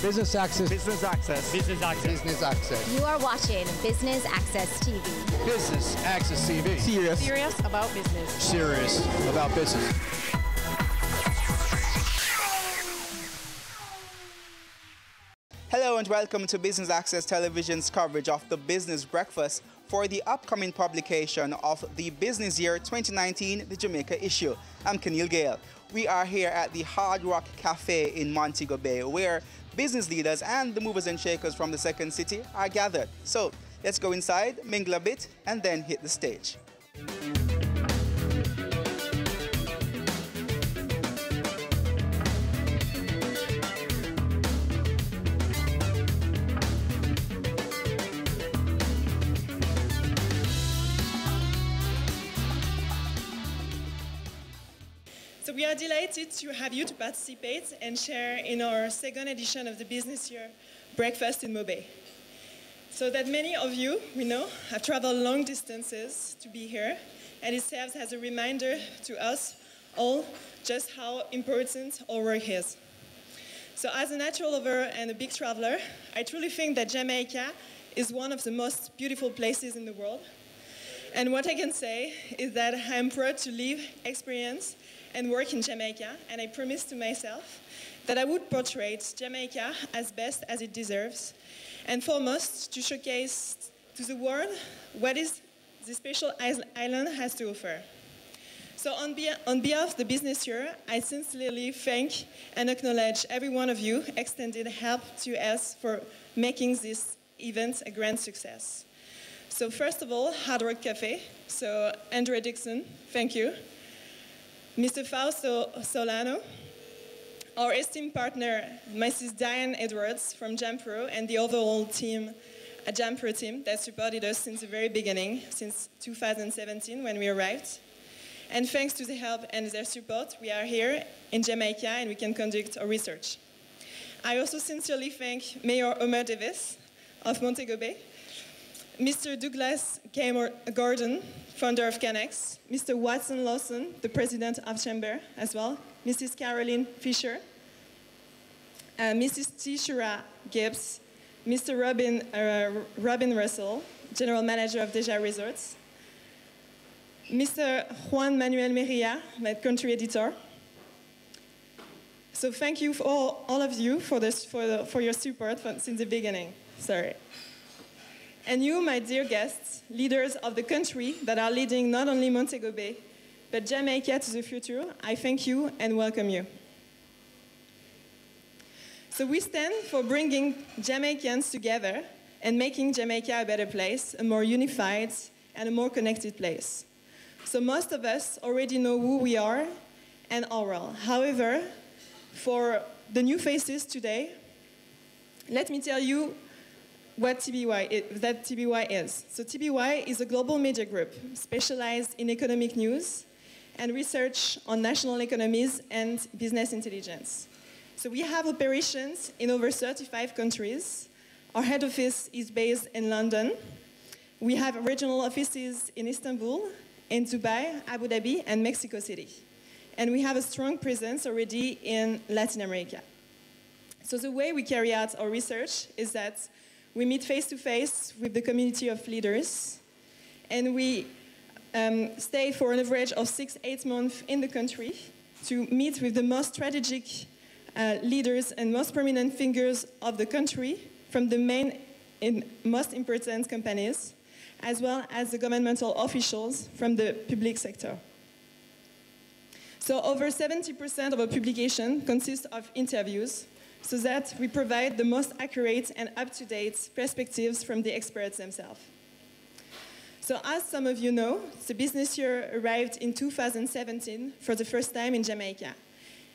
Business Access. Business Access. Business Access. Business Access. You are watching Business Access TV. Business Access TV. Serious about business. Serious about business. Hello and welcome to Business Access Television's coverage of the Business Breakfast for the upcoming publication of the Business Year 2019, the Jamaica issue. I'm Keneal Gale. We are here at the Hard Rock Cafe in Montego Bay, where business leaders and the movers and shakers from the Second City are gathered. So let's go inside, mingle a bit, and then hit the stage. So we are delighted to have you to participate and share in our second edition of the Business Year Breakfast in Mobay. So that many of you, we know, have traveled long distances to be here, and it serves as a reminder to us all just how important our work is. So as a natural lover and a big traveler, I truly think that Jamaica is one of the most beautiful places in the world. And what I can say is that I am proud to live, experience, and work in Jamaica, and I promised to myself that I would portray Jamaica as best as it deserves, and foremost to showcase to the world what is the special island has to offer. So on behalf of the Business Year, I sincerely thank and acknowledge every one of you extended help to us for making this event a grand success. So first of all, Hard Rock Cafe. So Andrea Dixon, thank you. Mr. Fausto Solano, our esteemed partner, Mrs. Diane Edwards from Jampro, and the overall team, a Jampro team that supported us since the very beginning, since 2017 when we arrived. And thanks to the help and their support, we are here in Jamaica and we can conduct our research. I also sincerely thank Mayor Omer Davis of Montego Bay, Mr. Douglas K. Gordon, founder of Canex, Mr. Watson Lawson, the president of Chamber as well, Mrs. Caroline Fisher, Mrs. Tishura Gibbs, Mr. Robin Russell, general manager of Deja Resorts, Mr. Juan Manuel Merilla, my country editor. So thank you for all of you for your support since the beginning. Sorry. And you, my dear guests, leaders of the country that are leading not only Montego Bay, but Jamaica to the future, I thank you and welcome you. So we stand for bringing Jamaicans together and making Jamaica a better place, a more unified and a more connected place. So most of us already know who we are and our role. However, for the new faces today, let me tell you what TBY is. So TBY is a global media group specialized in economic news and research on national economies and business intelligence. So we have operations in over 35 countries. Our head office is based in London. We have regional offices in Istanbul, in Dubai, Abu Dhabi, and Mexico City. And we have a strong presence already in Latin America. So the way we carry out our research is that we meet face-to-face with the community of leaders, and we stay for an average of 6-8 months in the country to meet with the most strategic leaders and most prominent figures of the country from the main and most important companies, as well as the governmental officials from the public sector. So over 70% of our publication consists of interviews, so that we provide the most accurate and up-to-date perspectives from the experts themselves. So as some of you know, the Business Year arrived in 2017 for the first time in Jamaica.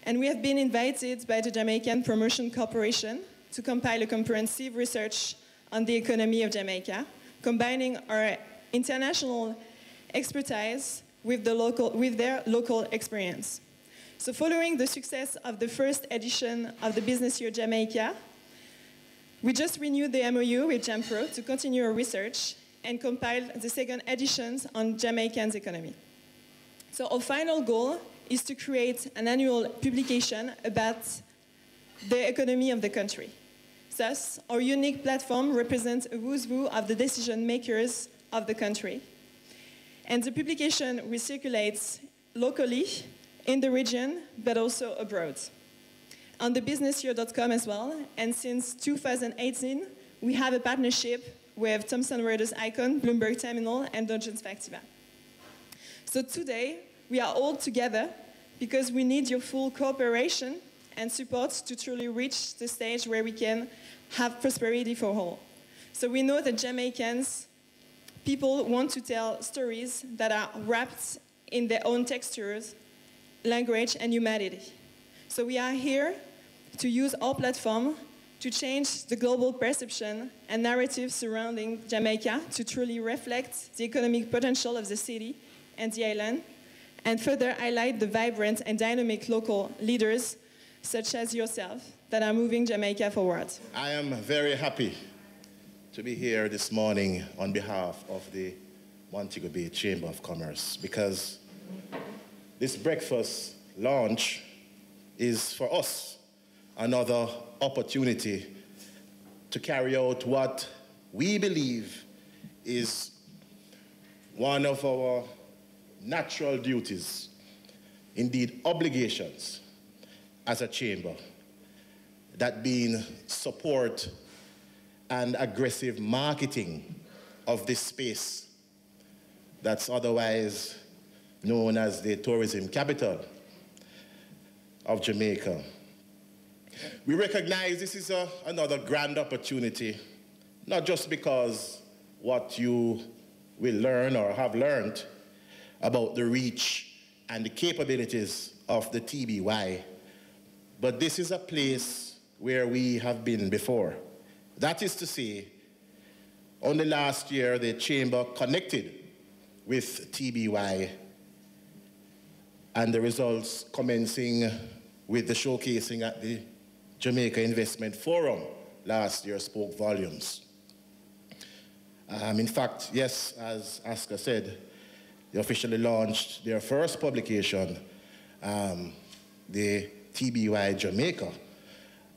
And we have been invited by the Jamaican Promotion Corporation to compile a comprehensive research on the economy of Jamaica, combining our international expertise with their local experience. So following the success of the first edition of the Business Year Jamaica, we just renewed the MOU with Jampro to continue our research and compile the second editions on Jamaican's economy. So our final goal is to create an annual publication about the economy of the country. Thus, our unique platform represents a who's who of the decision makers of the country. And the publication recirculates locally, in the region, but also abroad. On the businessyear.com as well, and since 2018, we have a partnership with Thomson Reuters Icon, Bloomberg Terminal, and Dungeons Factiva. So today, we are all together because we need your full cooperation and support to truly reach the stage where we can have prosperity for all. So we know that Jamaicans, people want to tell stories that are wrapped in their own textures, language, and humanity. So we are here to use our platform to change the global perception and narrative surrounding Jamaica to truly reflect the economic potential of the city and the island, and further highlight the vibrant and dynamic local leaders, such as yourself, that are moving Jamaica forward. I am very happy to be here this morning on behalf of the Montego Bay Chamber of Commerce, because this breakfast launch is for us another opportunity to carry out what we believe is one of our natural duties, indeed obligations, as a chamber, that being support and aggressive marketing of this space that's otherwise known as the tourism capital of Jamaica. We recognize this is another grand opportunity, not just because what you will learn or have learned about the reach and the capabilities of the TBY, but this is a place where we have been before. That is to say, only last year the Chamber connected with TBY, and the results commencing with the showcasing at the Jamaica Investment Forum last year spoke volumes. In fact, yes, as Aska said, they officially launched their first publication, the TBY Jamaica,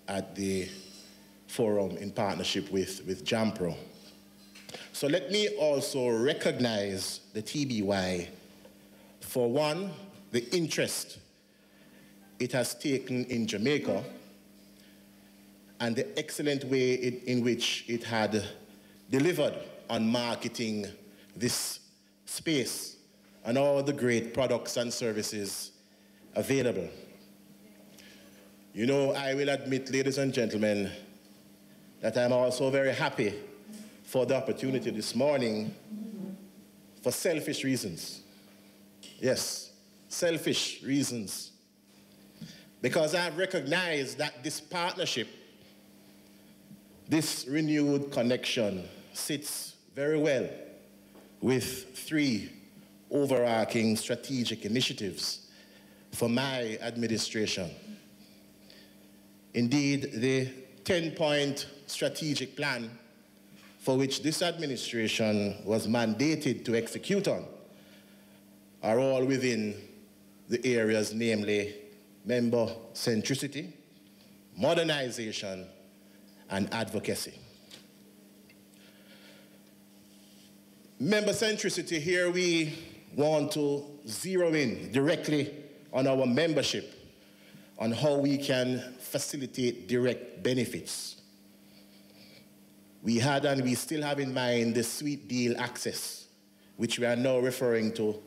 at the forum in partnership with JAMPRO. So let me also recognize the TBY for, one, the interest it has taken in Jamaica and the excellent way in which it had delivered on marketing this space and all the great products and services available. You know, I will admit, ladies and gentlemen, that I'm also very happy for the opportunity this morning for selfish reasons. Yes, selfish reasons. Because I've recognized that this partnership, this renewed connection, sits very well with three overarching strategic initiatives for my administration. Indeed, the 10-point strategic plan for which this administration was mandated to execute on are all within the areas, namely member centricity, modernization, and advocacy. Member centricity, here we want to zero in directly on our membership, on how we can facilitate direct benefits. We had and we still have in mind the Sweet Deal Access, which we are now referring to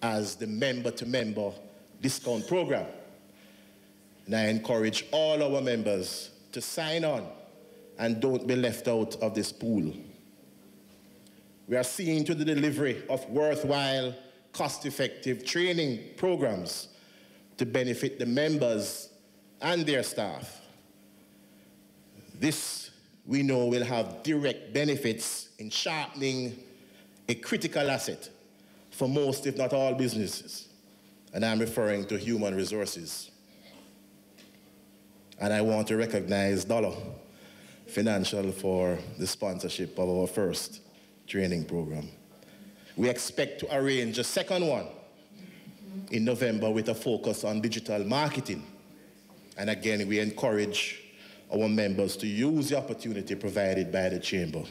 as the member-to-member discount program. And I encourage all our members to sign on and don't be left out of this pool. We are seeing to the delivery of worthwhile, cost-effective training programs to benefit the members and their staff. This, we know, will have direct benefits in sharpening a critical asset for most, if not all, businesses. And I'm referring to human resources. And I want to recognize Dollar Financial for the sponsorship of our first training program. We expect to arrange a second one in November with a focus on digital marketing. And again, we encourage our members to use the opportunity provided by the Chamber.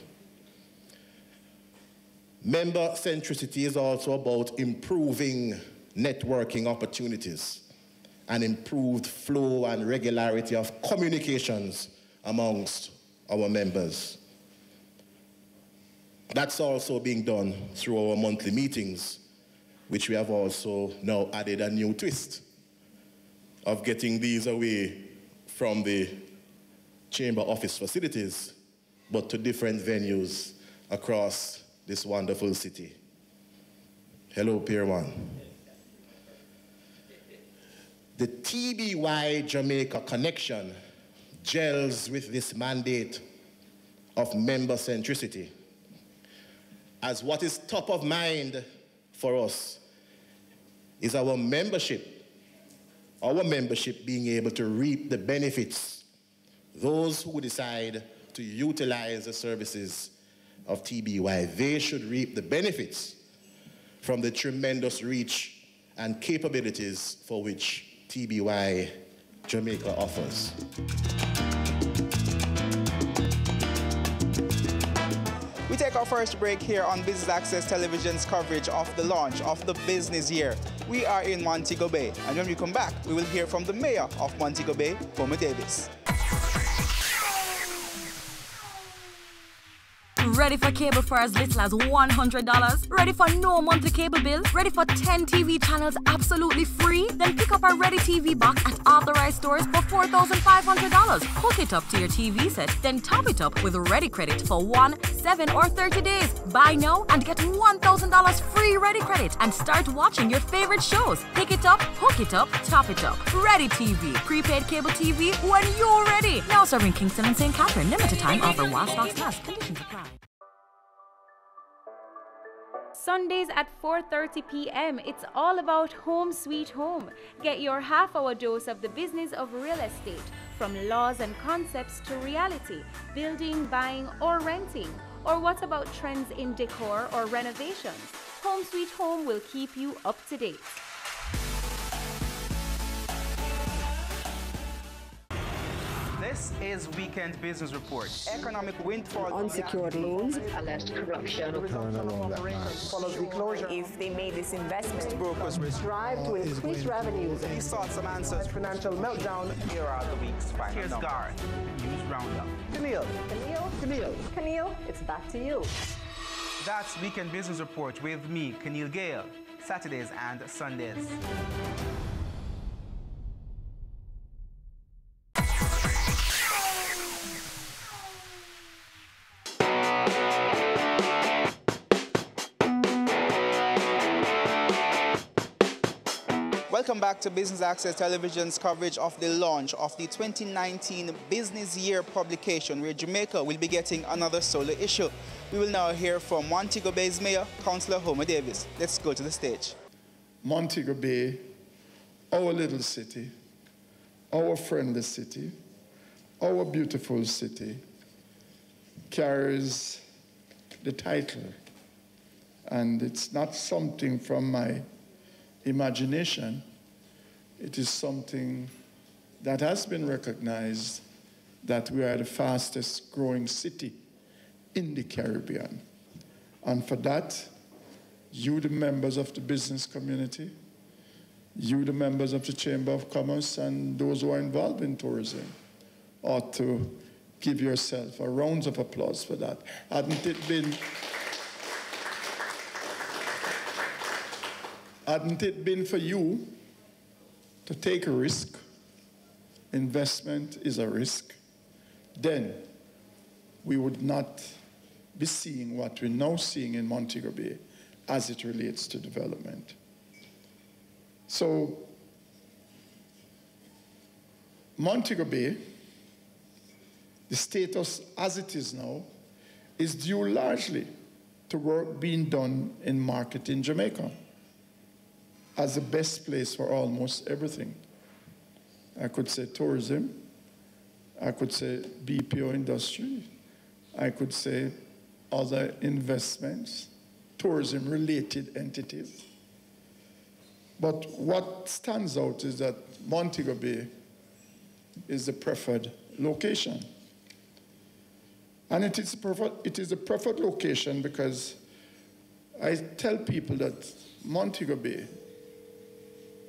Member centricity is also about improving networking opportunities and improved flow and regularity of communications amongst our members. That's also being done through our monthly meetings, which we have also now added a new twist of getting these away from the Chamber office facilities, but to different venues across this wonderful city. Hello, Pier 1. The TBY Jamaica connection gels with this mandate of member centricity, as what is top of mind for us is our membership being able to reap the benefits. Those who decide to utilize the services of TBY, they should reap the benefits from the tremendous reach and capabilities for which TBY Jamaica offers. We take our first break here on Business Access Television's coverage of the launch of the business year. We are in Montego Bay, and when we come back, we will hear from the mayor of Montego Bay, Homer Davis. Ready for cable for as little as $100? Ready for no monthly cable bill? Ready for 10 TV channels absolutely free? Then pick up our Ready TV box at authorized stores for $4,500. Hook it up to your TV set, then top it up with Ready Credit for 1, 7, or 30 days. Buy now and get $1,000 free Ready Credit and start watching your favorite shows. Pick it up, hook it up, top it up. Ready TV. Prepaid cable TV when you're ready. Now serving Kingston and St. Catherine. Limited time offer while stocks last. Conditions apply. Sundays at 4:30 p.m. It's all about Home Sweet Home. Get your half-hour dose of the business of real estate, from laws and concepts to reality, building, buying, or renting. Or what about trends in decor or renovations? Home Sweet Home will keep you up to date. This is Weekend Business Report. Economic windfall. Unsecured loans. Alleged corruption. Follows the closure. If they made this investment. Brokers strive to increase revenues. These sought some answers. Financial meltdown. Here are the week's final. Here's Garth. News Roundup. Camille, it's back to you. That's Weekend Business Report with me, Keneal Gale, Saturdays and Sundays. Welcome back to Business Access Television's coverage of the launch of the 2019 Business Year publication, where Jamaica will be getting another solar issue. We will now hear from Montego Bay's Mayor, Councillor Homer Davis. Let's go to the stage. Montego Bay, our little city, our friendly city, our beautiful city, carries the title. And it's not something from my imagination. It is something that has been recognized, that we are the fastest growing city in the Caribbean. And for that, you, the members of the business community, you, the members of the Chamber of Commerce, and those who are involved in tourism, ought to give yourself a round of applause for that. Hadn't it been for you to take a risk, investment is a risk, then we would not be seeing what we're now seeing in Montego Bay as it relates to development. So, Montego Bay, the status as it is now, is due largely to work being done in marketing Jamaica as the best place for almost everything. I could say tourism, I could say BPO industry, I could say other investments, tourism-related entities. But what stands out is that Montego Bay is the preferred location. And it is a preferred location because I tell people that Montego Bay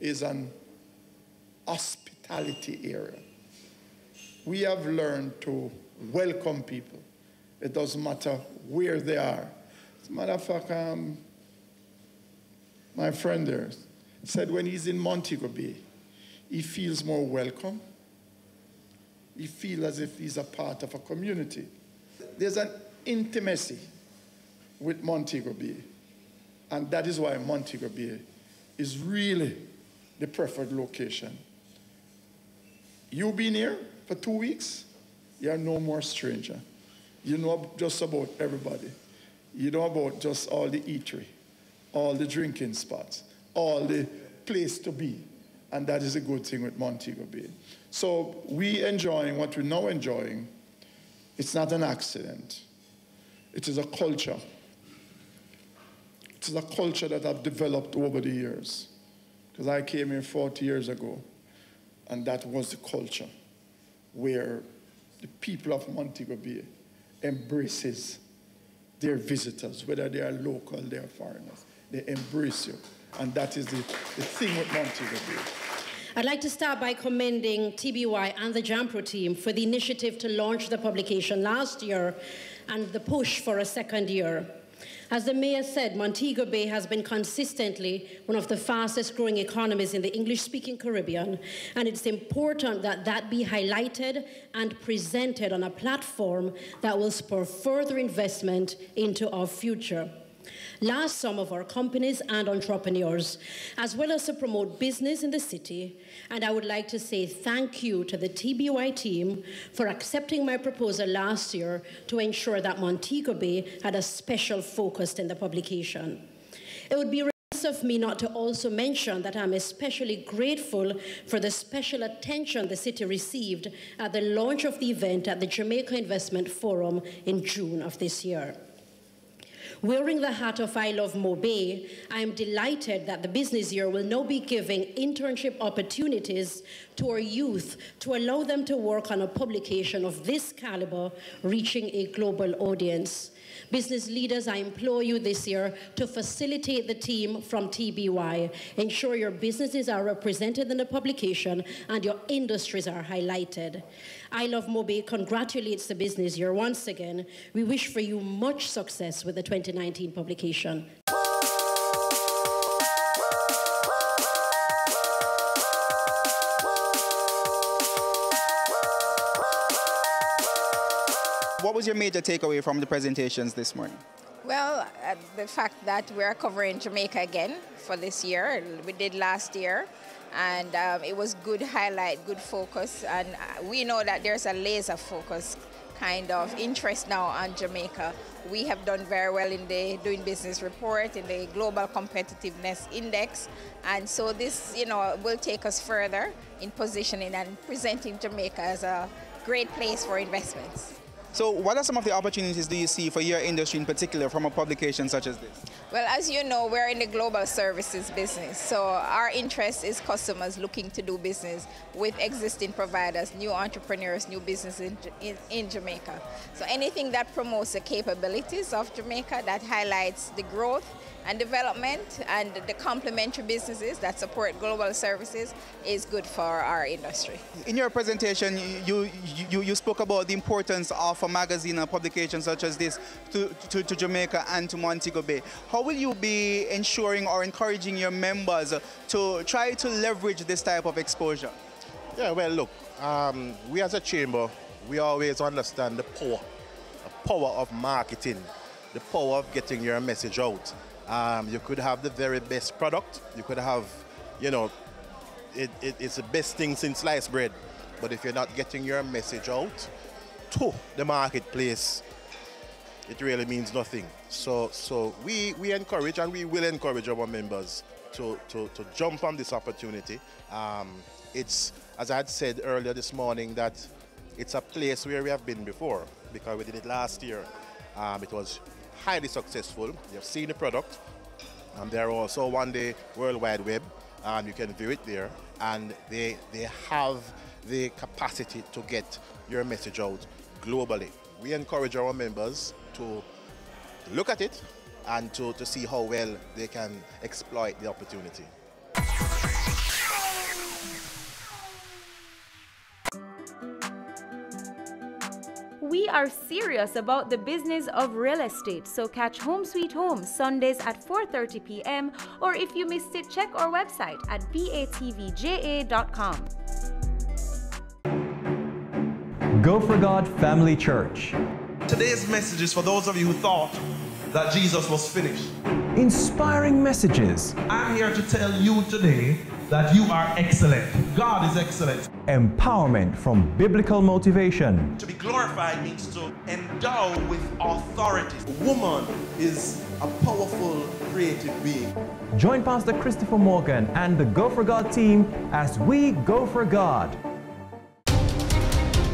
is an hospitality area. We have learned to welcome people. It doesn't matter where they are. As a matter of fact, my friend there said when he's in Montego Bay, he feels more welcome. He feels as if he's a part of a community. There's an intimacy with Montego Bay, and that is why Montego Bay is really the preferred location. You've been here for 2 weeks, you're no more stranger. You know just about everybody. You know about just all the eatery, all the drinking spots, all the place to be. And that is a good thing with Montego Bay. So we enjoying what we're now enjoying. It's not an accident. It is a culture. It is a culture that I've developed over the years. Because I came here 40 years ago, and that was the culture where the people of Montego Bay embraces their visitors, whether they are local, they are foreigners. They embrace you. And that is the thing with Montego Bay. I'd like to start by commending TBY and the JAMPRO team for the initiative to launch the publication last year and the push for a second year. As the mayor said, Montego Bay has been consistently one of the fastest growing economies in the English-speaking Caribbean, and it's important that that be highlighted and presented on a platform that will spur further investment into our future. Last summer, our companies and entrepreneurs, as well as to promote business in the city, and I would like to say thank you to the TBY team for accepting my proposal last year to ensure that Montego Bay had a special focus in the publication. It would be remiss of me not to also mention that I'm especially grateful for the special attention the city received at the launch of the event at the Jamaica Investment Forum in June of this year. Wearing the hat of I Love Mo Bay, I am delighted that the business year will now be giving internship opportunities to our youth to allow them to work on a publication of this caliber, reaching a global audience. Business leaders, I implore you this year to facilitate the team from TBY. Ensure your businesses are represented in the publication and your industries are highlighted. I Love Mo Bay congratulates the business year once again. We wish for you much success with the 2019 publication. What was your major takeaway from the presentations this morning? Well, the fact that we're covering Jamaica again for this year. We did last year, and it was good highlight, good focus, and we know that there's a laser focus kind of interest now on Jamaica. We have done very well in the Doing Business report, in the Global Competitiveness Index, and so this, will take us further in positioning and presenting Jamaica as a great place for investments. So what are some of the opportunities do you see for your industry in particular from a publication such as this? Well, as you know, we're in the global services business. So our interest is customers looking to do business with existing providers, new entrepreneurs, new businesses in Jamaica. So anything that promotes the capabilities of Jamaica, that highlights the growth and development and the complementary businesses that support global services is good for our industry. In your presentation, you spoke about the importance of a magazine and publication such as this to Jamaica and to Montego Bay. How will you be ensuring or encouraging your members to try to leverage this type of exposure? Yeah, well, look, we as a chamber, we always understand the power of marketing, the power of getting your message out. You could have the very best product. You could have, it's the best thing since sliced bread. But if you're not getting your message out to the marketplace, it really means nothing. So we encourage and we will encourage our members to jump on this opportunity. It's, as I had said earlier this morning, that it's a place where we have been before because we did it last year. It was highly successful. You've seen the product, and they're also on the World Wide Web, and you can view it there. And they have the capacity to get your message out globally. We encourage our members to look at it and to see how well they can exploit the opportunity. We are serious about the business of real estate, so catch Home Sweet Home Sundays at 4:30 p.m. or if you missed it, check our website at batvja.com. Go for God Family Church. Today's message is for those of you who thought that Jesus was finished. Inspiring messages. I'm here to tell you today that you are excellent. God is excellent. Empowerment from biblical motivation. To be glorified means to endow with authority. A woman is a powerful, creative being. Join Pastor Christopher Morgan and the Go for God team as we go for God.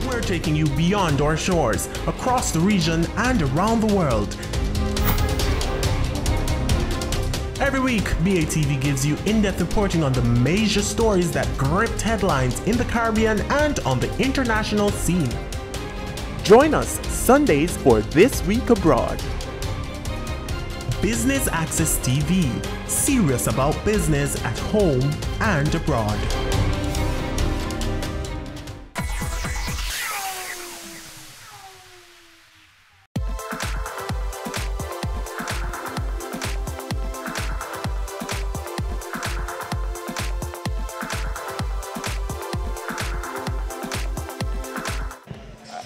We're taking you beyond our shores, across the region and around the world. Every week, BATV gives you in-depth reporting on the major stories that gripped headlines in the Caribbean and on the international scene. Join us Sundays for This Week Abroad. Business Access TV, serious about business at home and abroad.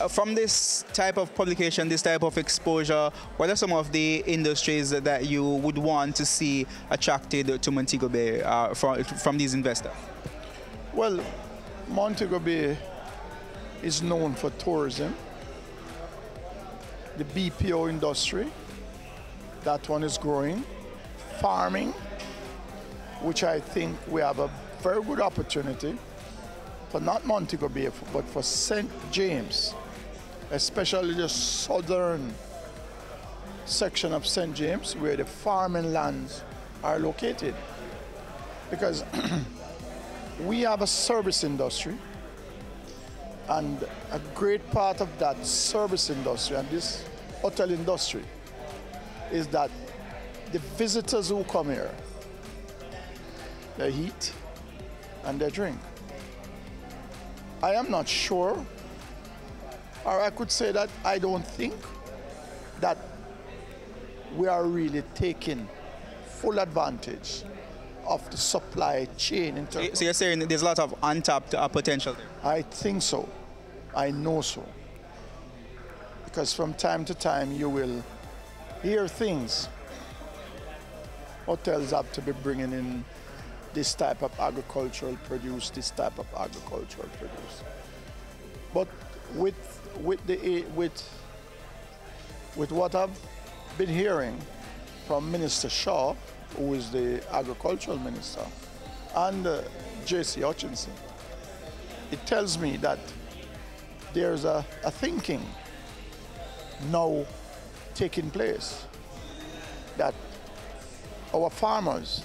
From this type of publication, this type of exposure, what are some of the industries that you would want to see attracted to Montego Bay from these investors? Well, Montego Bay is known for tourism, the BPO industry, that one is growing, farming, which I think we have a very good opportunity for not Montego Bay, but for St. James, especially the southern section of St. James where the farming lands are located. Because we have a service industry, and a great part of that service industry and this hotel industry is that the visitors who come here, they eat and they drink. I am not sure, or I could say that I don't think that we are really taking full advantage of the supply chain in terms. So you're saying that there's a lot of untapped potential there? I think so. I know so. Because from time to time you will hear things. Hotels have to be bringing in this type of agricultural produce, this type of agricultural produce. But with what I've been hearing from Minister Shaw, who is the agricultural minister, and J.C. Hutchinson, it tells me that there's a thinking now taking place that our farmers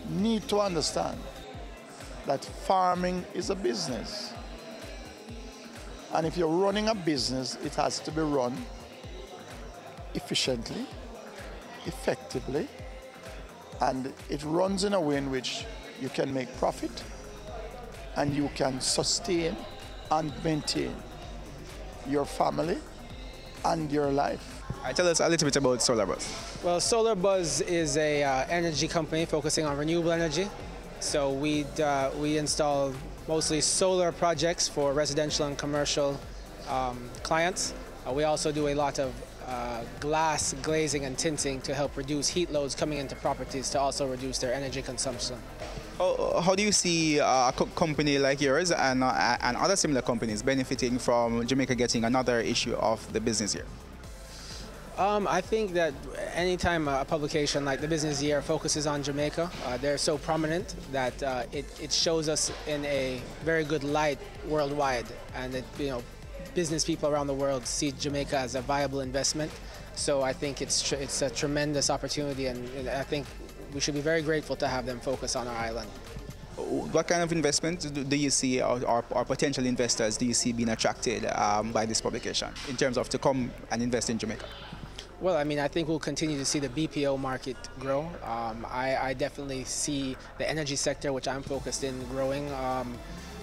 need to understand that farming is a business. And if you're running a business, it has to be run efficiently, effectively, and it runs in a way in which you can make profit and you can sustain and maintain your family and your life. Tell us a little bit about SolarBuzz. Well, SolarBuzz is a energy company focusing on renewable energy. So we install mostly solar projects for residential and commercial clients. We also do a lot of glass glazing and tinting to help reduce heat loads coming into properties to also reduce their energy consumption. How do you see a company like yours and other similar companies benefiting from Jamaica getting another issue of the business year? I think that anytime a publication like the Business Year focuses on Jamaica, they're so prominent that it shows us in a very good light worldwide, and business people around the world see Jamaica as a viable investment. So I think it's a tremendous opportunity, and I think we should be very grateful to have them focus on our island. What kind of investment do you see, or potential investors do you see being attracted by this publication in terms of to come and invest in Jamaica? Well, I mean, I think we'll continue to see the BPO market grow. I definitely see the energy sector, which I'm focused in, growing.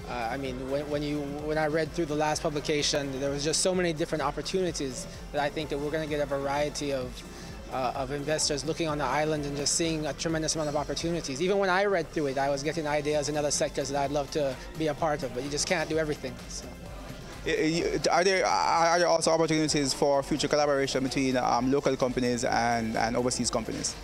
I mean, when I read through the last publication, there was just so many different opportunities that I think that we're going to get a variety of investors looking on the island and just seeing a tremendous amount of opportunities. Even when I read through it, I was getting ideas in other sectors that I'd love to be a part of, but you just can't do everything. So. Are there also opportunities for future collaboration between local companies and overseas companies?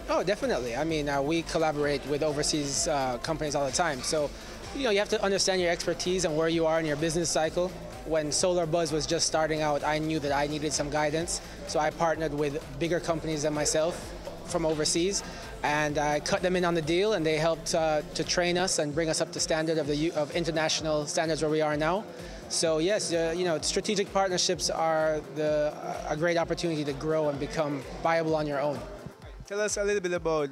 Oh, definitely. I mean, we collaborate with overseas companies all the time. So, you have to understand your expertise and where you are in your business cycle. When Solar Buzz was just starting out, I knew that I needed some guidance. So I partnered with bigger companies than myself from overseas, and I cut them in on the deal, and they helped to train us and bring us up to standard of international standards where we are now. So yes, strategic partnerships are a great opportunity to grow and become viable on your own. Tell us a little bit about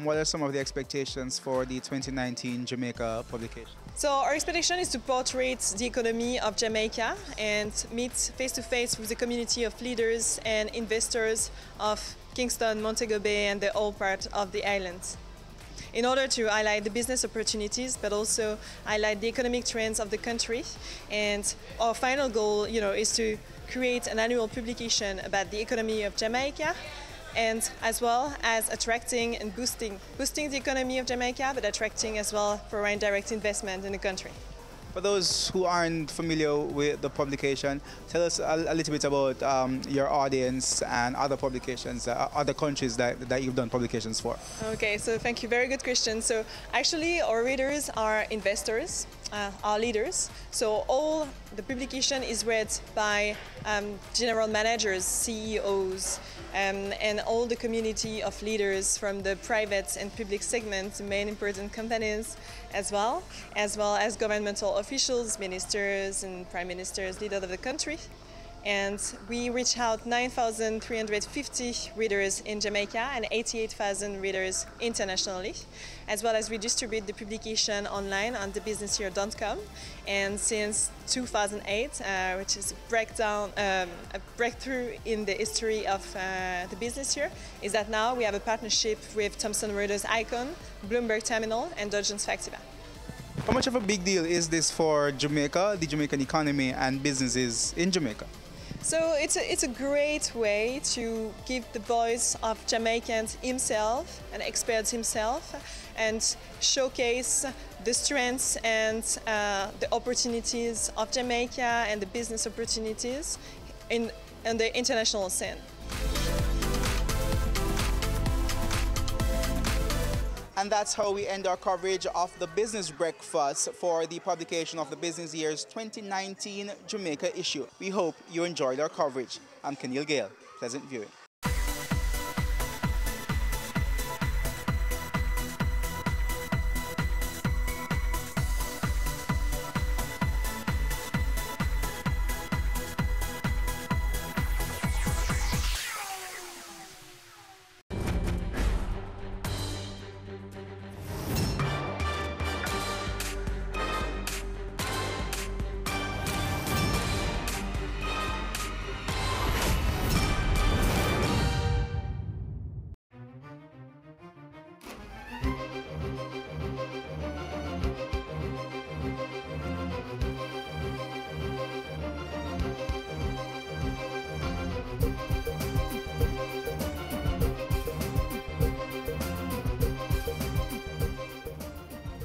what are some of the expectations for the 2019 Jamaica publication. So our expectation is to portray the economy of Jamaica and meet face-to-face with the community of leaders and investors of Kingston, Montego Bay and the whole part of the island, in order to highlight the business opportunities, but also highlight the economic trends of the country. And our final goal, is to create an annual publication about the economy of Jamaica, and as well as attracting and boosting the economy of Jamaica, but attracting as well foreign direct investment in the country. For those who aren't familiar with the publication, tell us a little bit about your audience and other publications, other countries that you've done publications for. Okay, so thank you. Very good question. So actually our readers are investors, our leaders. So all the publication is read by general managers, CEOs, and all the community of leaders from the private and public segments, the main important companies as well as governmental officials, ministers and prime ministers, leaders of the country. And we reach out 9,350 readers in Jamaica and 88,000 readers internationally, as well as we distribute the publication online on thebusinessyear.com. And since 2008, which is a breakthrough in the history of the business year, is that now we have a partnership with Thomson Reuters Icon, Bloomberg Terminal and Dow Jones Factiva. How much of a big deal is this for Jamaica, the Jamaican economy and businesses in Jamaica? So it's a great way to give the voice of Jamaicans himself and experts himself, and showcase the strengths and the opportunities of Jamaica and the business opportunities in the international scene. And that's how we end our coverage of the Business Breakfast for the publication of the Business Year's 2019 Jamaica issue. We hope you enjoyed our coverage. I'm Keneal Gale. Pleasant viewing.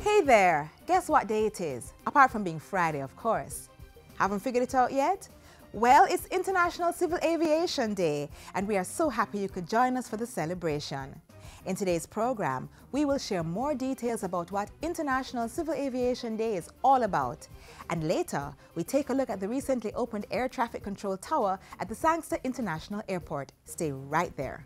Hey there, guess what day it is? Apart from being Friday, of course. Haven't figured it out yet? Well, it's International Civil Aviation Day, and we are so happy you could join us for the celebration. In today's program, we will share more details about what International Civil Aviation Day is all about. And later, we take a look at the recently opened air traffic control tower at the Sangster International Airport. Stay right there.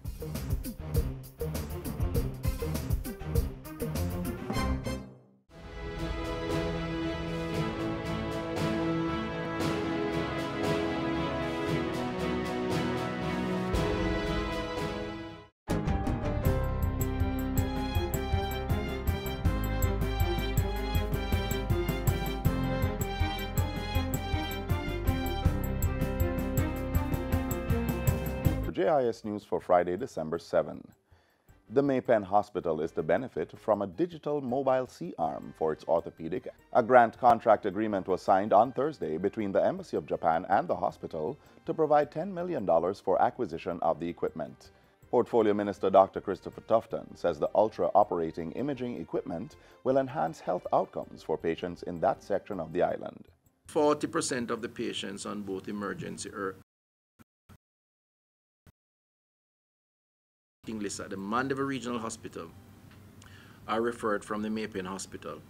JIS News for Friday, December 7. The Maypen Hospital is to benefit from a digital mobile C-arm for its orthopedic. A grant contract agreement was signed on Thursday between the Embassy of Japan and the hospital to provide $10 million for acquisition of the equipment. Portfolio Minister Dr. Christopher Tufton says the ultra-operating imaging equipment will enhance health outcomes for patients in that section of the island. 40% of the patients on both emergency lists at the Mandeville Regional Hospital are referred from the Maypen Hospital,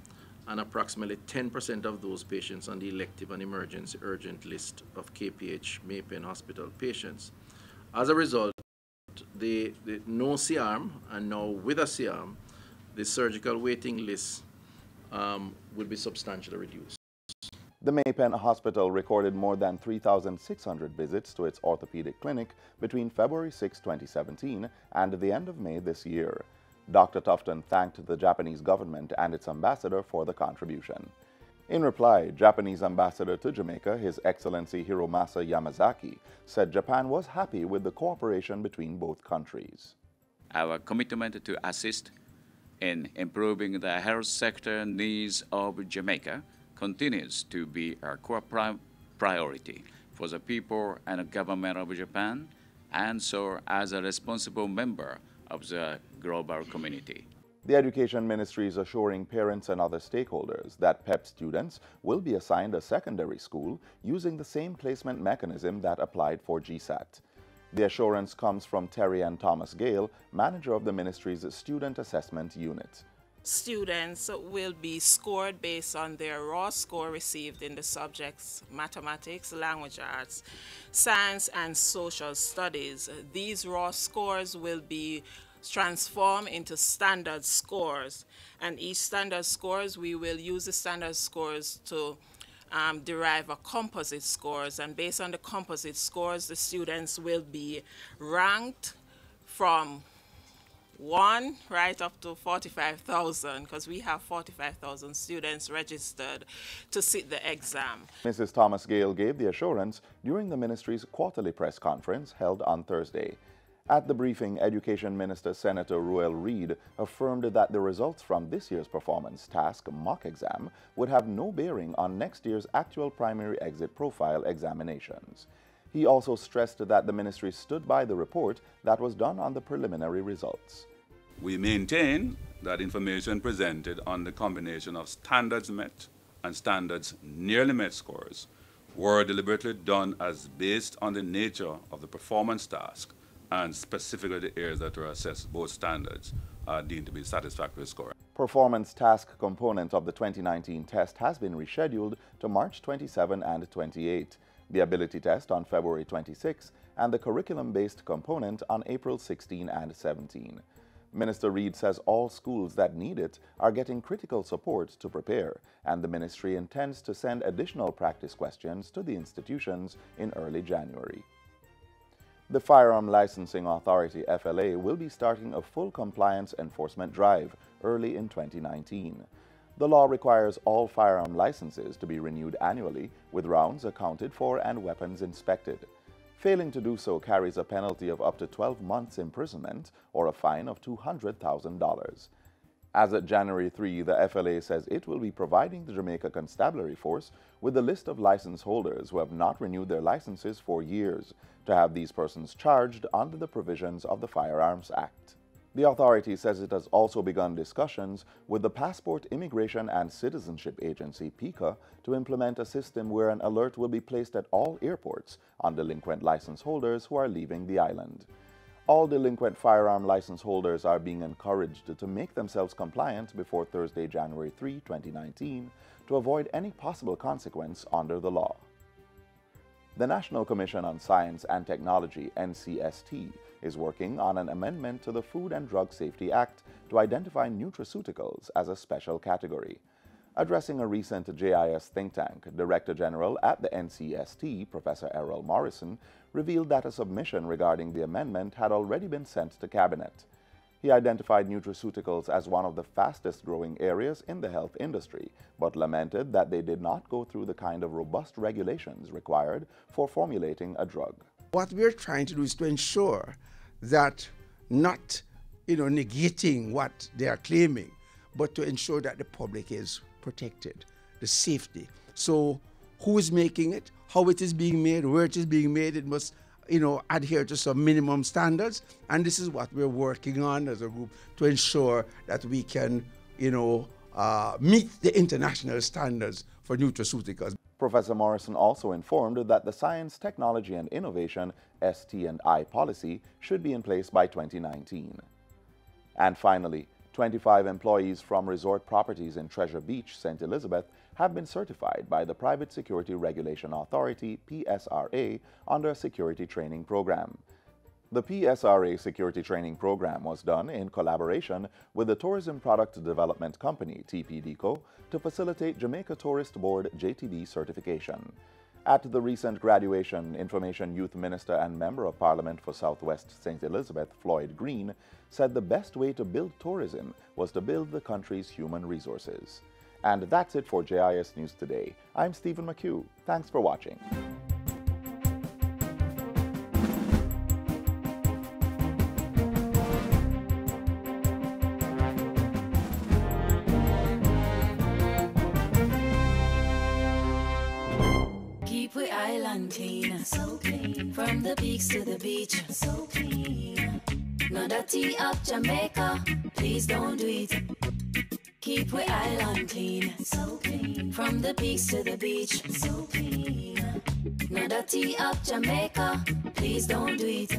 and approximately 10% of those patients on the elective and emergency urgent list of KPH Maypen Hospital patients. As a result, the no C-arm and now with a C-arm, the surgical waiting list will be substantially reduced. The Maypen Hospital recorded more than 3,600 visits to its orthopedic clinic between February 6, 2017 and the end of May this year. Dr. Tufton thanked the Japanese government and its ambassador for the contribution. In reply, Japanese ambassador to Jamaica, His Excellency Hiromasa Yamazaki, said Japan was happy with the cooperation between both countries. Our commitment to assist in improving the health sector needs of Jamaica continues to be our core priority for the people and the government of Japan, and so as a responsible member of the global community. The Education Ministry is assuring parents and other stakeholders that PEP students will be assigned a secondary school using the same placement mechanism that applied for GSAT. The assurance comes from Terry Ann Thomas Gale, manager of the ministry's Student Assessment Unit. Students will be scored based on their raw score received in the subjects mathematics, language arts, science, and social studies. These raw scores will be transformed into standard scores, and each standard scores, we will use the standard scores to derive a composite scores, and based on the composite scores, the students will be ranked from 1 right up to 45,000, because we have 45,000 students registered to sit the exam. Mrs. Thomas Gale gave the assurance during the ministry's quarterly press conference held on Thursday. At the briefing, Education Minister Senator Ruel Reid affirmed that the results from this year's performance task mock exam would have no bearing on next year's actual primary exit profile examinations. He also stressed that the ministry stood by the report that was done on the preliminary results. We maintain that information presented on the combination of standards met and standards nearly met scores were deliberately done as based on the nature of the performance task and specifically the areas that were assessed. Both standards are deemed to be satisfactory scoring. Performance task component of the 2019 test has been rescheduled to March 27 and 28, the ability test on February 26, and the curriculum-based component on April 16 and 17. Minister Reid says all schools that need it are getting critical support to prepare, and the ministry intends to send additional practice questions to the institutions in early January. The Firearm Licensing Authority, FLA, will be starting a full compliance enforcement drive early in 2019. The law requires all firearm licenses to be renewed annually, with rounds accounted for and weapons inspected. Failing to do so carries a penalty of up to 12 months imprisonment or a fine of $200,000. As of January 3, the FLA says it will be providing the Jamaica Constabulary Force with a list of license holders who have not renewed their licenses for years to have these persons charged under the provisions of the Firearms Act. The authority says it has also begun discussions with the Passport, Immigration and Citizenship Agency, PICA, to implement a system where an alert will be placed at all airports on delinquent license holders who are leaving the island. All delinquent firearm license holders are being encouraged to make themselves compliant before Thursday, January 3, 2019, to avoid any possible consequence under the law. The National Commission on Science and Technology, NCST, is working on an amendment to the Food and Drug Safety Act to identify nutraceuticals as a special category. Addressing a recent JIS think tank, Director General at the NCST, Professor Errol Morrison, revealed that a submission regarding the amendment had already been sent to Cabinet. He identified nutraceuticals as one of the fastest growing areas in the health industry, but lamented that they did not go through the kind of robust regulations required for formulating a drug. What we're trying to do is to ensure that not, negating what they are claiming, but to ensure that the public is protected, the safety. So who is making it, how it is being made, where it is being made, it must adhere to some minimum standards. And this is what we're working on as a group to ensure that we can, meet the international standards for nutraceuticals. Professor Morrison also informed that the Science, Technology and Innovation ST&I policy should be in place by 2019. And finally, 25 employees from resort properties in Treasure Beach, St. Elizabeth, have been certified by the Private Security Regulation Authority, PSRA, under a security training program. The PSRA security training program was done in collaboration with the Tourism Product Development Company, TPDCO, to facilitate Jamaica Tourist Board JTB certification. At the recent graduation, Information Youth Minister and Member of Parliament for Southwest St. Elizabeth, Floyd Green, said the best way to build tourism was to build the country's human resources. And that's it for JIS News Today. I'm Stephen McHugh. Thanks for watching. Keep we island clean, so clean. From the peaks to the beach, so clean. No dirty up Jamaica, please don't do it. Keep we island clean, so clean. From the peaks to the beach, so clean. No dirty up Jamaica, please don't do it.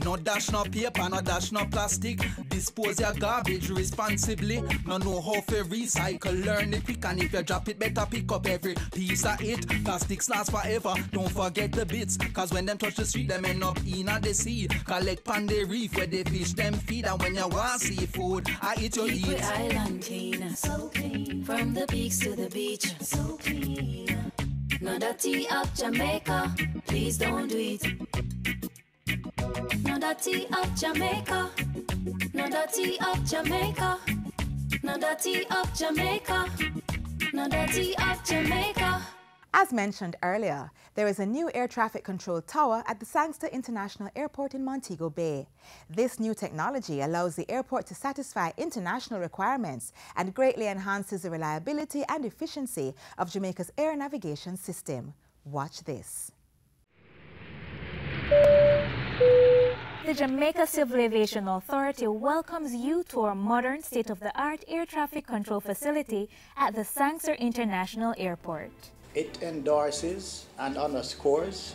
No dash no paper, no dash no plastic. Dispose your garbage responsibly. No know how to recycle, learn it quick. And if you drop it, better pick up every piece of it. Plastics last forever, don't forget the bits. Cause when them touch the street, them end up in the sea. Collect pan the reef where they fish them feed. And when you want seafood, I eat your Keep eat. we island clean, so clean. From the peaks to the beach, so clean. No dirty up Jamaica, please don't do it. No dirty up Jamaica, no dirty up Jamaica, no dirty up Jamaica, no dirty up Jamaica. As mentioned earlier, there is a new air traffic control tower at the Sangster International Airport in Montego Bay. This new technology allows the airport to satisfy international requirements and greatly enhances the reliability and efficiency of Jamaica's air navigation system. Watch this. The Jamaica Civil Aviation Authority welcomes you to our modern state-of-the-art air traffic control facility at the Sangster International Airport. It endorses and underscores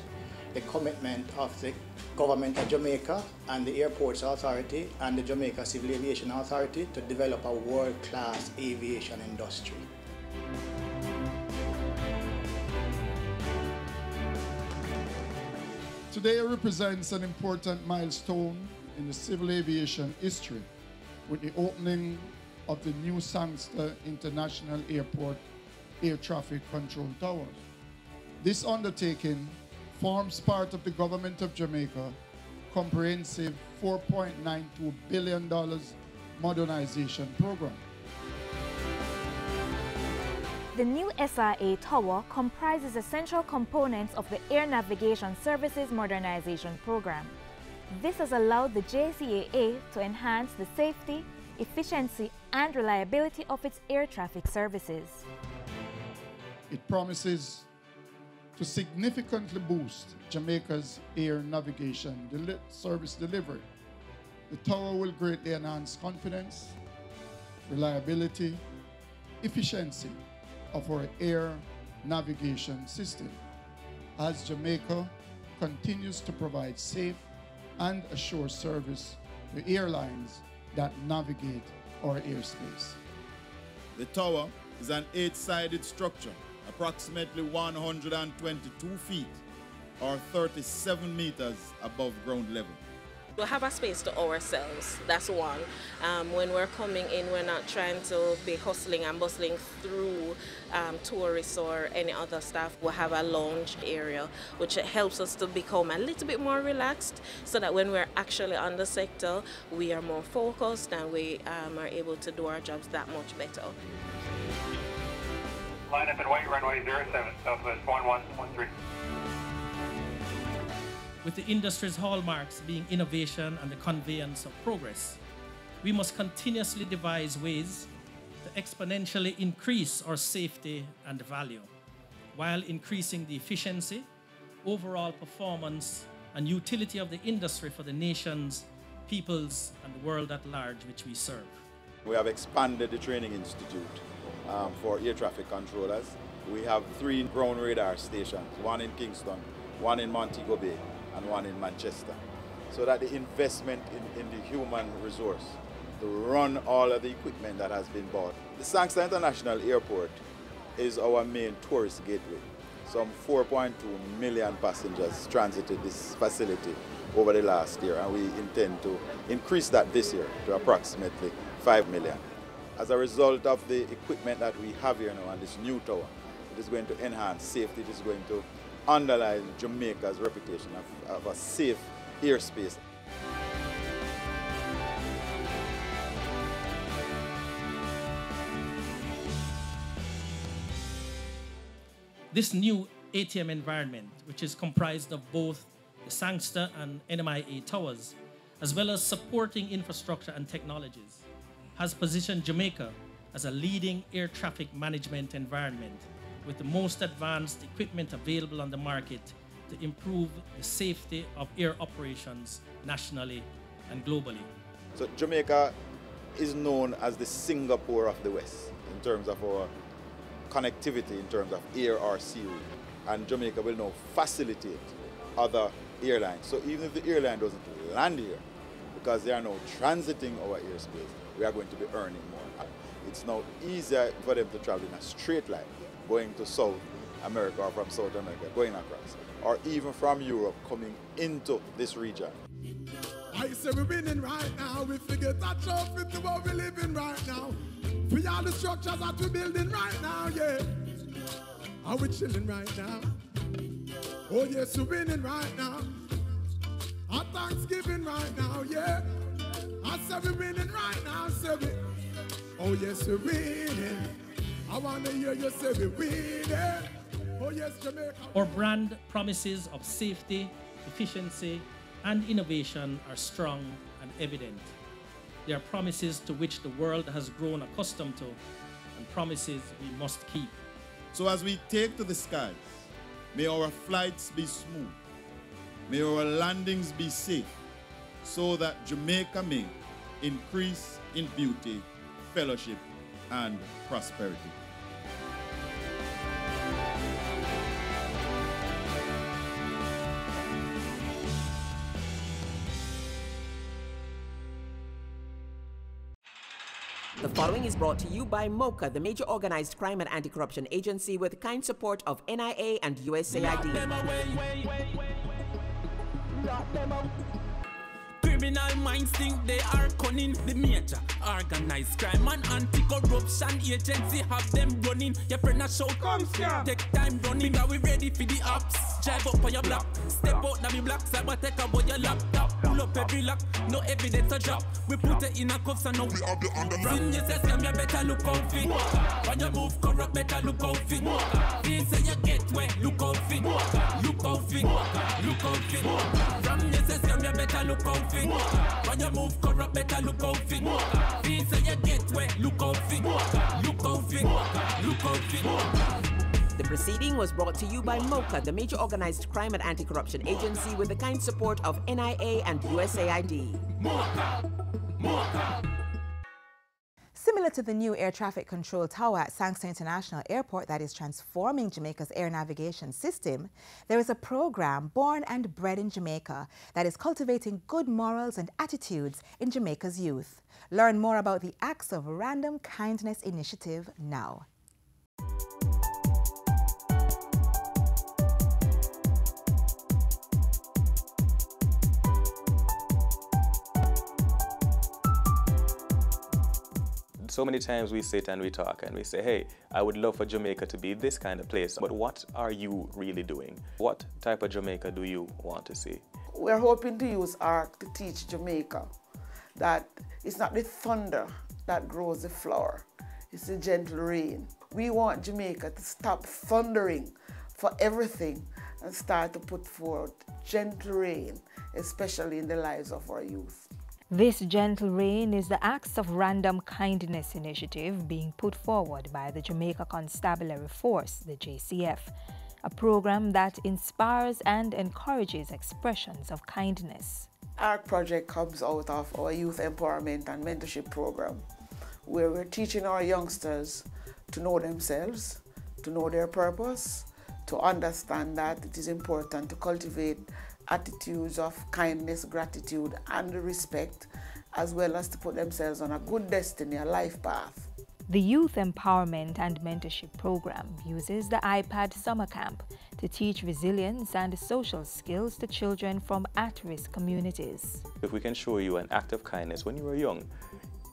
the commitment of the Government of Jamaica and the Airports Authority and the Jamaica Civil Aviation Authority to develop a world-class aviation industry. Today represents an important milestone in the civil aviation history with the opening of the new Sangster International Airport Air Traffic Control Towers. This undertaking forms part of the Government of Jamaica comprehensive $4.92 billion modernization program. The new SIA Tower comprises essential components of the Air Navigation Services Modernization Program. This has allowed the JCAA to enhance the safety, efficiency, and reliability of its air traffic services. It promises to significantly boost Jamaica's air navigation service delivery. The tower will greatly enhance confidence, reliability, efficiency of our air navigation system as Jamaica continues to provide safe and assured service to airlines that navigate our airspace. The tower is an 8-sided structure, approximately 122 feet or 37 meters above ground level. We'll have a space to ourselves, that's one. When we're coming in, we're not trying to be hustling and bustling through tourists or any other stuff. We'll have a lounge area, which helps us to become a little bit more relaxed so that when we're actually on the sector, we are more focused and we are able to do our jobs that much better. Line up and white, runway 07, Southwest 1113. with the industry's hallmarks being innovation and the conveyance of progress. We must continuously devise ways to exponentially increase our safety and value, while increasing the efficiency, overall performance, and utility of the industry for the nations, peoples, and the world at large which we serve. We have expanded the training institute for air traffic controllers. We have 3 ground radar stations, 1 in Kingston, 1 in Montego Bay, and 1 in Manchester. So that the investment in the human resource to run all of the equipment that has been bought. The Sangster International Airport is our main tourist gateway. Some 4.2 million passengers transited this facility over the last year, and we intend to increase that this year to approximately 5 million. As a result of the equipment that we have here now and this new tower, it is going to enhance safety, it is going to underline Jamaica's reputation of a safe airspace. This new ATM environment, which is comprised of both the Sangster and NMIA towers, as well as supporting infrastructure and technologies, has positioned Jamaica as a leading air traffic management environment with the most advanced equipment available on the market to improve the safety of air operations nationally and globally. So Jamaica is known as the Singapore of the West in terms of our connectivity, in terms of air or sea route. And Jamaica will now facilitate other airlines. So even if the airline doesn't land here, because they are now transiting our airspace, we are going to be earning more. It's now easier for them to travel in a straight line, going to South America or from South America, going across, or even from Europe coming into this region. I say we're winning right now, we figure that trophy to what we're living right now. We are the structures that we're building right now, yeah. Are we chilling right now? Oh yes, we're winning right now. Our Thanksgiving right now, yeah. I say we're winning right now, say we. Oh yes, we're winning. I want to hear you say we're winning. Oh yes, Jamaica. Our brand promises of safety, efficiency, and innovation are strong and evident. They are promises to which the world has grown accustomed to, and promises we must keep. So as we take to the skies, may our flights be smooth, may our landings be safe, so that Jamaica may increase in beauty, fellowship, and prosperity. The following is brought to you by MOCA, the major organized crime and anti-corruption agency with kind support of NIA and USAID. Criminal minds think they are cunning. The major organized crime and anti-corruption agency have them running. Your friend a shout, come scam. Take time running, are we ready for the ops? Drive up on your block, step out now the block, cyber take about your laptop. Pull up every lock, no evidence to drop. We put it in a cuffs and now we have the underground. Sin you say scam, you better look out for. When you move corrupt, better look out for. Feel say you get wet, look out for. Look out for, look out for. From you say scam, you better look out for. When you move corrupt, better look out for. Feel say you get wet, look out for. Look out for, look out for. The proceeding was brought to you by MOCA, the major organized crime and anti-corruption agency with the kind support of NIA and USAID. MOCA, MOCA. Similar to the new air traffic control tower at Sangster International Airport that is transforming Jamaica's air navigation system, there is a program born and bred in Jamaica that is cultivating good morals and attitudes in Jamaica's youth. Learn more about the Acts of Random Kindness initiative now. So many times we sit and we talk and we say, hey, I would love for Jamaica to be this kind of place, but what are you really doing? What type of Jamaica do you want to see? We're hoping to use art to teach Jamaica that it's not the thunder that grows the flower, it's the gentle rain. We want Jamaica to stop thundering for everything and start to put forth gentle rain, especially in the lives of our youth. This gentle rain is the Acts of Random Kindness initiative being put forward by the Jamaica Constabulary Force, the JCF, a program that inspires and encourages expressions of kindness. Our project comes out of our youth empowerment and mentorship program, where we're teaching our youngsters to know themselves, to know their purpose, to understand that it is important to cultivate attitudes of kindness, gratitude, and respect, as well as to put themselves on a good destiny, a life path. The Youth Empowerment and Mentorship Program uses the iPad Summer Camp to teach resilience and social skills to children from at-risk communities. If we can show you an act of kindness when you were young,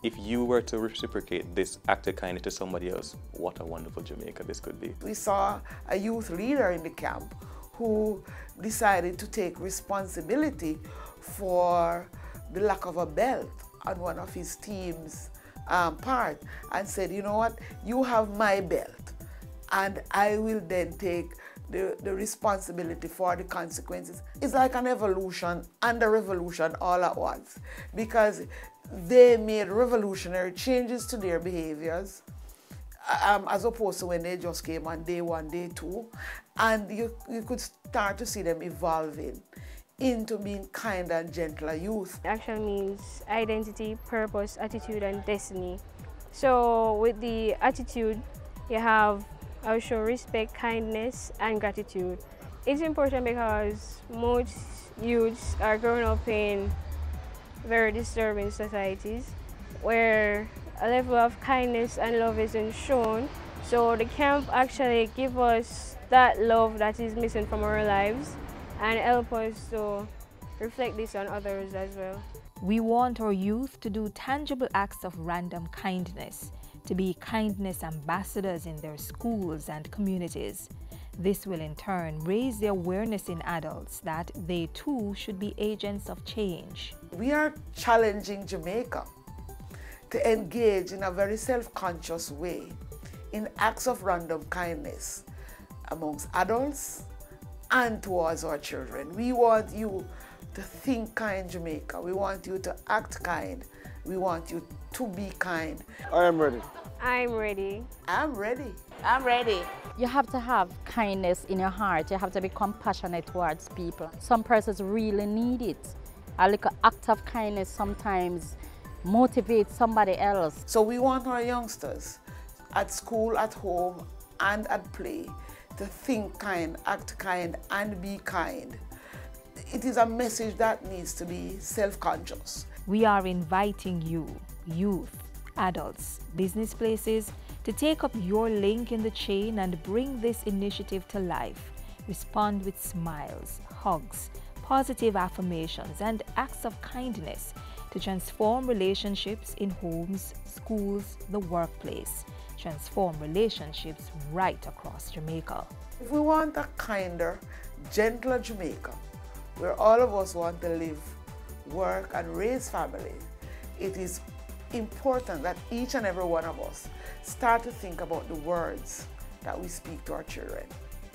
if you were to reciprocate this act of kindness to somebody else, what a wonderful Jamaica this could be. We saw a youth leader in the camp who decided to take responsibility for the lack of a belt on one of his team's part, and said, you know what, you have my belt and I will then take the responsibility for the consequences. It's like an evolution and a revolution all at once, because they made revolutionary changes to their behaviors as opposed to when they just came on day one, day two, and you could start to see them evolving into being kind and gentler youth. Action means identity, purpose, attitude, and destiny. So with the attitude, you have I show respect, kindness, and gratitude. It's important because most youths are growing up in very disturbing societies where a level of kindness and love isn't shown. So the camp actually gives us that love that is missing from our lives and help us to reflect this on others as well. We want our youth to do tangible acts of random kindness, to be kindness ambassadors in their schools and communities. This will in turn raise the awareness in adults that they too should be agents of change. We are challenging Jamaica to engage in a very self-conscious way in acts of random kindness amongst adults and towards our children. We want you to think kind, Jamaica. We want you to act kind. We want you to be kind. I am ready. I'm ready. I'm ready. I'm ready. You have to have kindness in your heart. You have to be compassionate towards people. Some persons really need it. A little act of kindness sometimes motivates somebody else. So we want our youngsters at school, at home, and at play to think kind, act kind, and be kind. It is a message that needs to be self-conscious. We are inviting you, youth, adults, business places, to take up your link in the chain and bring this initiative to life. Respond with smiles, hugs, positive affirmations, and acts of kindness to transform relationships in homes, schools, the workplace. Transform relationships right across Jamaica. If we want a kinder, gentler Jamaica, where all of us want to live, work, and raise family, it is important that each and every one of us start to think about the words that we speak to our children.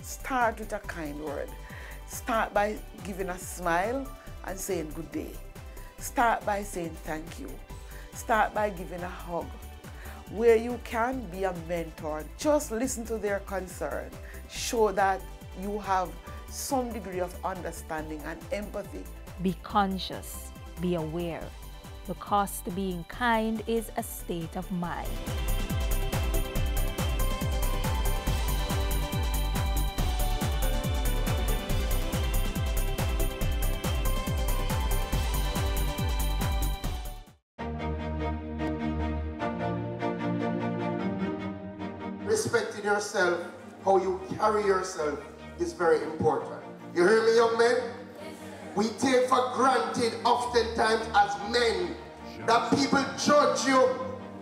Start with a kind word. Start by giving a smile and saying good day. Start by saying thank you. Start by giving a hug. Where you can be a mentor, just listen to their concern. Show that you have some degree of understanding and empathy. Be conscious, be aware. The cost to being kind is a state of mind. Respecting yourself, how you carry yourself is very important. You hear me, young men? We take for granted oftentimes as men that people judge you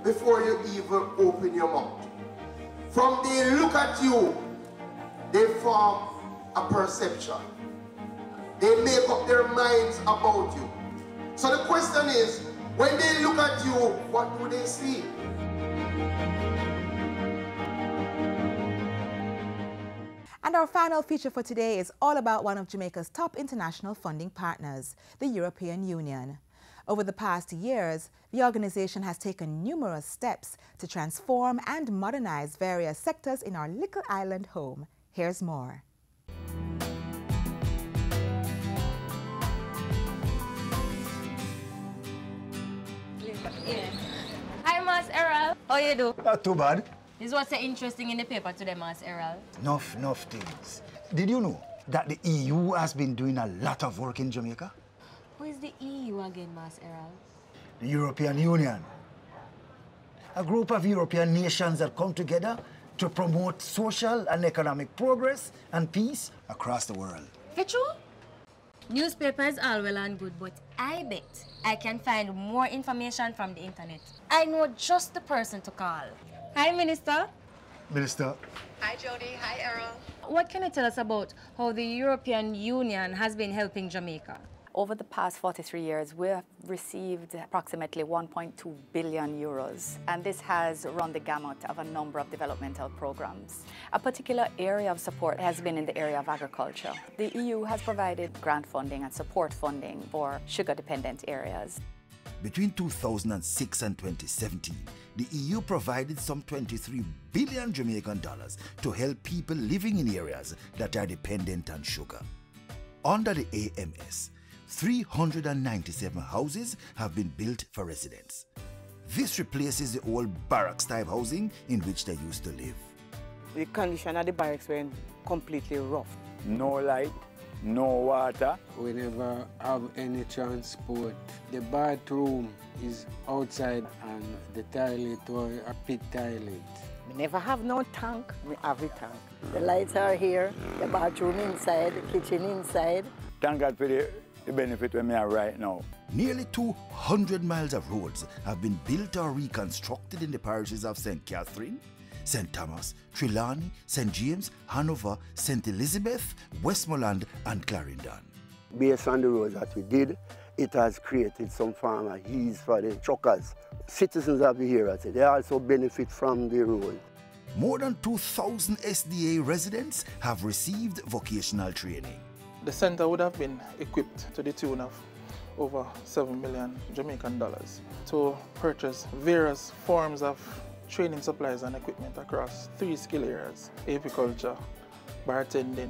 before you even open your mouth. From they look at you, they form a perception. They make up their minds about you. So the question is, when they look at you, what do they see? And And our final feature for today is all about one of Jamaica's top international funding partners, the European Union. Over the past years, the organization has taken numerous steps to transform and modernize various sectors in our little island home. Here's more. Hi, Mas Errol. How you do? Not too bad. This was so interesting in the paper today, Mas Errol. Enough things. Did you know that the EU has been doing a lot of work in Jamaica? Who is the EU again, Mas Errol? The European Union. A group of European nations that come together to promote social and economic progress and peace across the world. Hey, true? Newspapers are well and good, but I bet I can find more information from the internet. I know just the person to call. Hi, Minister. Minister. Hi, Jody. Hi, Errol. What can you tell us about how the European Union has been helping Jamaica? Over the past 43 years, we have received approximately 1.2 billion euros, and this has run the gamut of a number of developmental programs. A particular area of support has been in the area of agriculture. The EU has provided grant funding and support funding for sugar-dependent areas. Between 2006 and 2017, the EU provided some 23 billion Jamaican dollars to help people living in areas that are dependent on sugar. Under the AMS, 397 houses have been built for residents. This replaces the old barracks-type housing in which they used to live. The condition of the barracks were completely rough. No light, no water. We never have any transport. The bathroom is outside and the toilet was a pit toilet. We never have no tank, we have a tank. The lights are here, the bathroom inside, the kitchen inside. Thank God for the benefit we have right now. Nearly 200 miles of roads have been built or reconstructed in the parishes of St. Catherine, St. Thomas, Trelawney, St. James, Hanover, St. Elizabeth, Westmoreland and Clarendon. Based on the roads that we did, it has created some form of ease for the truckers. Citizens of the area, they also benefit from the road. More than 2,000 SDA residents have received vocational training. The center would have been equipped to the tune of over 7 million Jamaican dollars to purchase various forms of training supplies and equipment across 3 skill areas: apiculture, bartending,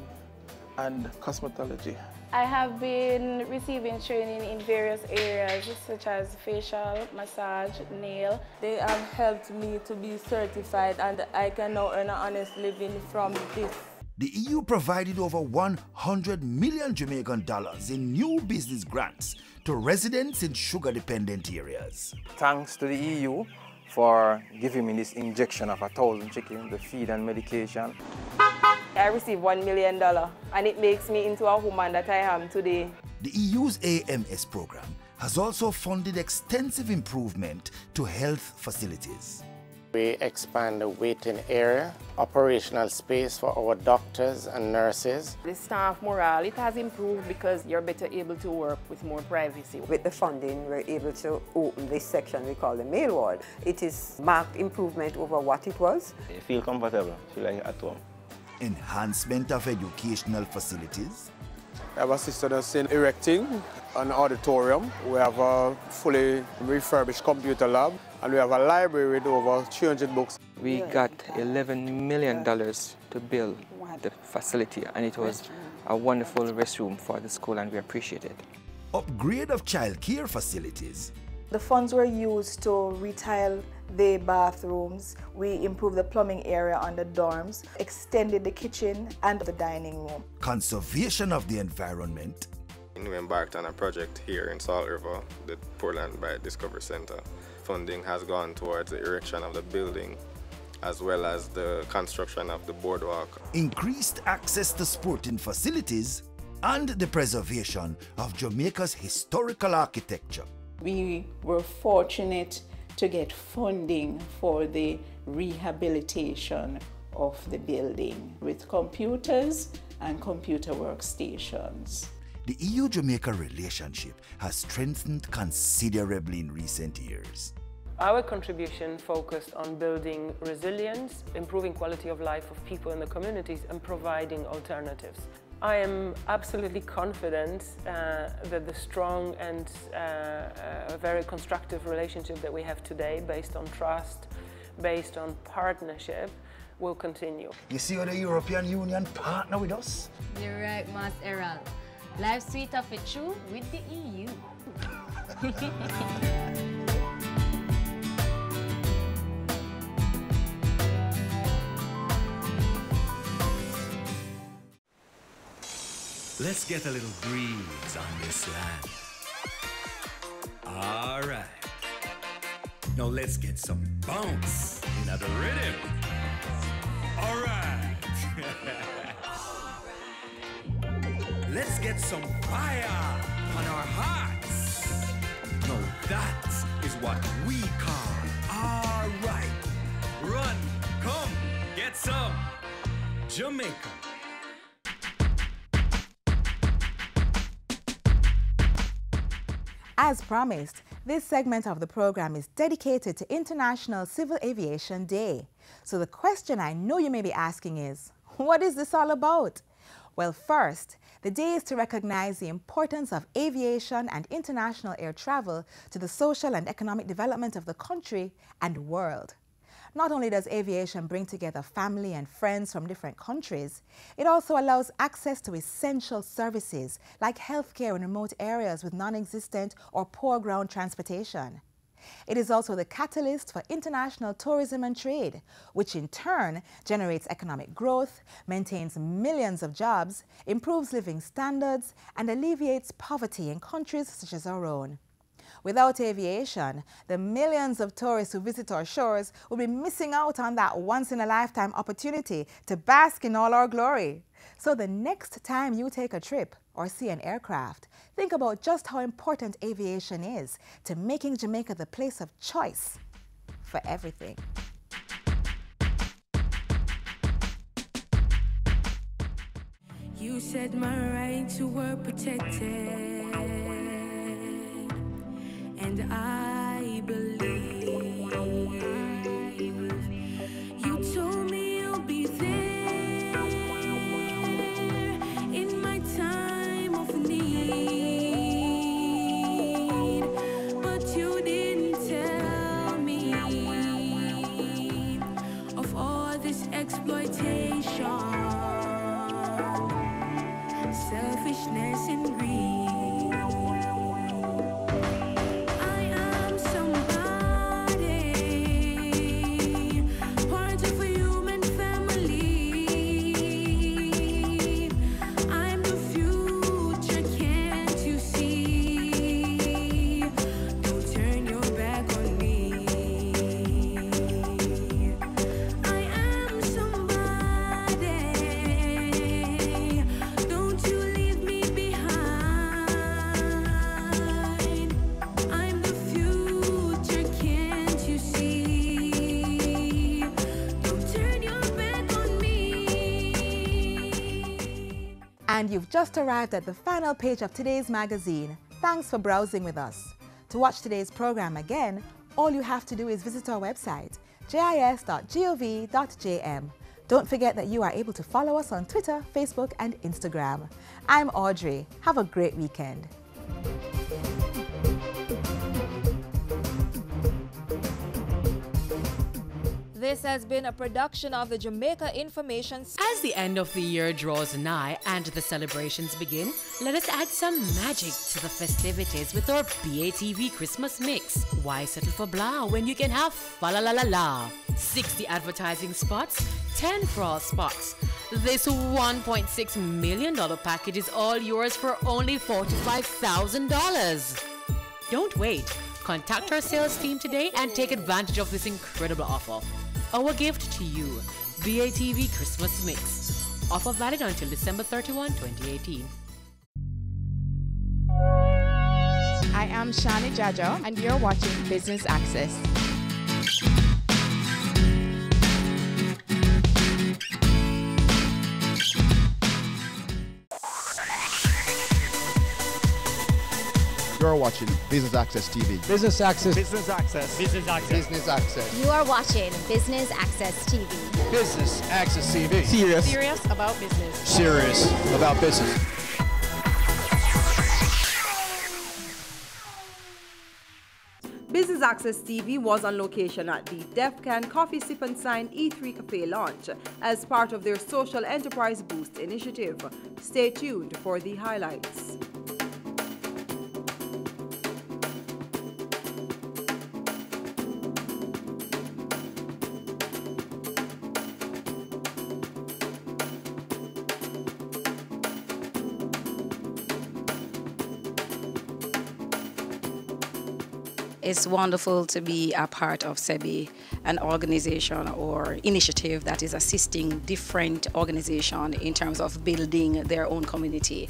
and cosmetology. I have been receiving training in various areas such as facial, massage, nail. They have helped me to be certified and I can now earn an honest living from this. The EU provided over 100 million Jamaican dollars in new business grants to residents in sugar-dependent areas. Thanks to the EU for giving me this injection of 1,000 chickens, the feed and medication. I received $1 million and it makes me into a woman that I am today. The EU's AMS program has also funded extensive improvement to health facilities. We expand the waiting area, operational space for our doctors and nurses. The staff morale, it has improved because you're better able to work with more privacy. With the funding, we're able to open this section we call the male ward. It is marked improvement over what it was. You feel comfortable, feel like at home. Enhancement of educational facilities. I have assisted us in erecting an auditorium. We have a fully refurbished computer lab, and we have a library with over 300 books. We got $11 million to build the facility, and it was a wonderful restroom for the school, and we appreciate it. Upgrade of childcare facilities. The funds were used to retile the bathrooms. We improved the plumbing area on the dorms, extended the kitchen and the dining room. Conservation of the environment. We embarked on a project here in Salt River, the Portland Biodiscovery Center. Funding has gone towards the erection of the building as well as the construction of the boardwalk. Increased access to sporting facilities and the preservation of Jamaica's historical architecture. We were fortunate to get funding for the rehabilitation of the building with computers and computer workstations. The EU-Jamaica relationship has strengthened considerably in recent years. Our contribution focused on building resilience, improving quality of life of people in the communities, and providing alternatives. I am absolutely confident that the strong and very constructive relationship that we have today, based on trust, based on partnership, will continue. You see how the European Union partner with us? You're right, Mas Errol. Life's sweeter for true with the EU. Let's get a little breeze on this land. All right. Now let's get some bounce in the rhythm. All right. Let's get some fire on our hearts. Now that is what we call all right. Run, come, get some Jamaica. As promised, this segment of the program is dedicated to International Civil Aviation Day. So the question I know you may be asking is, what is this all about? Well, first, the day is to recognize the importance of aviation and international air travel to the social and economic development of the country and world. Not only does aviation bring together family and friends from different countries, it also allows access to essential services like healthcare in remote areas with non-existent or poor ground transportation. It is also the catalyst for international tourism and trade, which in turn generates economic growth, maintains millions of jobs, improves living standards, and alleviates poverty in countries such as our own. Without aviation, the millions of tourists who visit our shores will be missing out on that once-in-a-lifetime opportunity to bask in all our glory. So the next time you take a trip or see an aircraft, think about just how important aviation is to making Jamaica the place of choice for everything. You said my rights were protected. And I believe you told me you'll be there in my time of need, but you didn't tell me of all this exploitation, selfishness and greed. And you've just arrived at the final page of today's magazine. Thanks for browsing with us. To watch today's program again, all you have to do is visit our website, jis.gov.jm. Don't forget that you are able to follow us on Twitter, Facebook, and Instagram. I'm Audrey. Have a great weekend. This has been a production of the Jamaica Information. As the end of the year draws nigh and the celebrations begin, let us add some magic to the festivities with our BATV Christmas mix. Why settle for blah when you can have fa la la la la? 60 advertising spots, 10 crawl spots. This $1.6 million package is all yours for only $45,000. Don't wait. Contact our sales team today and take advantage of this incredible offer. Our gift to you, BATV Christmas Mix. Offer valid until December 31, 2018. I am Shani Jajo, and you're watching Business Access. You're watching Business Access TV. Business Access. Business Access. Business Access. Business Access. You are watching Business Access TV. Business Access TV. Serious. Serious about business. Serious about business. Business Access TV was on location at the Def Can Coffee Sip and Sign E3 Cafe launch as part of their Social Enterprise Boost initiative. Stay tuned for the highlights. It's wonderful to be a part of SEBI, an organization or initiative that is assisting different organizations in terms of building their own community.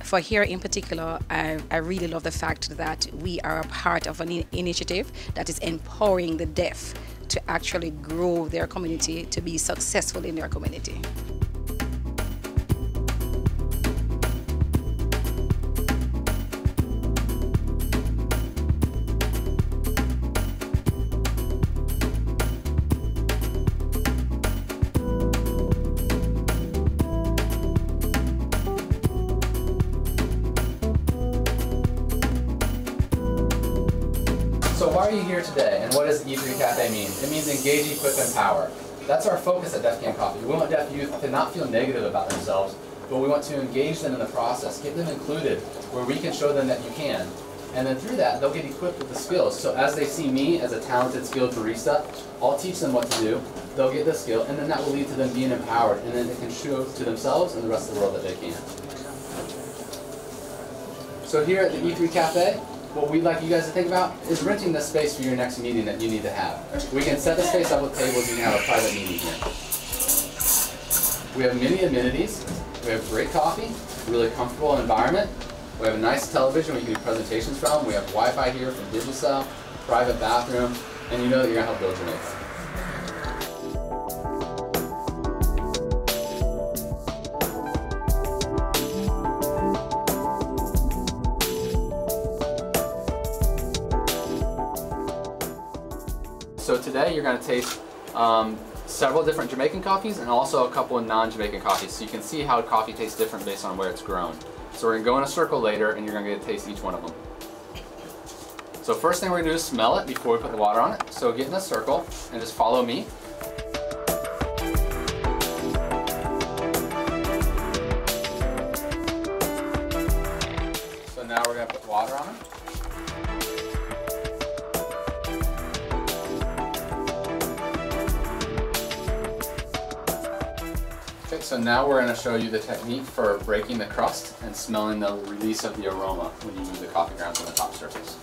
For here in particular, I really love the fact that we are a part of an initiative that is empowering the deaf to actually grow their community, to be successful in their community. So why are you here today, and what does E3 Cafe mean? It means engage, equip, empower. That's our focus at Def Can Coffee. We want deaf youth to not feel negative about themselves, but we want to engage them in the process, get them included where we can show them that you can. And then through that, they'll get equipped with the skills. So as they see me as a talented, skilled barista, I'll teach them what to do, they'll get the skill, and then that will lead to them being empowered, and then they can show to themselves and the rest of the world that they can. So here at the E3 Cafe, what we'd like you guys to think about is renting this space for your next meeting that you need to have. We can set the space up with tables, you can have a private meeting here. We have many amenities. We have great coffee, really comfortable environment. We have a nice television we can do presentations from. We have Wi-Fi here from Digicel, private bathroom, and you know that you're gonna help build Jamaica. So today you're going to taste several different Jamaican coffees and also a couple of non-Jamaican coffees, so you can see how coffee tastes different based on where it's grown. So we're going to go in a circle later and you're going to get to taste each one of them. So first thing we're going to do is smell it before we put the water on it. So get in a circle and just follow me. So now we're going to put water on it. Okay, so now we're going to show you the technique for breaking the crust and smelling the release of the aroma when you move the coffee grounds on the top surface.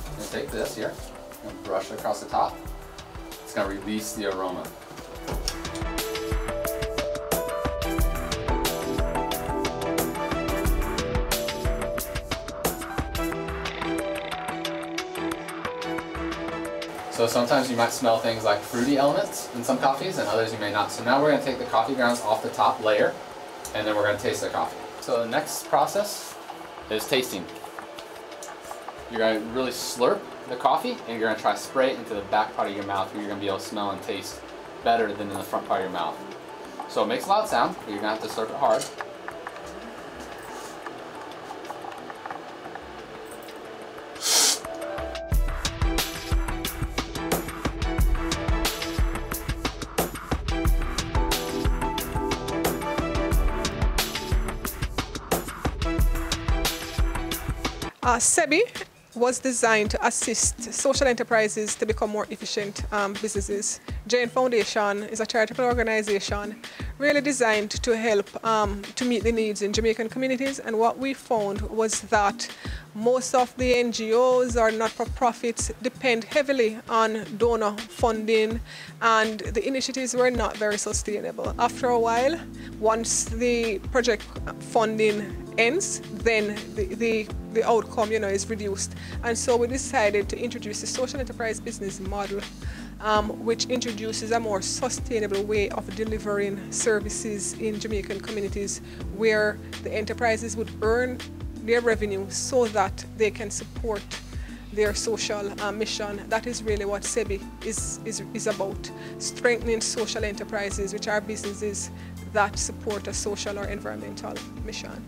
I'm going to take this here and brush it across the top. It's going to release the aroma. So sometimes you might smell things like fruity elements in some coffees and others you may not. So now we're going to take the coffee grounds off the top layer and then we're going to taste the coffee. So the next process is tasting. You're going to really slurp the coffee and you're going to try to spray it into the back part of your mouth where you're going to be able to smell and taste better than in the front part of your mouth. So it makes a loud sound, but you're going to have to slurp it hard. SEBI was designed to assist social enterprises to become more efficient businesses. Jane Foundation is a charitable organization really designed to help to meet the needs in Jamaican communities, and what we found was that most of the NGOs or not-for-profits depend heavily on donor funding, and the initiatives were not very sustainable. After a while, once the project funding ends, then the outcome, is reduced. And so we decided to introduce the social enterprise business model, which introduces a more sustainable way of delivering services in Jamaican communities, where the enterprises would earn their revenue so that they can support their social mission. That is really what SEBI is about, strengthening social enterprises, which are businesses that support a social or environmental mission.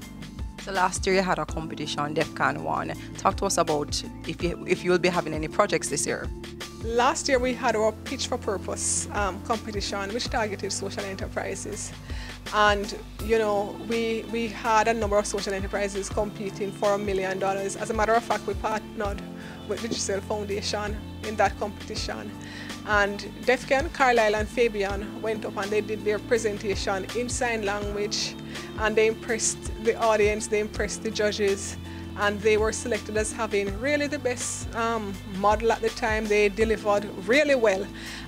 So last year you had a competition, DEFCON 1. Talk to us about if you will be having any projects this year. Last year we had our Pitch for Purpose competition, which targeted social enterprises. And you know, we had a number of social enterprises competing for $1 million. As a matter of fact, we partnered with the Giselle Foundation in that competition. And DEFCON, Carlisle and Fabian went up and they did their presentation in sign language, and they impressed the audience, they impressed the judges, and they were selected as having really the best model at the time. They delivered really well.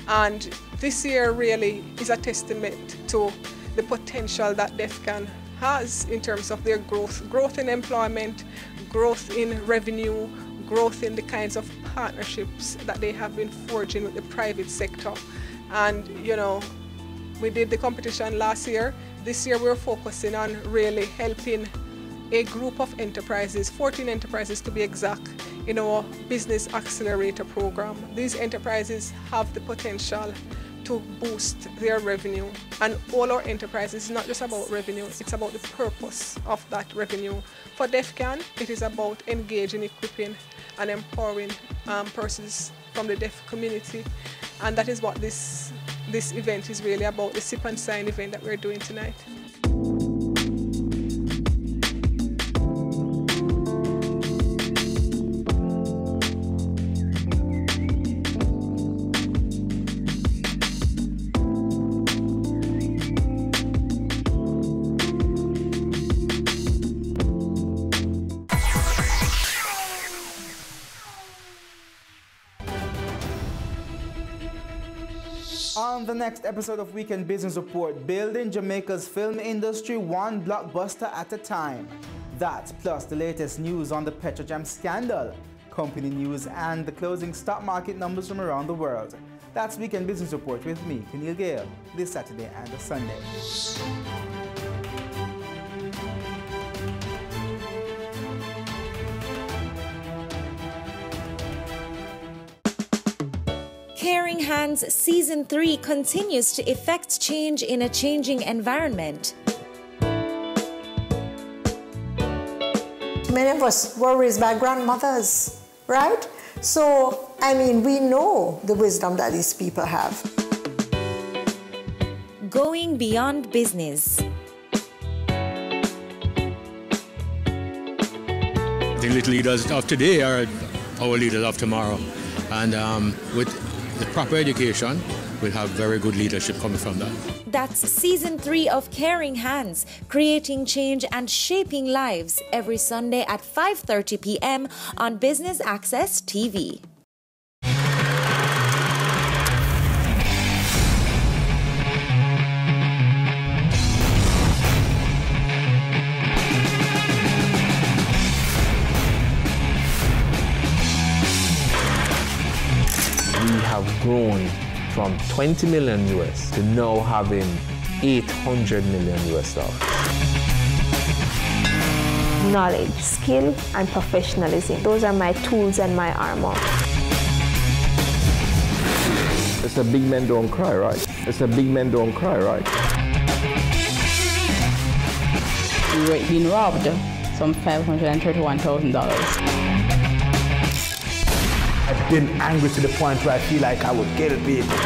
And this year really is a testament to the potential that DEFCON has in terms of their growth in employment, growth in revenue, growth in the kinds of partnerships that they have been forging with the private sector. And you know, we did the competition last year. This year we're focusing on really helping a group of enterprises, 14 enterprises to be exact, in our Business Accelerator program. These enterprises have the potential to boost their revenue, and all our enterprises is not just about revenue, it's about the purpose of that revenue. For DEFCON, it is about engaging, equipping and empowering persons from the deaf community, and that is what this event is really about, the Sip and Sign event that we're doing tonight. On the next episode of Weekend Business Report, building Jamaica's film industry one blockbuster at a time. That, plus the latest news on the Petrojam scandal, company news, and the closing stock market numbers from around the world. That's Weekend Business Report with me, Keneal Gale, this Saturday and Sunday. Caring Hands Season 3 continues to effect change in a changing environment. Many of us were raised by grandmothers, right? So, I mean, we know the wisdom that these people have. Going beyond business. The little leaders of today are our leaders of tomorrow. And with the proper education, we'll have very good leadership coming from that. That's Season 3 of Caring Hands, creating change and shaping lives, every Sunday at 5:30 p.m. on Business Access TV. We have grown from 20 million US to now having 800 million US dollars. Knowledge, skill, and professionalism. Those are my tools and my armor. It's a big men don't cry, right? It's a big men don't cry, right? We were being robbed some $531,000. I've been angry to the point where I feel like I would kill people.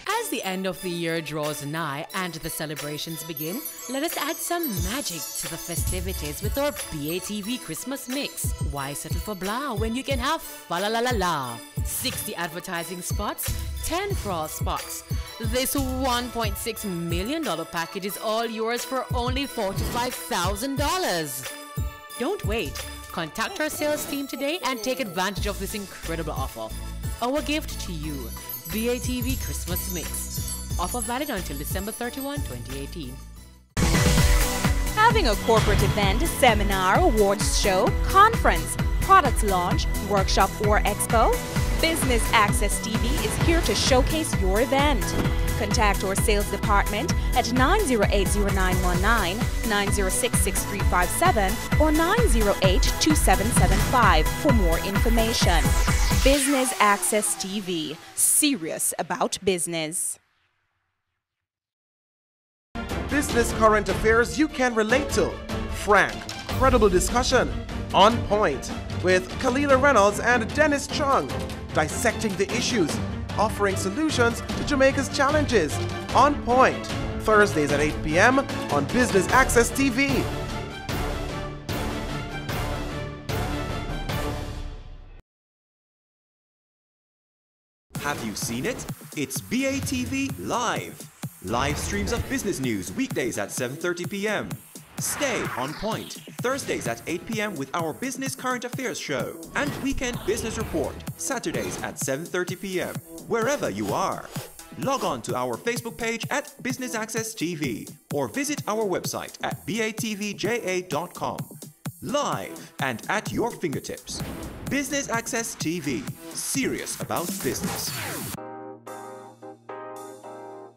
As the end of the year draws nigh and the celebrations begin, let us add some magic to the festivities with our BATV Christmas mix. Why settle for blah when you can have fa la la la la? 60 advertising spots, 10 fraud spots. This $1.6 million package is all yours for only $45,000. Don't wait. Contact our sales team today and take advantage of this incredible offer. Our gift to you, BATV Christmas Mix. Offer valid until December 31, 2018. Having a corporate event, seminar, awards show, conference, product launch, workshop or expo? Business Access TV is here to showcase your event. Contact our sales department at 908-0919, 906-6357, or 908-2775 for more information. Business Access TV, serious about business. Business current affairs you can relate to. Frank, credible discussion. On point with Kalila Reynolds and Dennis Chung. Dissecting the issues, offering solutions to Jamaica's challenges. On Point, Thursdays at 8 p.m. on Business Access TV. Have you seen it? It's BATV Live. Live streams of business news weekdays at 7:30 p.m. Stay on point Thursdays at 8 p.m. with our Business Current Affairs show and Weekend Business Report Saturdays at 7:30 p.m. wherever you are. Log on to our Facebook page at Business Access TV or visit our website at batvja.com. Live and at your fingertips. Business Access TV. Serious about business.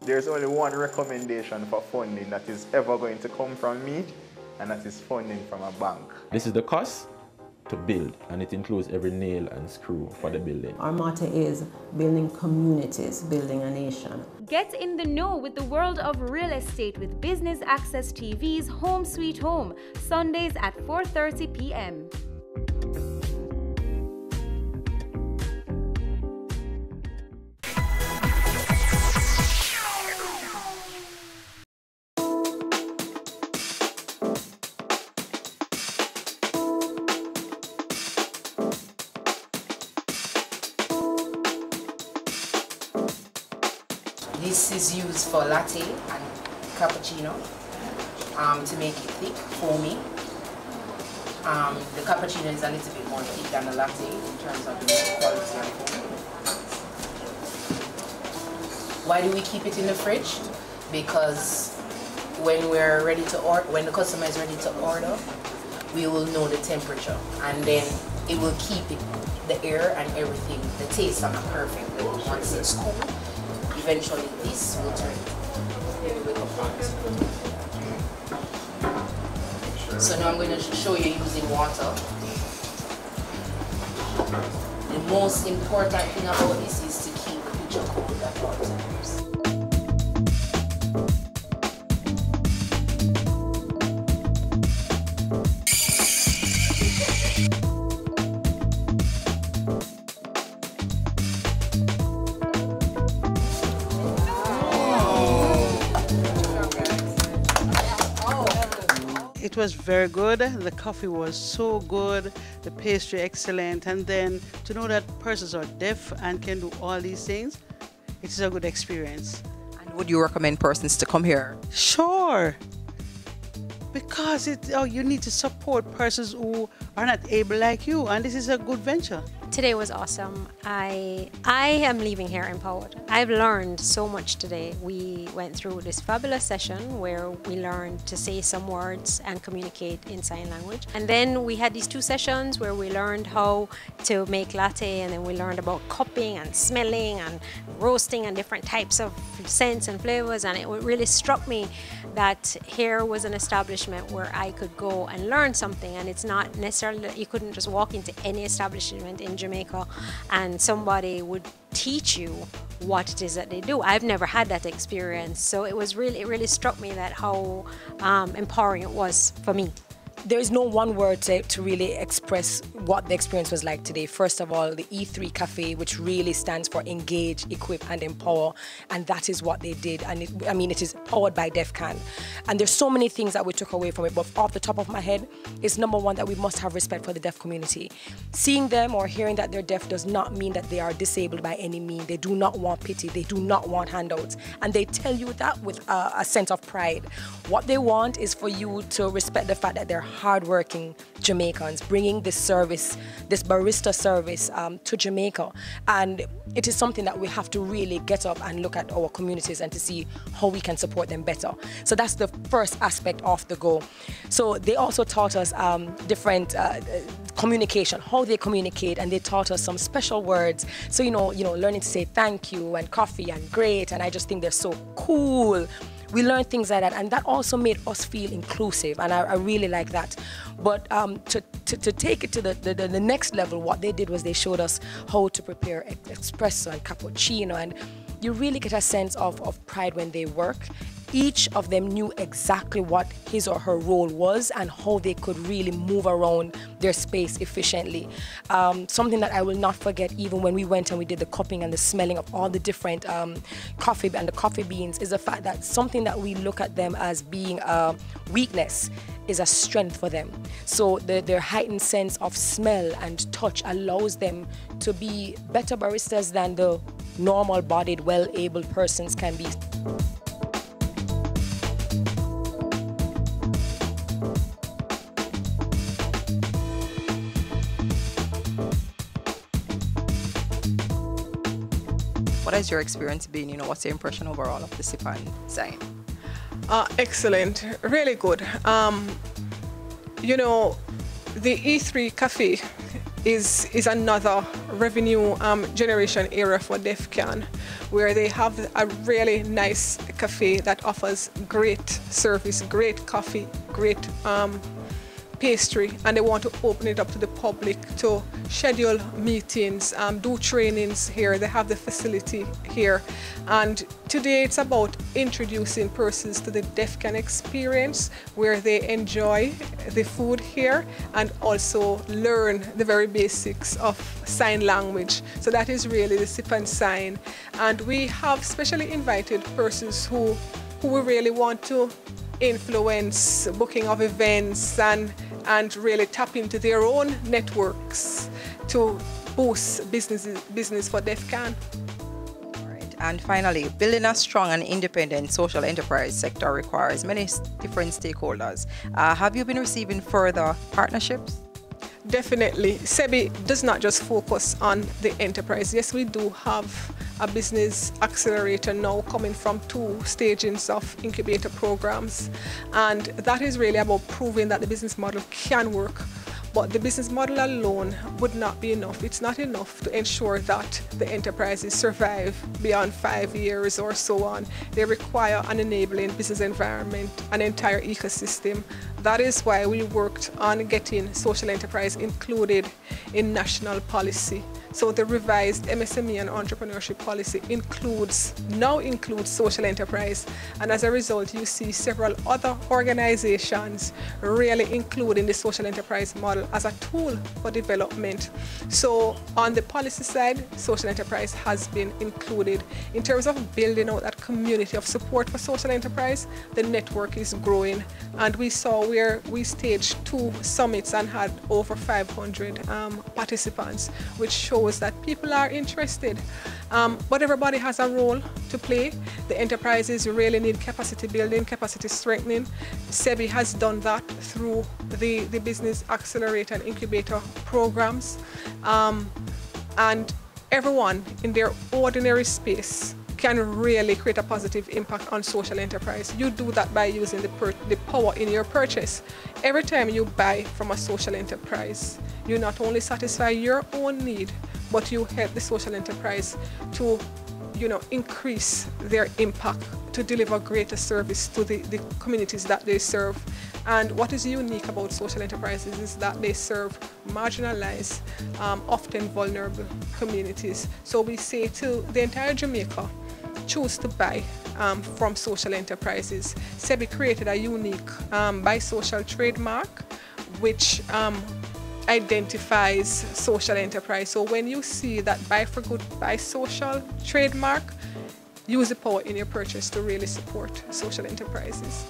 There's only one recommendation for funding that is ever going to come from me, and that is funding from a bank. This is the cost to build, and it includes every nail and screw for the building. Our motto is building communities, building a nation. Get in the know with the world of real estate with Business Access TV's Home Sweet Home, Sundays at 4:30 p.m. This is used for latte and cappuccino to make it thick, foamy. The cappuccino is a little bit more thick than the latte in terms of the quality and foam. Why do we keep it in the fridge? Because when we're ready to order, when the customer is ready to order, we will know the temperature, and then it will keep it, the air and everything, the taste on a perfect level. Once it's cool, eventually this will turn apart. So now I'm going to show you using water. The most important thing about this is to keep the pitcher cold at all times. It was very good. The coffee was so good, the pastry excellent, and then to know that persons are deaf and can do all these things, it is a good experience. And would you recommend persons to come here? Sure, because you need to support persons who are not able like you, and this is a good venture. Today was awesome. I am leaving here empowered. I've learned so much today. We went through this fabulous session where we learned to say some words and communicate in sign language. And then we had these 2 sessions where we learned how to make latte, and then we learned about cupping and smelling and roasting and different types of scents and flavors. And it really struck me that here was an establishment where I could go and learn something, and it's not necessarily that you couldn't just walk into any establishment in Jamaica and somebody would teach you what it is that they do. I've never had that experience, so it really struck me that how empowering it was for me. There is no one word to really express what the experience was like today. First of all, the E3 Cafe, which really stands for Engage, Equip and Empower, and that is what they did. And it is powered by DEFCAN. And there's so many things that we took away from it, but off the top of my head, it's number one that we must have respect for the deaf community. Seeing them or hearing that they're deaf does not mean that they are disabled by any means. They do not want pity. They do not want handouts. And they tell you that with a sense of pride. What they want is for you to respect the fact that they're hardworking Jamaicans bringing this service, this barista service to Jamaica. And it is something that we have to really get up and look at our communities and to see how we can support them better. So that's the first aspect of the goal. So they also taught us different communication, how they communicate, and they taught us some special words. So, learning to say thank you and coffee and great, and I just think they're so cool. We learned things like that, and that also made us feel inclusive, and I really like that. But to take it to the next level, what they did was they showed us how to prepare espresso and cappuccino, and you really get a sense of pride when they work. Each of them knew exactly what his or her role was and how they could really move around their space efficiently. Something that I will not forget, even when we went and we did the cupping and the smelling of all the different coffee and the coffee beans, is the fact that something that we look at them as being a weakness is a strength for them. So their heightened sense of smell and touch allows them to be better baristas than the normal-bodied, well-able persons can be. What has your experience been? What's your impression overall of the Sipan design? Excellent, really good. The E3 Cafe is another revenue generation area for DEFCON, where they have a really nice cafe that offers great service, great coffee, great pastry, and they want to open it up to the public to schedule meetings, do trainings here. They have the facility here, and today it's about introducing persons to the DEFCON experience, where they enjoy the food here and also learn the very basics of sign language. So that is really the Sip and Sign, and we have specially invited persons who we really want to influence booking of events and really tap into their own networks to boost business for DEFCON. All right. And finally, building a strong and independent social enterprise sector requires many different stakeholders. Have you been receiving further partnerships? Definitely. SEBI does not just focus on the enterprise. Yes, we do have a business accelerator now coming from 2 stages of incubator programs, and that is really about proving that the business model can work. But the business model alone would not be enough. It's not enough to ensure that the enterprises survive beyond 5 years or so on. They require an enabling business environment, an entire ecosystem. That is why we worked on getting social enterprise included in national policy. So the revised MSME and entrepreneurship policy now includes social enterprise, and as a result you see several other organizations really including the social enterprise model as a tool for development. So on the policy side, social enterprise has been included. In terms of building out that community of support for social enterprise, the network is growing, and we saw where we staged 2 summits and had over 500 participants, which shows that people are interested. But everybody has a role to play. The enterprises really need capacity building, capacity strengthening. SEBI has done that through the Business Accelerator and Incubator programs. And everyone in their ordinary space can really create a positive impact on social enterprise. You do that by using the power in your purchase. Every time you buy from a social enterprise, you not only satisfy your own need, but you help the social enterprise to increase their impact, to deliver greater service to the communities that they serve. And what is unique about social enterprises is that they serve marginalized, often vulnerable communities. So we say to the entire Jamaica, choose to buy from social enterprises. SEBI created a unique bisocial trademark which identifies social enterprise. So when you see that Buy for Good bisocial trademark, use the power in your purchase to really support social enterprises.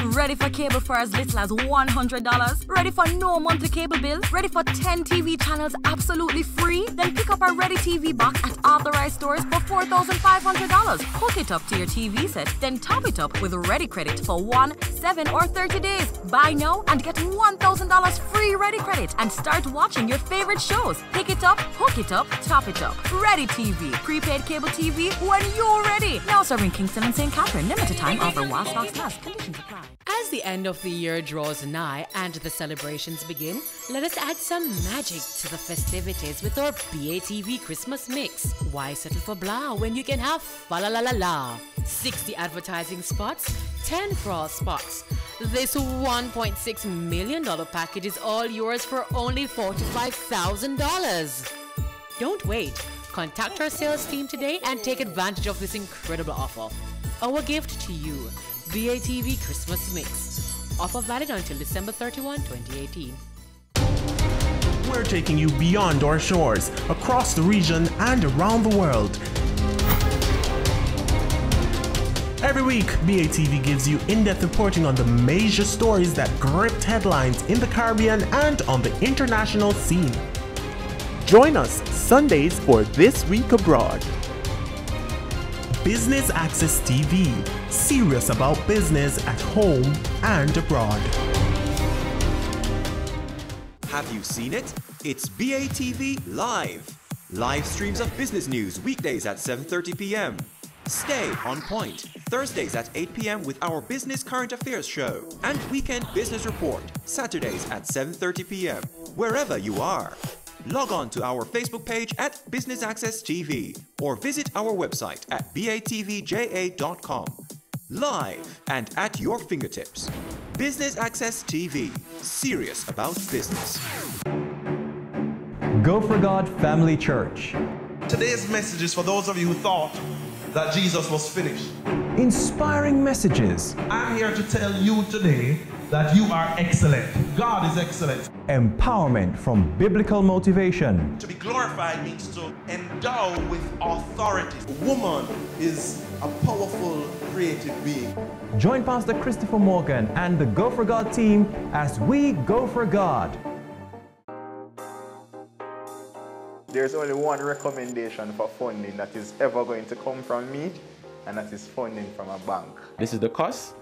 Ready for cable for as little as $100? Ready for no monthly cable bill? Ready for 10 TV channels absolutely free? Then pick up our Ready TV box at authorized stores for $4,500. Hook it up to your TV set, then top it up with Ready Credit for 1, 7, or 30 days. Buy now and get $1,000 free Ready Credit and start watching your favorite shows. Pick it up, hook it up, top it up. Ready TV. Prepaid cable TV when you're ready. Now serving Kingston and St. Catherine. Limited time offer while stocks last. Conditions apply. As the end of the year draws nigh and the celebrations begin, let us add some magic to the festivities with our BATV Christmas mix. Why settle for blah when you can have fa la la la la? 60 advertising spots, 10 for all spots. This $1.6 million package is all yours for only $45,000. Don't wait. Contact our sales team today and take advantage of this incredible offer. Our gift to you, BATV Christmas Mix. Offer valid until December 31, 2018. We're taking you beyond our shores, across the region and around the world. Every week, BATV gives you in-depth reporting on the major stories that gripped headlines in the Caribbean and on the international scene. Join us Sundays for This Week Abroad. Business Access TV, serious about business at home and abroad. Have you seen it? It's BATV Live. Live streams of business news weekdays at 7:30 p.m. Stay on point Thursdays at 8 p.m. with our Business Current Affairs show and Weekend Business Report Saturdays at 7:30 p.m. wherever you are. Log on to our Facebook page at Business Access TV or visit our website at batvja.com. Live and at your fingertips. Business Access TV, serious about business. Go for God Family Church. Today's message is for those of you who thought that Jesus was finished. Inspiring messages. I'm here to tell you today that you are excellent. God is excellent. Empowerment from biblical motivation. To be glorified means to endow with authority. A woman is a powerful, creative being. Join Pastor Christopher Morgan and the Go for God team as we go for God. There's only one recommendation for funding that is ever going to come from me, and that is funding from a bank. This is the cost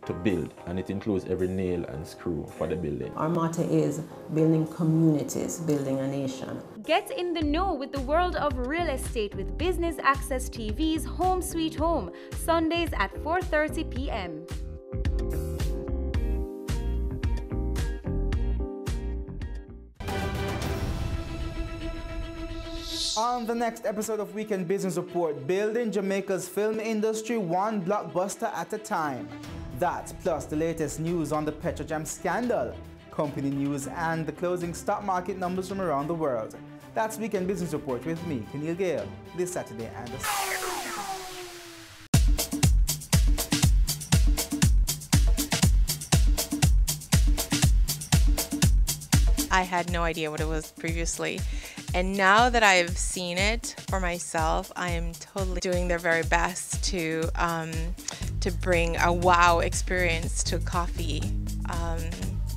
to build, and it includes every nail and screw for the building. Our motto is building communities, building a nation. Get in the know with the world of real estate with Business Access TV's Home Sweet Home, Sundays at 4:30 p.m. On the next episode of Weekend Business Report, building Jamaica's film industry one blockbuster at a time. That, plus the latest news on the Petrojam scandal, company news, and the closing stock market numbers from around the world. That's Weekend Business Report with me, Keneal Gale, this Saturday and the I had no idea what it was previously. And now that I've seen it for myself, I am totally doing their very best to bring a wow experience to coffee.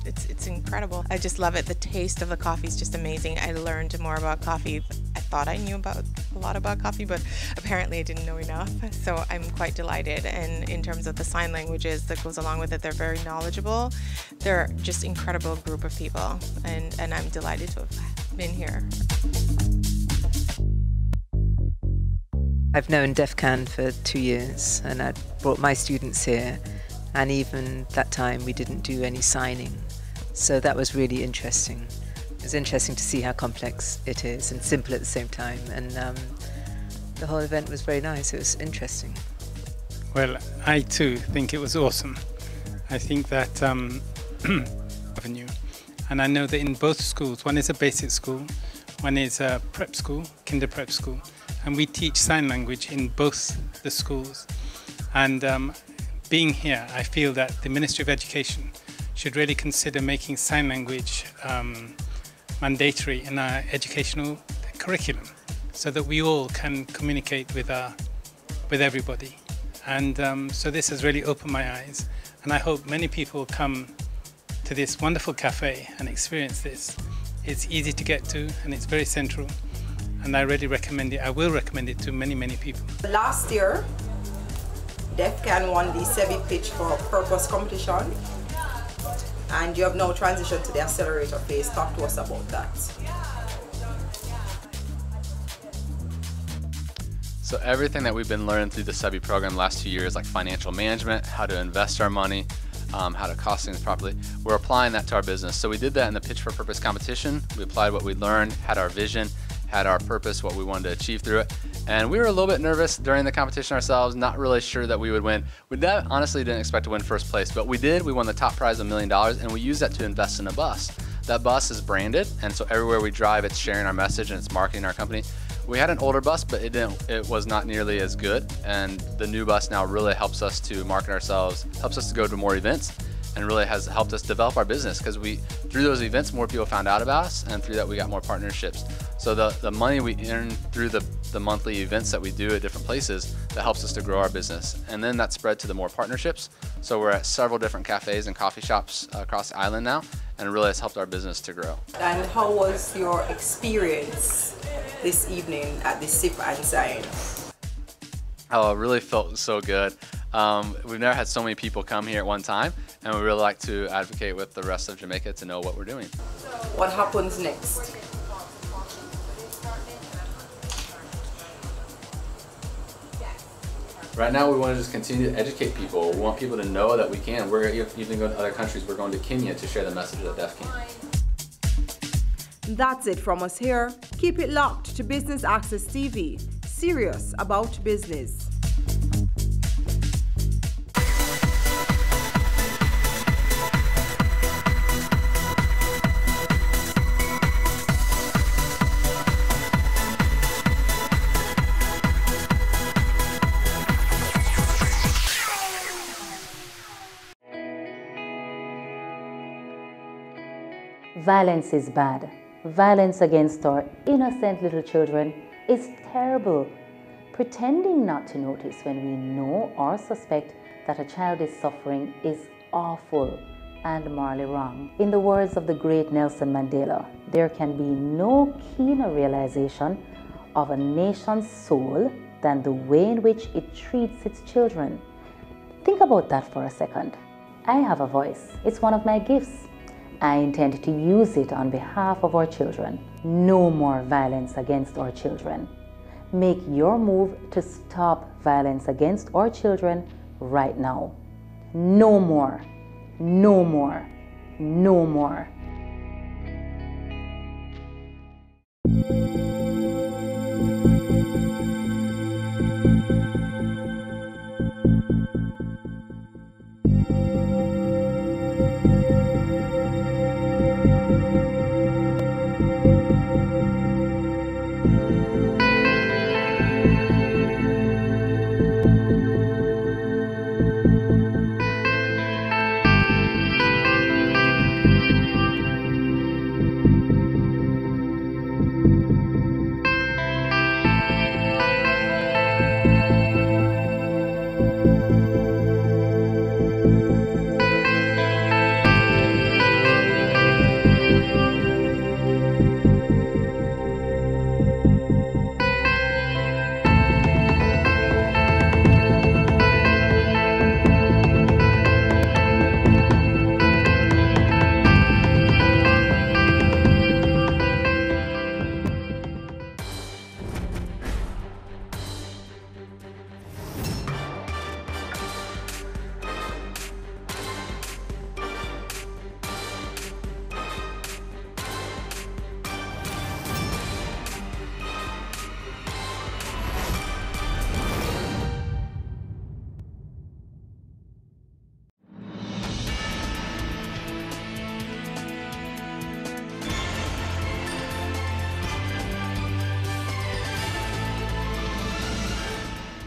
It's incredible. I just love it. The taste of the coffee is just amazing. I learned more about coffee. I thought I knew a lot about coffee, but apparently I didn't know enough. So I'm quite delighted. And in terms of the sign languages that goes along with it, they're very knowledgeable. They're just incredible group of people, and I'm delighted to have been here. I've known DEFCAN for 2 years, and I brought my students here, and even that time we didn't do any signing. So that was really interesting. It was interesting to see how complex it is and simple at the same time, and the whole event was very nice. It was interesting. Well, I too think it was awesome. I think that avenue, and I know that in both schools, one is a basic school, one is a prep school, kinder prep school, and we teach sign language in both the schools. And being here, I feel that the Ministry of Education should really consider making sign language mandatory in our educational curriculum, so that we all can communicate with everybody. And so this has really opened my eyes, and I hope many people come to this wonderful cafe and experience this. It's easy to get to, and it's very central, and I really recommend it. I will recommend it to many, many people. Last year, DEFCAN won the SEBI Pitch for Purpose competition, and you have now transitioned to the accelerator phase. Talk to us about that. So everything that we've been learning through the SEBI program the last 2 years, like financial management, how to invest our money, how to cost things properly. We're applying that to our business. So we did that in the Pitch for Purpose competition. We applied what we learned, had our vision, had our purpose, what we wanted to achieve through it. And we were a little bit nervous during the competition ourselves, not really sure that we would win. We honestly didn't expect to win first place, but we did. We won the top prize of $1 million, and we used that to invest in a bus. That bus is branded, and so everywhere we drive, it's sharing our message and it's marketing our company. We had an older bus, but it was not nearly as good, and the new bus now really helps us to market ourselves, helps us to go to more events, and really has helped us develop our business, because through those events, more people found out about us, and through that we got more partnerships. So the money we earn through the monthly events that we do at different places, that helps us to grow our business. And then that spread to the more partnerships. So we're at several different cafes and coffee shops across the island now, and it really has helped our business to grow. And how was your experience this evening at the Sip and Sign? Oh, it really felt so good. We've never had so many people come here at one time, and we really like to advocate with the rest of Jamaica to know what we're doing. What happens next? Right now, we want to just continue to educate people. We want people to know that we can. We're even going to other countries. We're going to Kenya to share the message of Deaf King. That's it from us here. Keep it locked to Business Access TV. Serious about business. Violence is bad. Violence against our innocent little children is terrible. Pretending not to notice when we know or suspect that a child is suffering is awful and morally wrong. In the words of the great Nelson Mandela, there can be no keener realization of a nation's soul than the way in which it treats its children. Think about that for a second. I have a voice. It's one of my gifts. I intend to use it on behalf of our children. No more violence against our children. Make your move to stop violence against our children right now. No more. No more. No more.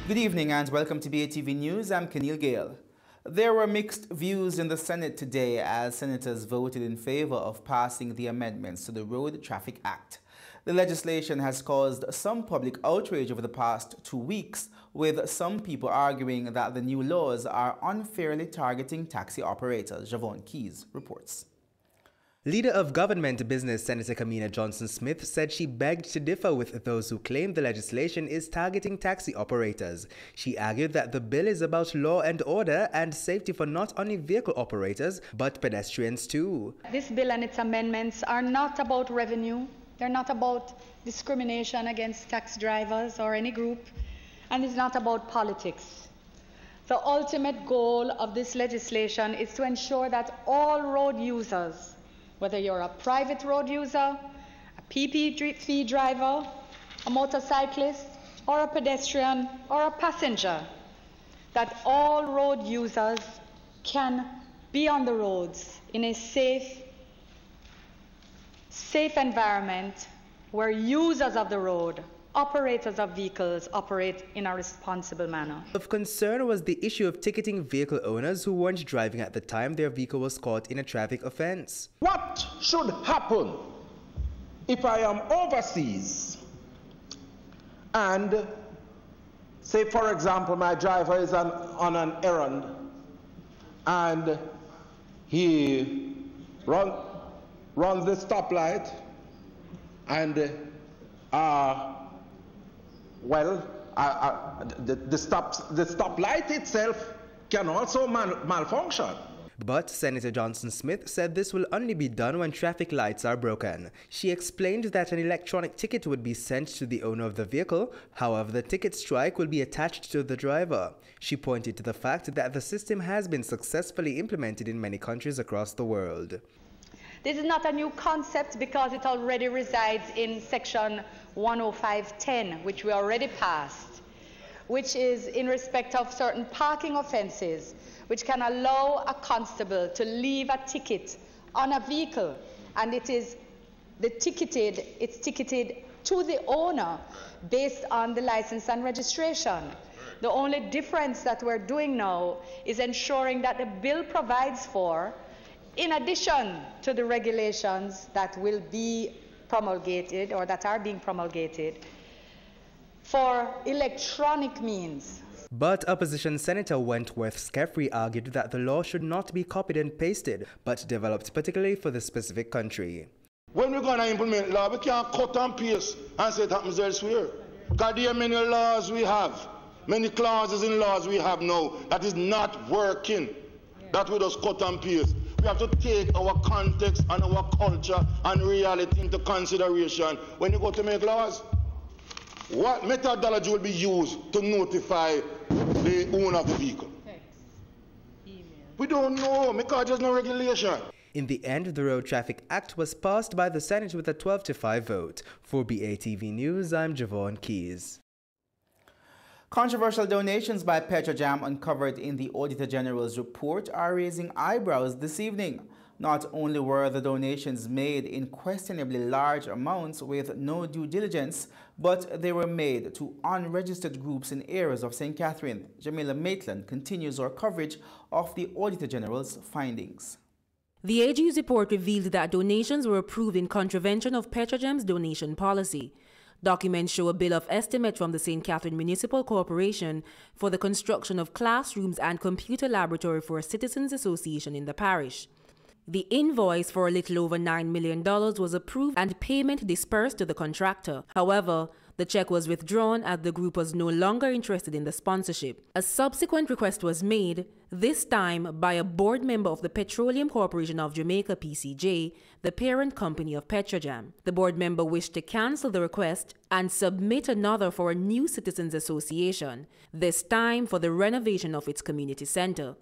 Good evening and welcome to BATV News. I'm Keneal Gale. There were mixed views in the Senate today as senators voted in favor of passing the amendments to the Road Traffic Act. The legislation has caused some public outrage over the past 2 weeks, with some people arguing that the new laws are unfairly targeting taxi operators. Javon Keys reports. Leader of Government Business Senator Kamina Johnson-Smith said she begged to differ with those who claim the legislation is targeting taxi operators. She argued that the bill is about law and order and safety for not only vehicle operators, but pedestrians too. This bill and its amendments are not about revenue. They're not about discrimination against taxi drivers or any group. And it's not about politics. The ultimate goal of this legislation is to ensure that all road users, whether you're a private road user, a PPV driver, a motorcyclist, or a pedestrian, or a passenger, that all road users can be on the roads in a safe environment where users of the road, operators of vehicles, operate in a responsible manner. Of concern was the issue of ticketing vehicle owners who weren't driving at the time their vehicle was caught in a traffic offense. What should happen if I am overseas and, say for example, my driver is on an errand and he runs the stoplight and the stoplight itself can also malfunction. But Senator Johnson Smith said this will only be done when traffic lights are broken. She explained that an electronic ticket would be sent to the owner of the vehicle. However, the ticket strike will be attached to the driver. She pointed to the fact that the system has been successfully implemented in many countries across the world. This is not a new concept because it already resides in Section 105.10, which we already passed, which is in respect of certain parking offences, which can allow a constable to leave a ticket on a vehicle, and it's ticketed to the owner based on the license and registration. The only difference that we're doing now is ensuring that the bill provides for, in addition to the regulations that will be promulgated or that are being promulgated, for electronic means. But opposition Senator Wentworth Skeffrey argued that the law should not be copied and pasted, but developed particularly for the specific country. When we're going to implement law, we can't cut and paste and say it happens elsewhere. Because there are many laws we have, many clauses in laws we have now that is not working, that we just cut and paste. We have to take our context and our culture and reality into consideration when you go to make laws. What methodology will be used to notify the owner of the vehicle? We don't know because there's no regulation. In the end, the Road Traffic Act was passed by the Senate with a 12-5 vote. For BATV News, I'm Javon Keys. Controversial donations by Petrojam uncovered in the Auditor General's report are raising eyebrows this evening. Not only were the donations made in questionably large amounts with no due diligence, but they were made to unregistered groups in areas of St. Catherine. Jamila Maitland continues our coverage of the Auditor General's findings. The AG's report revealed that donations were approved in contravention of Petrojam's donation policy. Documents show a bill of estimate from the St. Catherine Municipal Corporation for the construction of classrooms and computer laboratory for a citizens association in the parish. The invoice for a little over $9 million was approved and payment dispersed to the contractor. However, the check was withdrawn as the group was no longer interested in the sponsorship. A subsequent request was made, this time by a board member of the Petroleum Corporation of Jamaica (PCJ), the parent company of Petrojam. The board member wished to cancel the request and submit another for a new citizens association, this time for the renovation of its community center.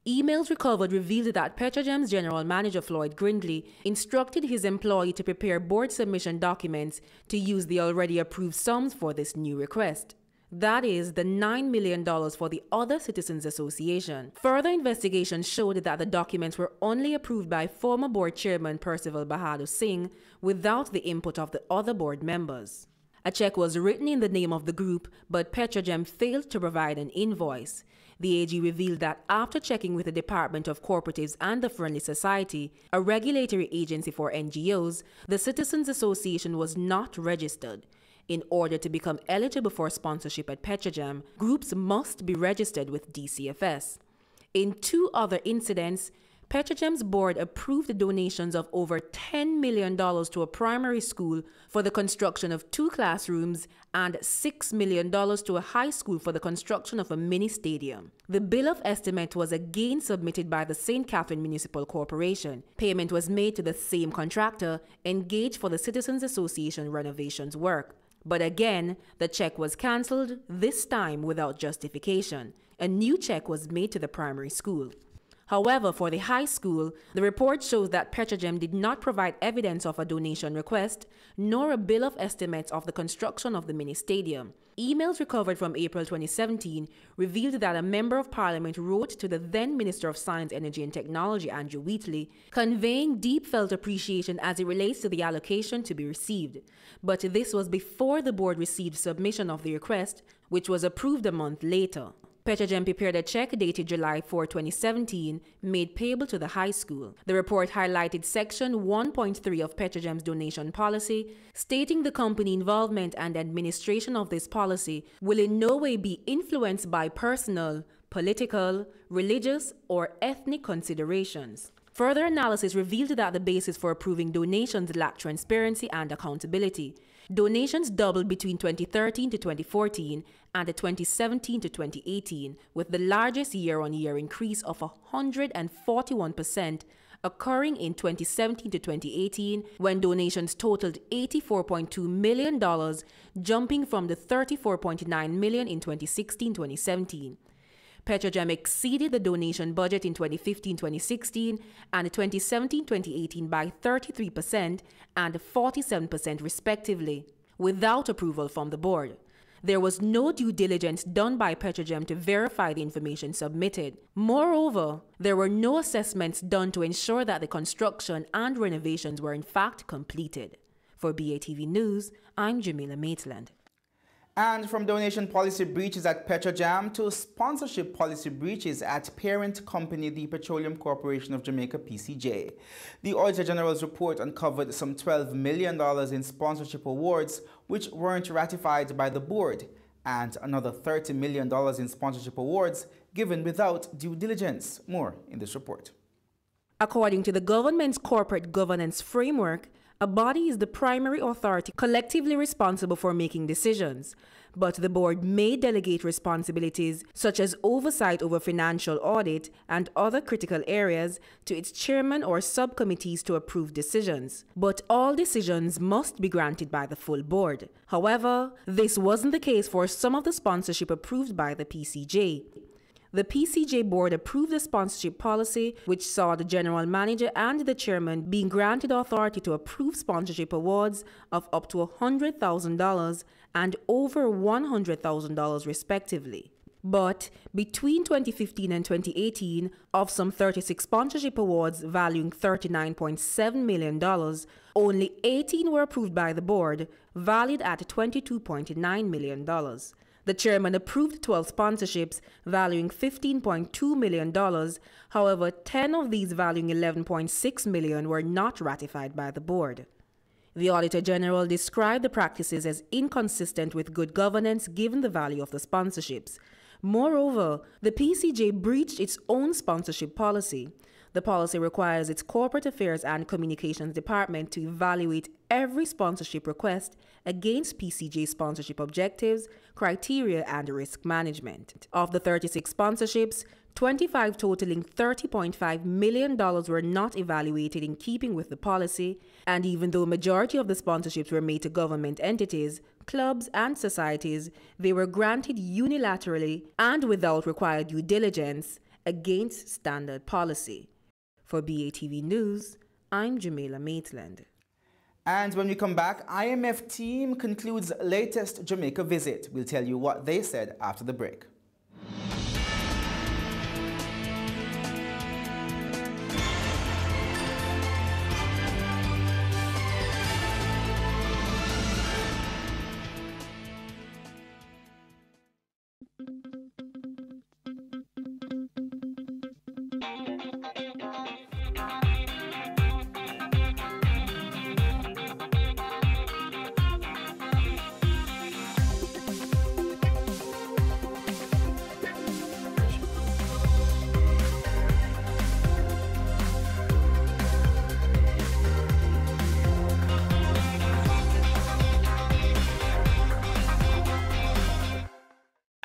Emails recovered revealed that Petrojam's general manager Floyd Grindley instructed his employee to prepare board submission documents to use the already approved sums for this new request. That is, the $9 million for the other Citizens Association. Further investigation showed that the documents were only approved by former board chairman Percival Bahadur Singh without the input of the other board members. A check was written in the name of the group, but Petrojam failed to provide an invoice. The AG revealed that after checking with the Department of Cooperatives and the Friendly Society, a regulatory agency for NGOs, the Citizens Association was not registered. In order to become eligible for sponsorship at Petrojam, groups must be registered with DCFS. In two other incidents, Petrojam's board approved the donations of over $10 million to a primary school for the construction of 2 classrooms and $6 million to a high school for the construction of a mini stadium. The bill of estimate was again submitted by the St. Catherine Municipal Corporation. Payment was made to the same contractor engaged for the Citizens Association renovations work. But again, the check was cancelled, this time without justification. A new check was made to the primary school. However, for the high school, the report shows that Petrogem did not provide evidence of a donation request, nor a bill of estimates of the construction of the mini stadium. Emails recovered from April 2017 revealed that a member of parliament wrote to the then Minister of Science, Energy and Technology, Andrew Wheatley, conveying deep felt appreciation as it relates to the allocation to be received. But this was before the board received submission of the request, which was approved a month later. Petrogem prepared a check dated July 4, 2017, made payable to the high school. The report highlighted Section 1.3 of Petrogem's donation policy, stating the company involvement and administration of this policy will in no way be influenced by personal, political, religious, or ethnic considerations. Further analysis revealed that the basis for approving donations lacked transparency and accountability. Donations doubled between 2013 to 2014 and 2017 to 2018, with the largest year-on-year increase of 141% occurring in 2017 to 2018, when donations totaled $84.2 million, jumping from the $34.9 million in 2016-2017. Petrogem exceeded the donation budget in 2015-2016 and 2017-2018 by 33% and 47% respectively, without approval from the board. There was no due diligence done by Petrogem to verify the information submitted. Moreover, there were no assessments done to ensure that the construction and renovations were in fact completed. For BATV News, I'm Jamila Maitland. And from donation policy breaches at Petrogem to sponsorship policy breaches at parent company, the Petroleum Corporation of Jamaica, PCJ. The Auditor General's report uncovered some $12 million in sponsorship awards which weren't ratified by the board, and another $30 million in sponsorship awards given without due diligence. More in this report. According to the government's corporate governance framework, a body is the primary authority collectively responsible for making decisions, but the board may delegate responsibilities such as oversight over financial audit and other critical areas to its chairman or subcommittees to approve decisions. But all decisions must be granted by the full board. However, this wasn't the case for some of the sponsorship approved by the PCJ. The PCJ board approved the sponsorship policy, which saw the general manager and the chairman being granted authority to approve sponsorship awards of up to $100,000 and over $100,000 respectively. But between 2015 and 2018, of some 36 sponsorship awards valuing $39.7 million, only 18 were approved by the board, valued at $22.9 million. The chairman approved 12 sponsorships valuing $15.2 million. However, 10 of these valuing $11.6 million were not ratified by the board. The Auditor General described the practices as inconsistent with good governance given the value of the sponsorships. Moreover, the PCJ breached its own sponsorship policy. The policy requires its Corporate Affairs and Communications Department to evaluate every sponsorship request against PCJ sponsorship objectives, criteria, and risk management. Of the 36 sponsorships, 25 totaling $30.5 million were not evaluated in keeping with the policy, and even though a majority of the sponsorships were made to government entities, clubs, and societies, they were granted unilaterally and without required due diligence against standard policy. For BATV News, I'm Jamila Maitland. And when we come back, IMF team concludes latest Jamaica visit. We'll tell you what they said after the break.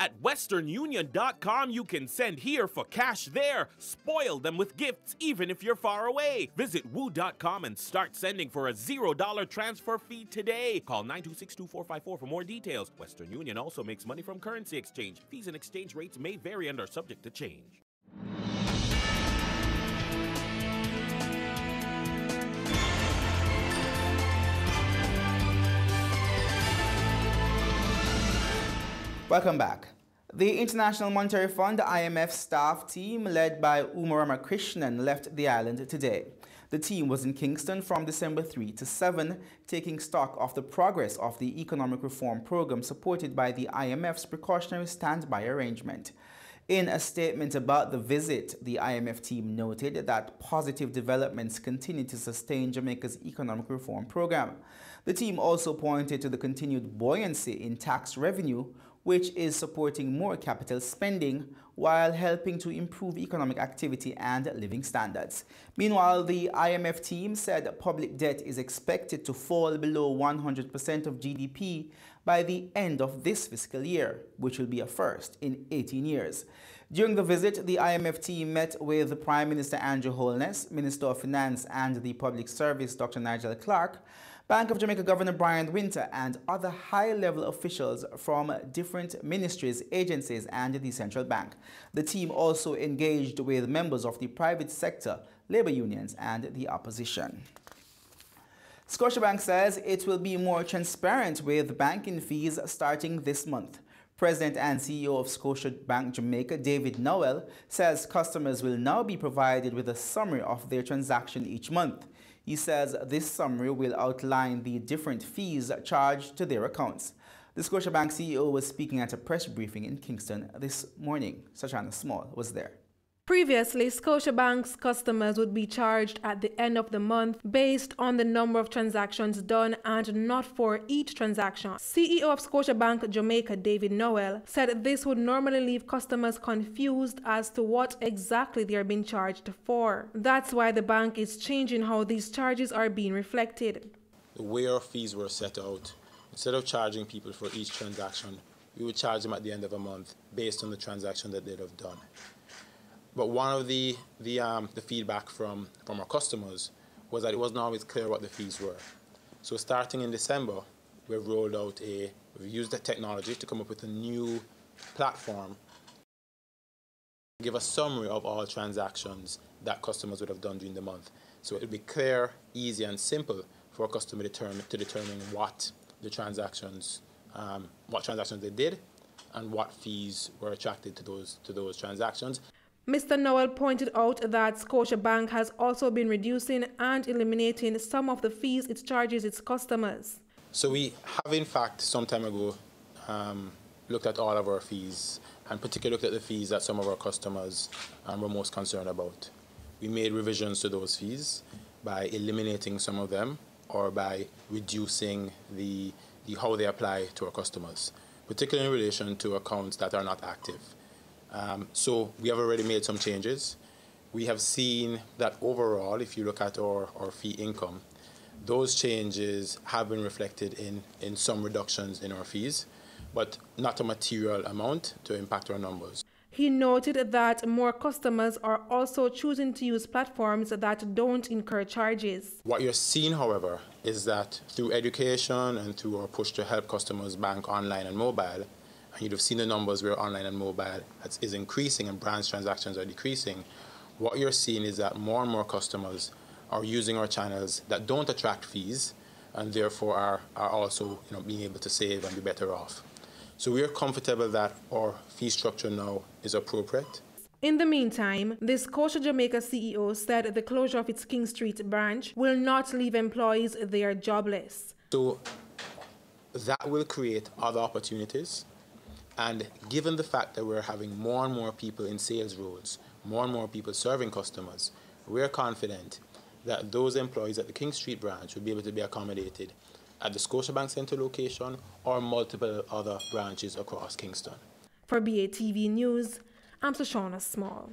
At westernunion.com, you can send here for cash there. Spoil them with gifts even if you're far away. Visit woo.com and start sending for a $0 transfer fee today. Call 926-2454 for more details. Western Union also makes money from currency exchange. Fees and exchange rates may vary and are subject to change. Welcome back. The International Monetary Fund IMF staff team led by Uma Ramakrishnan left the island today. The team was in Kingston from December 3 to 7, taking stock of the progress of the economic reform program supported by the IMF's precautionary standby arrangement. In a statement about the visit, the IMF team noted that positive developments continue to sustain Jamaica's economic reform program. The team also pointed to the continued buoyancy in tax revenue, which is supporting more capital spending while helping to improve economic activity and living standards. Meanwhile, the IMF team said public debt is expected to fall below 100% of GDP by the end of this fiscal year, which will be a first in 18 years. During the visit, the IMF team met with Prime Minister Andrew Holness, Minister of Finance and the Public Service Dr. Nigel Clarke, Bank of Jamaica Governor Brian Winter, and other high-level officials from different ministries, agencies, and the central bank. The team also engaged with members of the private sector, labor unions, and the opposition. Scotiabank says it will be more transparent with banking fees starting this month. President and CEO of Scotiabank Jamaica, David Nowell, says customers will now be provided with a summary of their transaction each month. He says this summary will outline the different fees charged to their accounts. The Scotiabank CEO was speaking at a press briefing in Kingston this morning. Sachana Small was there. Previously, Scotiabank's customers would be charged at the end of the month based on the number of transactions done and not for each transaction. CEO of Scotiabank Jamaica, David Nowell, said this would normally leave customers confused as to what exactly they are being charged for. That's why the bank is changing how these charges are being reflected. The way our fees were set out, instead of charging people for each transaction, we would charge them at the end of a month based on the transaction that they'd have done. But one of the feedback from our customers was that it wasn't always clear what the fees were. So starting in December, we've used the technology to come up with a new platform, give a summary of all transactions that customers would have done during the month. So it would be clear, easy, and simple for a customer to determine what transactions they did and what fees were attracted to those transactions. Mr. Nowell pointed out that Scotiabank has also been reducing and eliminating some of the fees it charges its customers. So we have, in fact, some time ago looked at all of our fees and particularly looked at the fees that some of our customers were most concerned about. We made revisions to those fees by eliminating some of them or by reducing how they apply to our customers, particularly in relation to accounts that are not active. So we have already made some changes. We have seen that overall, if you look at our fee income, those changes have been reflected in some reductions in our fees, but not a material amount to impact our numbers. He noted that more customers are also choosing to use platforms that don't incur charges. What you're seeing, however, is that through education and through our push to help customers bank online and mobile, and you'd have seen the numbers where online and mobile is increasing and branch transactions are decreasing. What you're seeing is that more and more customers are using our channels that don't attract fees and therefore are also being able to save and be better off. So we are comfortable that our fee structure now is appropriate. In the meantime, the Scotia Jamaica CEO said the closure of its King Street branch will not leave employees there jobless. So that will create other opportunities. And given the fact that we're having more and more people in sales roles, more and more people serving customers, we're confident that those employees at the King Street branch will be able to be accommodated at the Scotiabank Centre location or multiple other branches across Kingston. For BATV News, I'm Shoshana Small.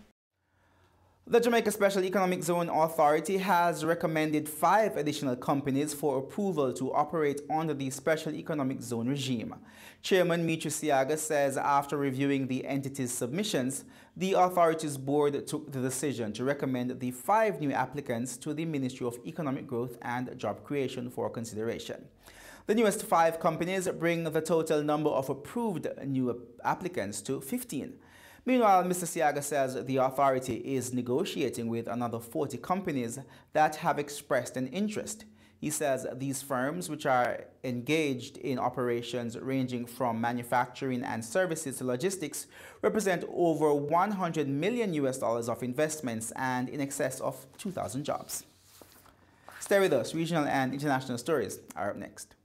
The Jamaica Special Economic Zone Authority has recommended 5 additional companies for approval to operate under the Special Economic Zone regime. Chairman Mitri Siaga says after reviewing the entity's submissions, the authority's board took the decision to recommend the 5 new applicants to the Ministry of Economic Growth and Job Creation for consideration. The newest 5 companies bring the total number of approved new applicants to 15. Meanwhile, Mr. Siaga says the authority is negotiating with another 40 companies that have expressed an interest. He says these firms, which are engaged in operations ranging from manufacturing and services to logistics, represent over $100 million of investments and in excess of 2,000 jobs. Stay with us. Regional and international stories are up next.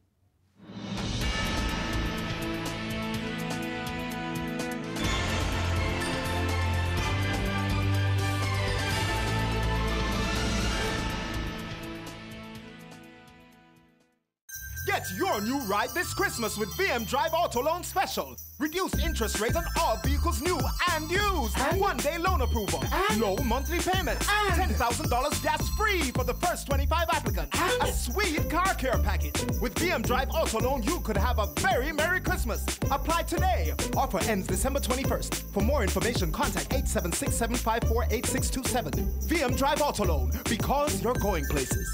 Get your new ride this Christmas with VM Drive Auto Loan Special. Reduced interest rate on all vehicles new and used. One-day loan approval. Low monthly payments. $10,000 gas free for the first 25 applicants. A sweet car care package. With VM Drive Auto Loan, you could have a very Merry Christmas. Apply today. Offer ends December 21st. For more information, contact 876-754-8627. VM Drive Auto Loan, because you're going places.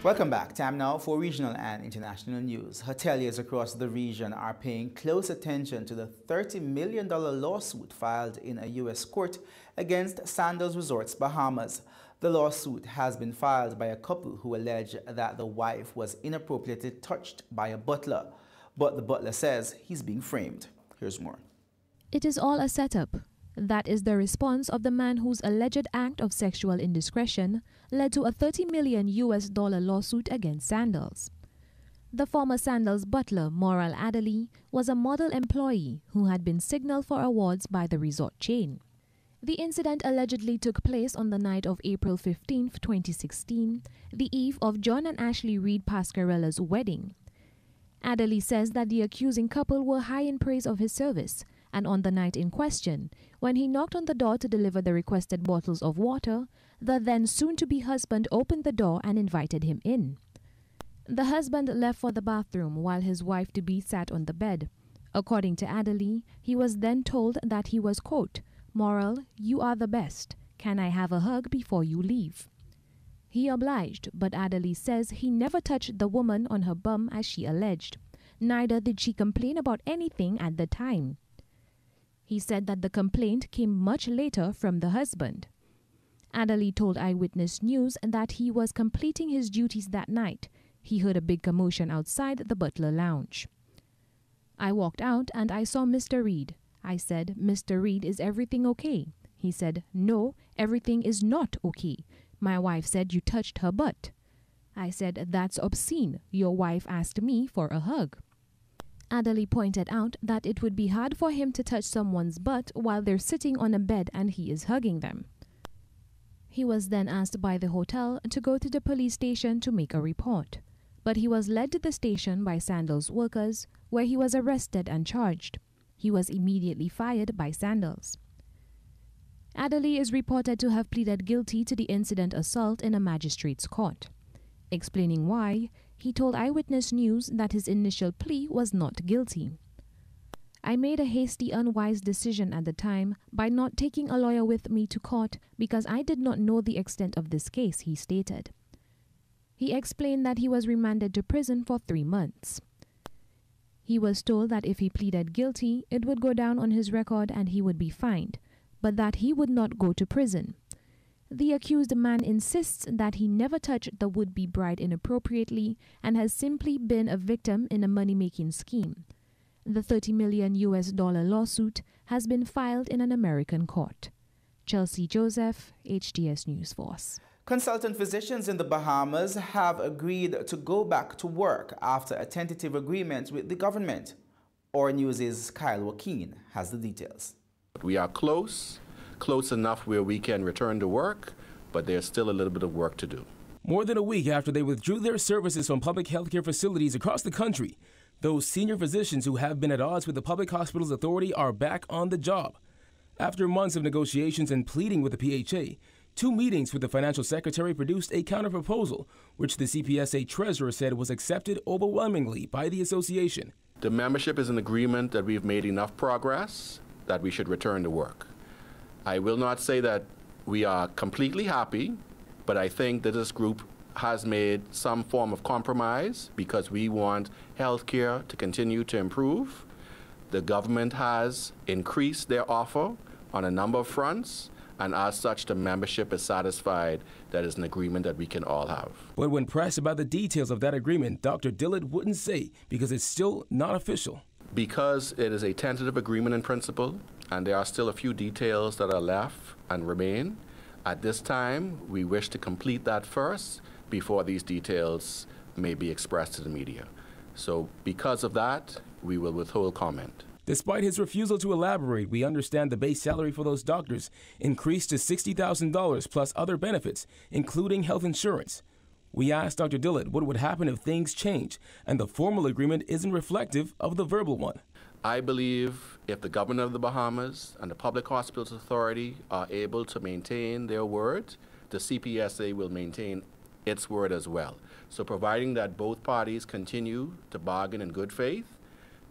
Welcome back. Time now for regional and international news. Hoteliers across the region are paying close attention to the $30 million lawsuit filed in a U.S. court against Sandals Resorts Bahamas. The lawsuit has been filed by a couple who allege that the wife was inappropriately touched by a butler, but the butler says he's being framed. Here's more. It is all a setup. That is the response of the man whose alleged act of sexual indiscretion led to a $30 million lawsuit against Sandals. The former Sandals butler, Moral Adderley, was a model employee who had been signaled for awards by the resort chain. The incident allegedly took place on the night of April 15, 2016, the eve of John and Ashley Reed Pascarella's wedding. Adderley says that the accusing couple were high in praise of his service, and on the night in question, when he knocked on the door to deliver the requested bottles of water, the then soon-to-be husband opened the door and invited him in. The husband left for the bathroom while his wife-to-be sat on the bed. According to Adderley, he was then told that he was, quote, "Moral, you are the best. Can I have a hug before you leave?" He obliged, but Adderley says he never touched the woman on her bum as she alleged. Neither did she complain about anything at the time. He said that the complaint came much later from the husband. Adderley told Eyewitness News that he was completing his duties that night. He heard a big commotion outside the butler lounge. "I walked out and I saw Mr. Reed. I said, 'Mr. Reed, is everything okay?' He said, 'No, everything is not okay. My wife said you touched her butt.' I said, 'That's obscene. Your wife asked me for a hug.'" Adderley pointed out that it would be hard for him to touch someone's butt while they're sitting on a bed and he is hugging them. He was then asked by the hotel to go to the police station to make a report, but he was led to the station by Sandals workers, where he was arrested and charged. He was immediately fired by Sandals. Adderley is reported to have pleaded guilty to the incident assault in a magistrate's court. Explaining why, he told Eyewitness News that his initial plea was not guilty. "I made a hasty, unwise decision at the time by not taking a lawyer with me to court because I did not know the extent of this case," he stated. He explained that he was remanded to prison for 3 months. He was told that if he pleaded guilty, it would go down on his record and he would be fined, but that he would not go to prison. The accused man insists that he never touched the would-be bride inappropriately and has simply been a victim in a money-making scheme. The $30 million lawsuit has been filed in an American court. Chelsea Joseph, HDS News Force. Consultant physicians in the Bahamas have agreed to go back to work after a tentative agreement with the government. Our News' Kyle Joaquin has the details. We are close enough where we can return to work, but there's still a little bit of work to do. More than a week after they withdrew their services from public healthcare facilities across the country, those senior physicians who have been at odds with the Public Hospitals Authority are back on the job. After months of negotiations and pleading with the PHA, 2 meetings with the financial secretary produced a counterproposal, which the CPSA treasurer said was accepted overwhelmingly by the association. The membership is in agreement that we've made enough progress that we should return to work. I will not say that we are completely happy, but I think that this group has made some form of compromise because we want healthcare to continue to improve. The government has increased their offer on a number of fronts, and as such, the membership is satisfied that it's an agreement that we can all have. But when pressed about the details of that agreement, Dr. Dillard wouldn't say because it's still not official. Because it is a tentative agreement in principle, and there are still a few details that are left and remain, at this time, we wish to complete that first before these details may be expressed to the media. So because of that, we will withhold comment. Despite his refusal to elaborate, we understand the base salary for those doctors increased to $60,000 plus other benefits, including health insurance. We asked Dr. Dillard what would happen if things change and the formal agreement isn't reflective of the verbal one. I believe if the governor of the Bahamas and the Public Hospitals Authority are able to maintain their word, the CPSA will maintain its word as well. So providing that both parties continue to bargain in good faith,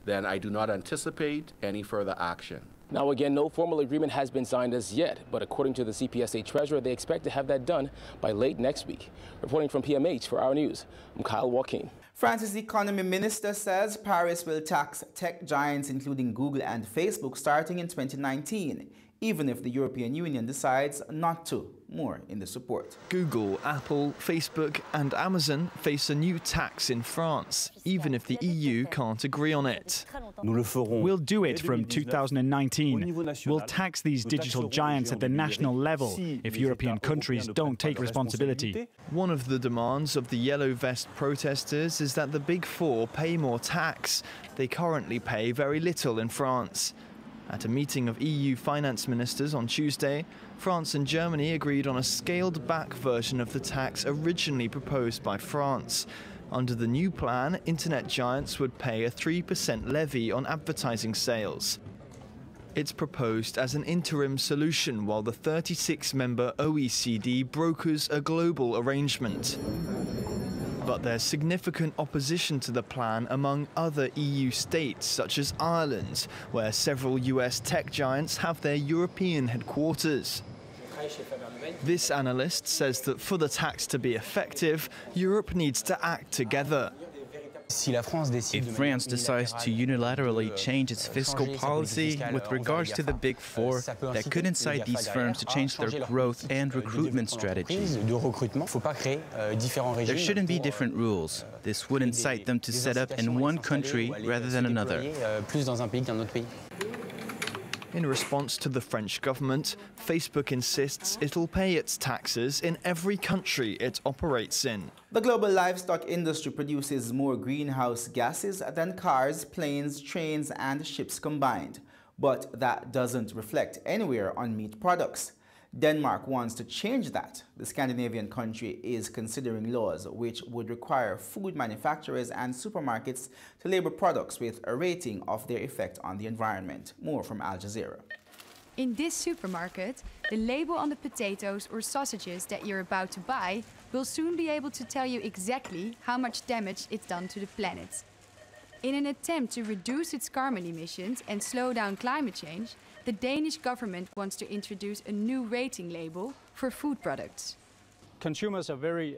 then I do not anticipate any further action. Now again, no formal agreement has been signed as yet, but according to the CPSA treasurer, they expect to have that done by late next week. Reporting from PMH for Our News, I'm Kyle Joaquin. France's economy minister says Paris will tax tech giants including Google and Facebook starting in 2019, even if the European Union decides not to. More in this report. Google, Apple, Facebook and Amazon face a new tax in France, even if the EU can't agree on it. We'll do it from 2019. We'll tax these digital giants at the national level if European countries don't take responsibility. One of the demands of the Yellow Vest protesters is that the Big Four pay more tax. They currently pay very little in France. At a meeting of EU finance ministers on Tuesday, France and Germany agreed on a scaled-back version of the tax originally proposed by France. Under the new plan, internet giants would pay a 3% levy on advertising sales. It's proposed as an interim solution while the 36-member OECD brokers a global arrangement. But there's significant opposition to the plan among other EU states, such as Ireland, where several US tech giants have their European headquarters. This analyst says that for the tax to be effective, Europe needs to act together. If France decides to unilaterally change its fiscal policy with regards to the Big Four, that could incite these firms to change their growth and recruitment strategies. There shouldn't be different rules. This would incite them to set up in one country rather than another. In response to the French government, Facebook insists it'll pay its taxes in every country it operates in. The global livestock industry produces more greenhouse gases than cars, planes, trains, and ships combined. But that doesn't reflect anywhere on meat products. Denmark wants to change that. The Scandinavian country is considering laws which would require food manufacturers and supermarkets to label products with a rating of their effect on the environment. More from Al Jazeera. In this supermarket, the label on the potatoes or sausages that you're about to buy will soon be able to tell you exactly how much damage it's done to the planet. In an attempt to reduce its carbon emissions and slow down climate change, the Danish government wants to introduce a new rating label for food products. Consumers are very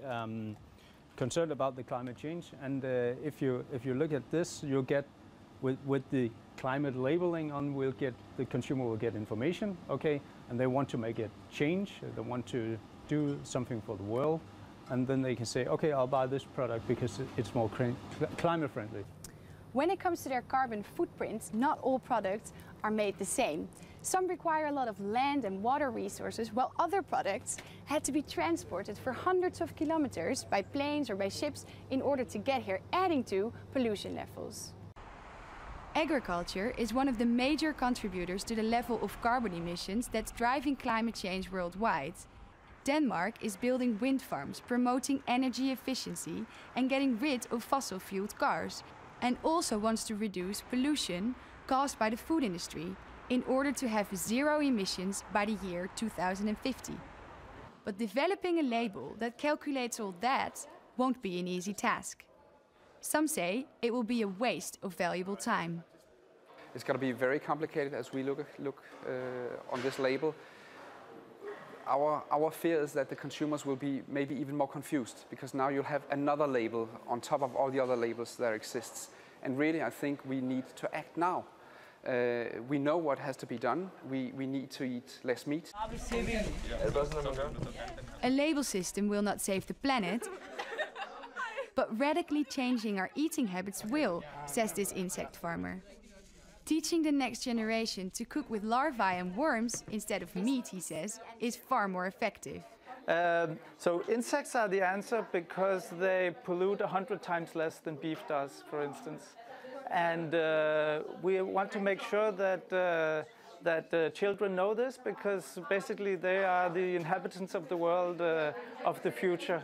concerned about the climate change, and if you look at this, you'll get with the climate labeling on, the consumer will get information, okay, and they want to make it change. They want to do something for the world, and then they can say, okay, I'll buy this product because it's more climate friendly. When it comes to their carbon footprint, not all products are made the same. Some require a lot of land and water resources, while other products had to be transported for hundreds of kilometers by planes or by ships in order to get here, adding to pollution levels. Agriculture is one of the major contributors to the level of carbon emissions that's driving climate change worldwide. Denmark is building wind farms, promoting energy efficiency and getting rid of fossil-fueled cars, and also wants to reduce pollution caused by the food industry in order to have zero emissions by the year 2050. But developing a label that calculates all that won't be an easy task. Some say it will be a waste of valuable time. It's going to be very complicated as we look on this label. Our fear is that the consumers will be maybe even more confused, because now you'll have another label on top of all the other labels that exists. And really, I think we need to act now. We know what has to be done. We need to eat less meat. A label system will not save the planet, but radically changing our eating habits will, says this insect farmer. Teaching the next generation to cook with larvae and worms instead of meat, he says, is far more effective. So insects are the answer because they pollute 100 times less than beef does, for instance. And we want to make sure that children know this, because basically they are the inhabitants of the world of the future.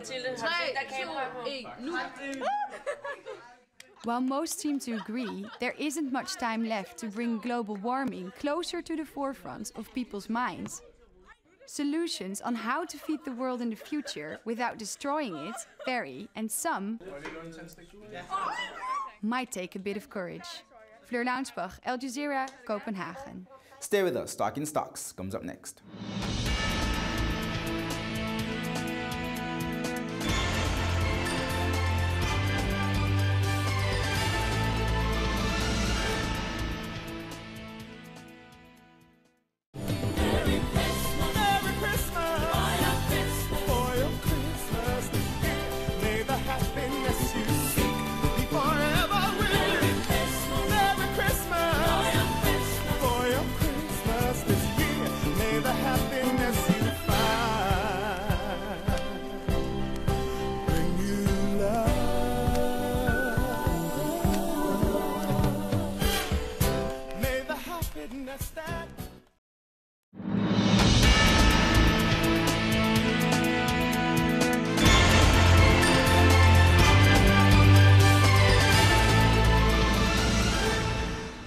While most seem to agree, there isn't much time left to bring global warming closer to the forefront of people's minds. Solutions on how to feed the world in the future without destroying it vary, and some might take a bit of courage. Fleur Launsbach, Al Jazeera, Copenhagen. Stay with us. Talking Stocks comes up next.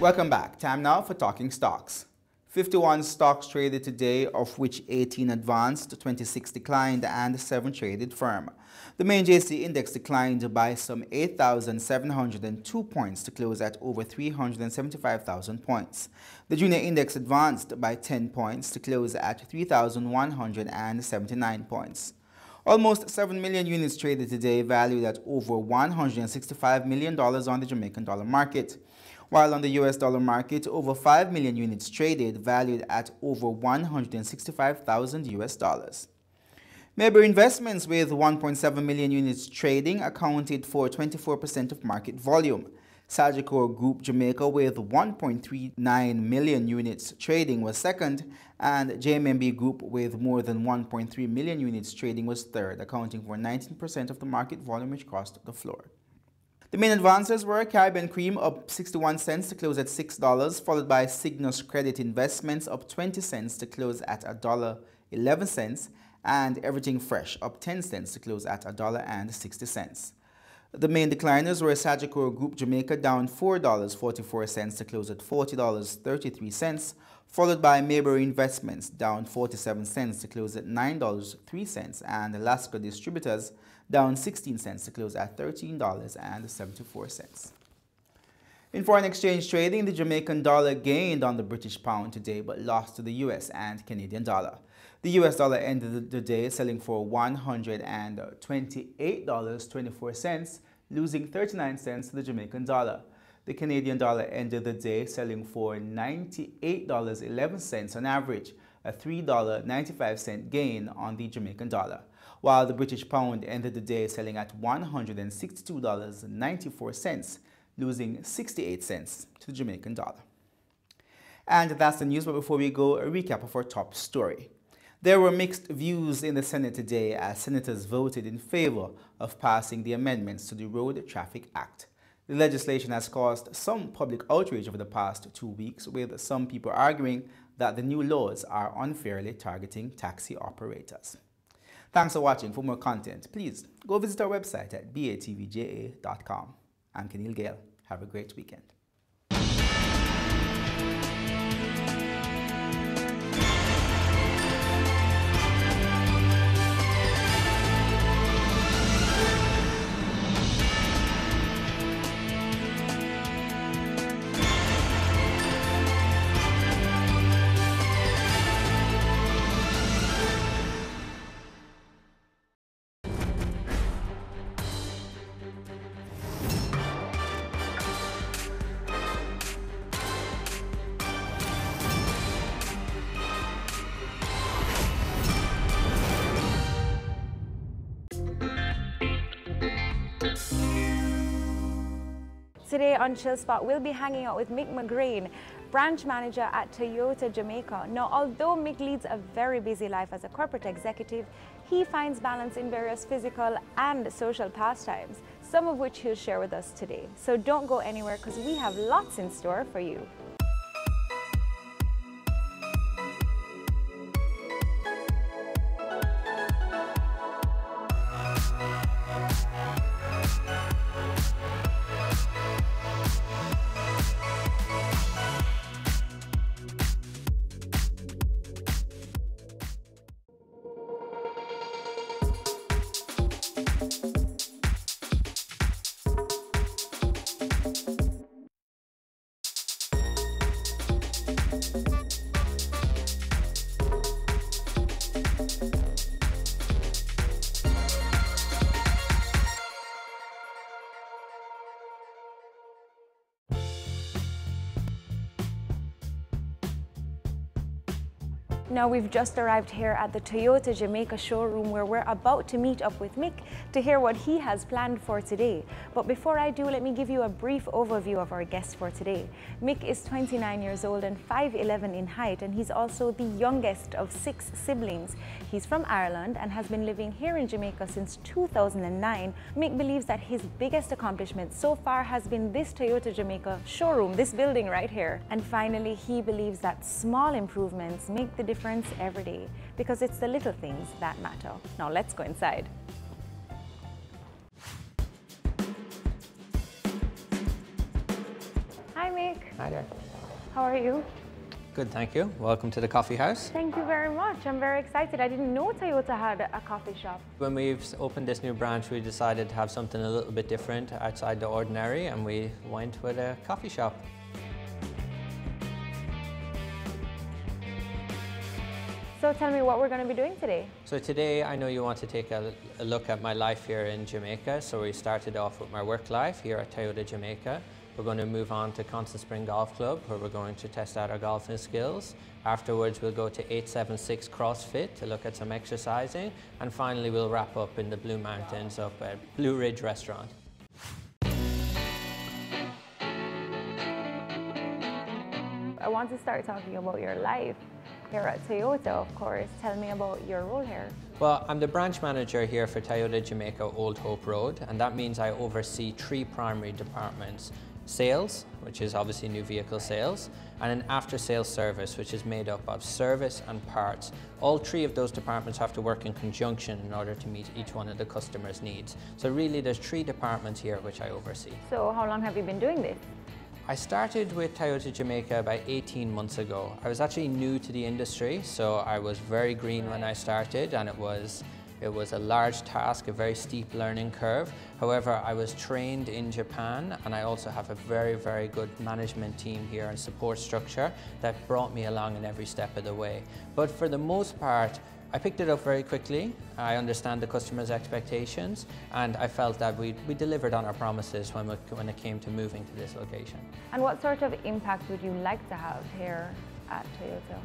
Welcome back. Time now for Talking Stocks. 51 stocks traded today, of which 18 advanced, 26 declined, and 7 traded firm. The main JSE index declined by some 8,702 points to close at over 375,000 points. The junior index advanced by 10 points to close at 3,179 points. Almost 7 million units traded today, valued at over $165 million on the Jamaican dollar market. While on the US dollar market, over 5 million units traded, valued at over $165,000 US dollars. Mayberry Investments, with 1.7 million units trading, accounted for 24% of market volume. Sagicor Group Jamaica, with 1.39 million units trading, was second, and JMMB Group, with more than 1.3 million units trading, was third, accounting for 19% of the market volume which crossed the floor. The main advances were Caribbean Cream up 61 cents to close at $6, followed by Cygnus Credit Investments up 20 cents to close at $1.11, and Everything Fresh up 10 cents to close at $1.60. The main decliners were Sagicor Group Jamaica, down $4.44 to close at $40.33, followed by Mayberry Investments, down 47 cents to close at $9.03, and Alaska Distributors, down 16 cents to close at $13.74. In foreign exchange trading, the Jamaican dollar gained on the British pound today but lost to the US and Canadian dollar. The US dollar ended the day selling for $128.24, losing 39 cents to the Jamaican dollar. The Canadian dollar ended the day selling for $98.11 on average, a $3.95 gain on the Jamaican dollar, while the British pound ended the day selling at $162.94, losing 68 cents to the Jamaican dollar. And that's the news, but before we go, a recap of our top story. There were mixed views in the Senate today as senators voted in favor of passing the amendments to the Road Traffic Act. The legislation has caused some public outrage over the past 2 weeks, with some people arguing that the new laws are unfairly targeting taxi operators. Thanks for watching. For more content, please go visit our website at batvja.com. I'm Kenil Gale. Have a great weekend. Today on Chill Spot, we'll be hanging out with Mick McGrain, branch manager at Toyota Jamaica. Now, although Mick leads a very busy life as a corporate executive, he finds balance in various physical and social pastimes, some of which he'll share with us today. So don't go anywhere because we have lots in store for you. Now we've just arrived here at the Toyota Jamaica showroom where we're about to meet up with Mick to hear what he has planned for today. But before I do, let me give you a brief overview of our guest for today. Mick is 29 years old and 5'11" in height, and he's also the youngest of 6 siblings. He's from Ireland and has been living here in Jamaica since 2009. Mick believes that his biggest accomplishment so far has been this Toyota Jamaica showroom, this building right here. And finally, he believes that small improvements make the difference every day, because it's the little things that matter. Now let's go inside. Hi Mick. Hi there. How are you? Good, thank you. Welcome to the coffee house. Thank you very much. I'm very excited. I didn't know Toyota had a coffee shop. When we've opened this new branch, we decided to have something a little bit different outside the ordinary, and we went with a coffee shop. So tell me what we're going to be doing today. So today, I know you want to take a look at my life here in Jamaica. So we started off with my work life here at Toyota Jamaica. We're going to move on to Constant Spring Golf Club, where we're going to test out our golfing skills. Afterwards, we'll go to 876 CrossFit to look at some exercising. And finally, we'll wrap up in the Blue Mountains up at Blue Ridge Restaurant. I want to start talking about your life here at Toyota, of course. Tell me about your role here. Well, I'm the branch manager here for Toyota Jamaica Old Hope Road, and that means I oversee 3 primary departments. Sales, which is obviously new vehicle sales, and an after-sales service, which is made up of service and parts. All 3 of those departments have to work in conjunction in order to meet each one of the customer's needs. So really there's 3 departments here which I oversee. So how long have you been doing this? I started with Toyota Jamaica about 18 months ago. I was actually new to the industry, so I was very green when I started, and it was a large task, a very steep learning curve. However, I was trained in Japan, and I also have a very, very good management team here and support structure that brought me along in every step of the way. But for the most part, I picked it up very quickly. I understand the customer's expectations, and I felt that we delivered on our promises when it came to moving to this location. And what sort of impact would you like to have here at Toyota?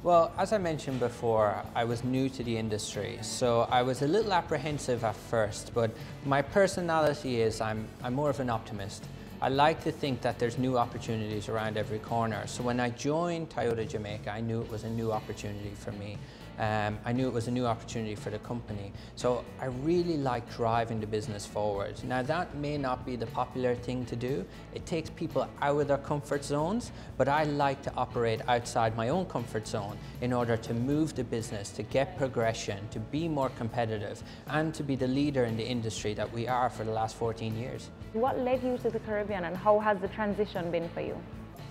Well, as I mentioned before, I was new to the industry, so I was a little apprehensive at first, but my personality is I'm more of an optimist. I like to think that there's new opportunities around every corner. So when I joined Toyota Jamaica, I knew it was a new opportunity for me. I knew it was a new opportunity for the company. So I really like driving the business forward. Now that may not be the popular thing to do. It takes people out of their comfort zones, but I like to operate outside my own comfort zone in order to move the business, to get progression, to be more competitive, and to be the leader in the industry that we are for the last 14 years. What led you to the Caribbean and how has the transition been for you?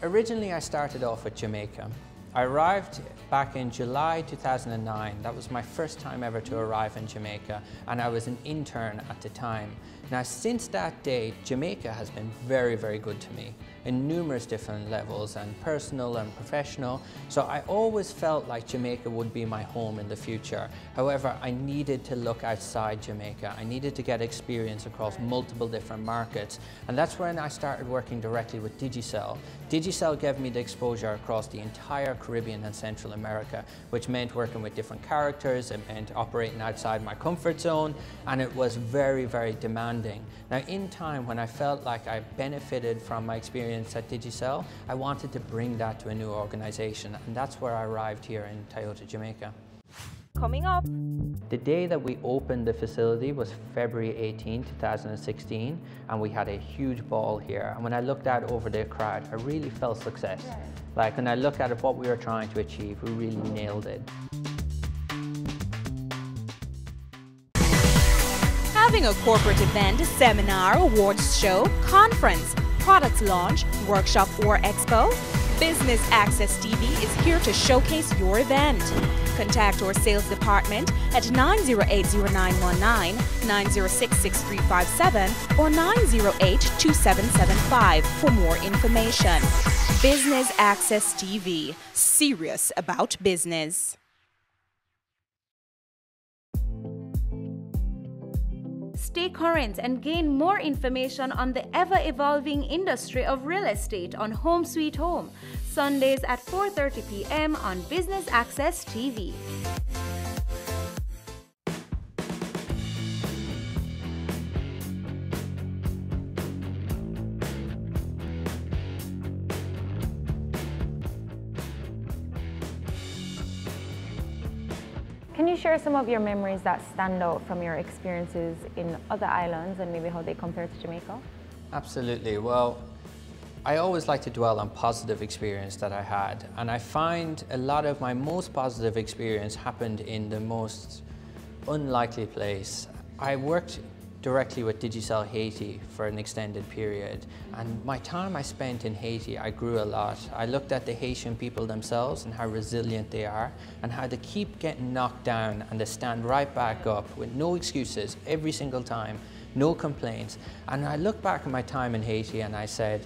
Originally, I started off with Jamaica. I arrived back in July 2009. That was my first time ever to arrive in Jamaica, and I was an intern at the time. Now, since that day, Jamaica has been very, very good to me in numerous different levels, and personal and professional. So I always felt like Jamaica would be my home in the future. However, I needed to look outside Jamaica. I needed to get experience across multiple different markets. And that's when I started working directly with Digicel. Digicel gave me the exposure across the entire Caribbean and Central America, which meant working with different characters, it meant operating outside my comfort zone, and it was very, very demanding. Now, in time, when I felt like I benefited from my experience at Digicel, I wanted to bring that to a new organization, and that's where I arrived here in Toyota Jamaica. Coming up. The day that we opened the facility was February 18, 2016, and we had a huge ball here. And when I looked out over the crowd, I really felt success. Yeah. Like when I looked at what we were trying to achieve, we really nailed it. Having a corporate event, seminar, awards show, conference, product launch, workshop or expo? Business Access TV is here to showcase your event. Contact our sales department at 908-0919, 906-6357 or 908-2775 for more information. Business Access TV, serious about business. Stay current and gain more information on the ever-evolving industry of real estate on Home Sweet Home, Sundays at 4:30 p.m. on Business Access TV. Can you share some of your memories that stand out from your experiences in other islands and maybe how they compare to Jamaica? Absolutely. Well, I always like to dwell on positive experience that I had, and I find a lot of my most positive experience happened in the most unlikely place. I worked directly with Digicel Haiti for an extended period, and my time I spent in Haiti, I grew a lot. I looked at the Haitian people themselves and how resilient they are and how they keep getting knocked down and they stand right back up with no excuses every single time, no complaints. And I look back at my time in Haiti and I said,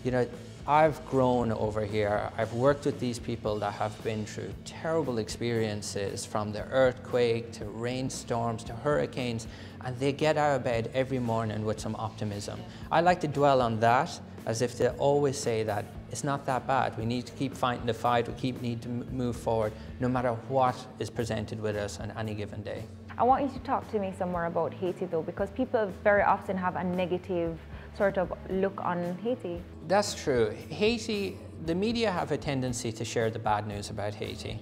you know, I've grown over here. I've worked with these people that have been through terrible experiences, from the earthquake to rainstorms to hurricanes, and they get out of bed every morning with some optimism. I like to dwell on that as if they always say that it's not that bad. We need to keep fighting the fight. We need to move forward no matter what is presented with us on any given day. I want you to talk to me some more about Haiti though, because people very often have a negative sort of look on Haiti. That's true. Haiti, the media have a tendency to share the bad news about Haiti.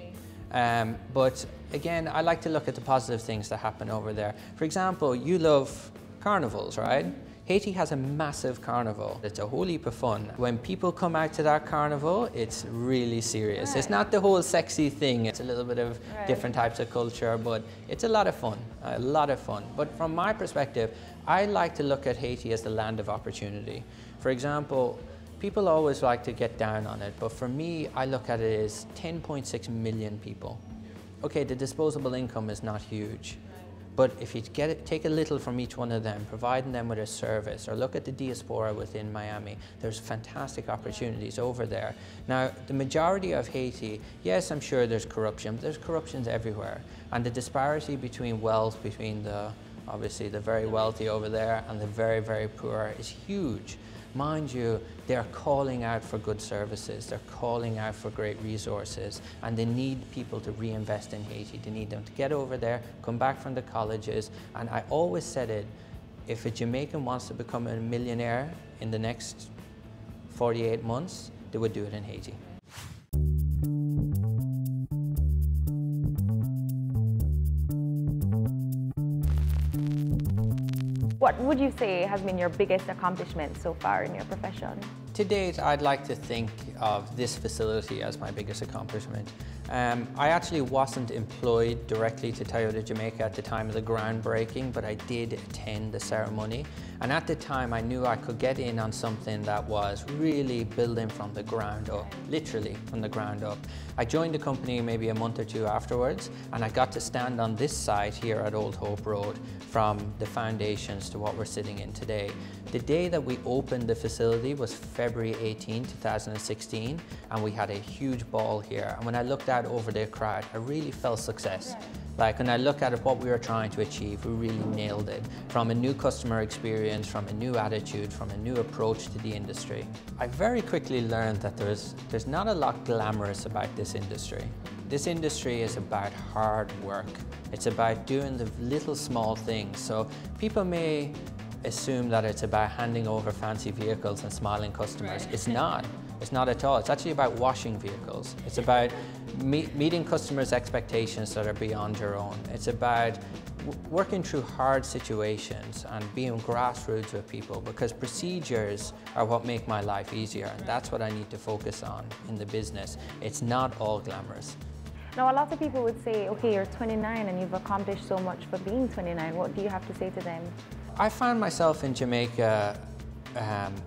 But again, I like to look at the positive things that happen over there. For example, you love carnivals, right? Haiti has a massive carnival. It's a whole heap of fun. When people come out to that carnival, it's really serious. Right. It's not the whole sexy thing. It's a little bit of different types of culture, but it's a lot of fun, a lot of fun. But from my perspective, I like to look at Haiti as the land of opportunity. For example, people always like to get down on it, but for me, I look at it as 10.6 million people. Okay, the disposable income is not huge. But if you take a little from each one of them, providing them with a service, or look at the diaspora within Miami, there's fantastic opportunities over there. Now, the majority of Haiti, yes, I'm sure there's corruption, but there's corruptions everywhere. And the disparity between wealth, between obviously the very wealthy over there and the very, very poor is huge. mind you, they're calling out for good services, they're calling out for great resources, and they need people to reinvest in Haiti. They need them to get over there, come back from the colleges, and I always said it, if a Jamaican wants to become a millionaire in the next 48 months, they would do it in Haiti. What would you say has been your biggest accomplishment so far in your profession? To date, I'd like to think of this facility as my biggest accomplishment. I actually wasn't employed directly to Toyota Jamaica at the time of the groundbreaking, but I did attend the ceremony. And at the time, I knew I could get in on something that was really building from the ground up, literally from the ground up. I joined the company maybe a month or two afterwards, and I got to stand on this site here at Old Hope Road from the foundations to what we're sitting in today. The day that we opened the facility was February 18, 2016, and we had a huge ball here. And when I looked out over the crowd, I really felt success. Like when I look at what we were trying to achieve, we really nailed it. From a new customer experience, from a new attitude, from a new approach to the industry. I very quickly learned that there's not a lot glamorous about this industry. This industry is about hard work. It's about doing the little small things. So people may assume that it's about handing over fancy vehicles and smiling customers. It's not. It's not at all. It's actually about washing vehicles. It's about meeting customers' expectations that are beyond your own. It's about working through hard situations and being grassroots with people, because procedures are what make my life easier, and that's what I need to focus on in the business. It's not all glamorous. Now, a lot of people would say, okay, you're 29 and you've accomplished so much for being 29. What do you have to say to them? I found myself in Jamaica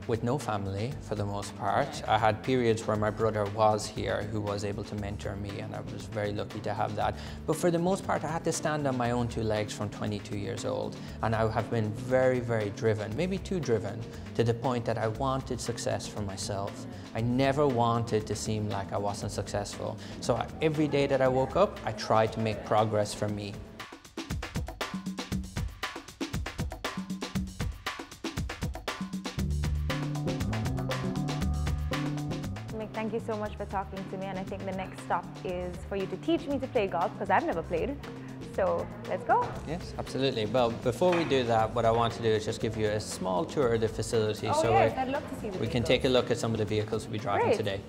with no family for the most part. I had periods where my brother was here who was able to mentor me, and I was very lucky to have that. But for the most part, I had to stand on my own two legs from 22 years old. And I have been very, very driven, maybe too driven, to the point that I wanted success for myself. I never wanted to seem like I wasn't successful. So every day that I woke up, I tried to make progress for me. Thank you so much for talking to me, and I think the next stop is for you to teach me to play golf, because I've never played. So let's go. Yes, absolutely. Well, before we do that, what I want to do is just give you a small tour of the facility. Oh, so yes, I'd love to see the vehicles. We can take a look at some of the vehicles we'll be driving Great. today.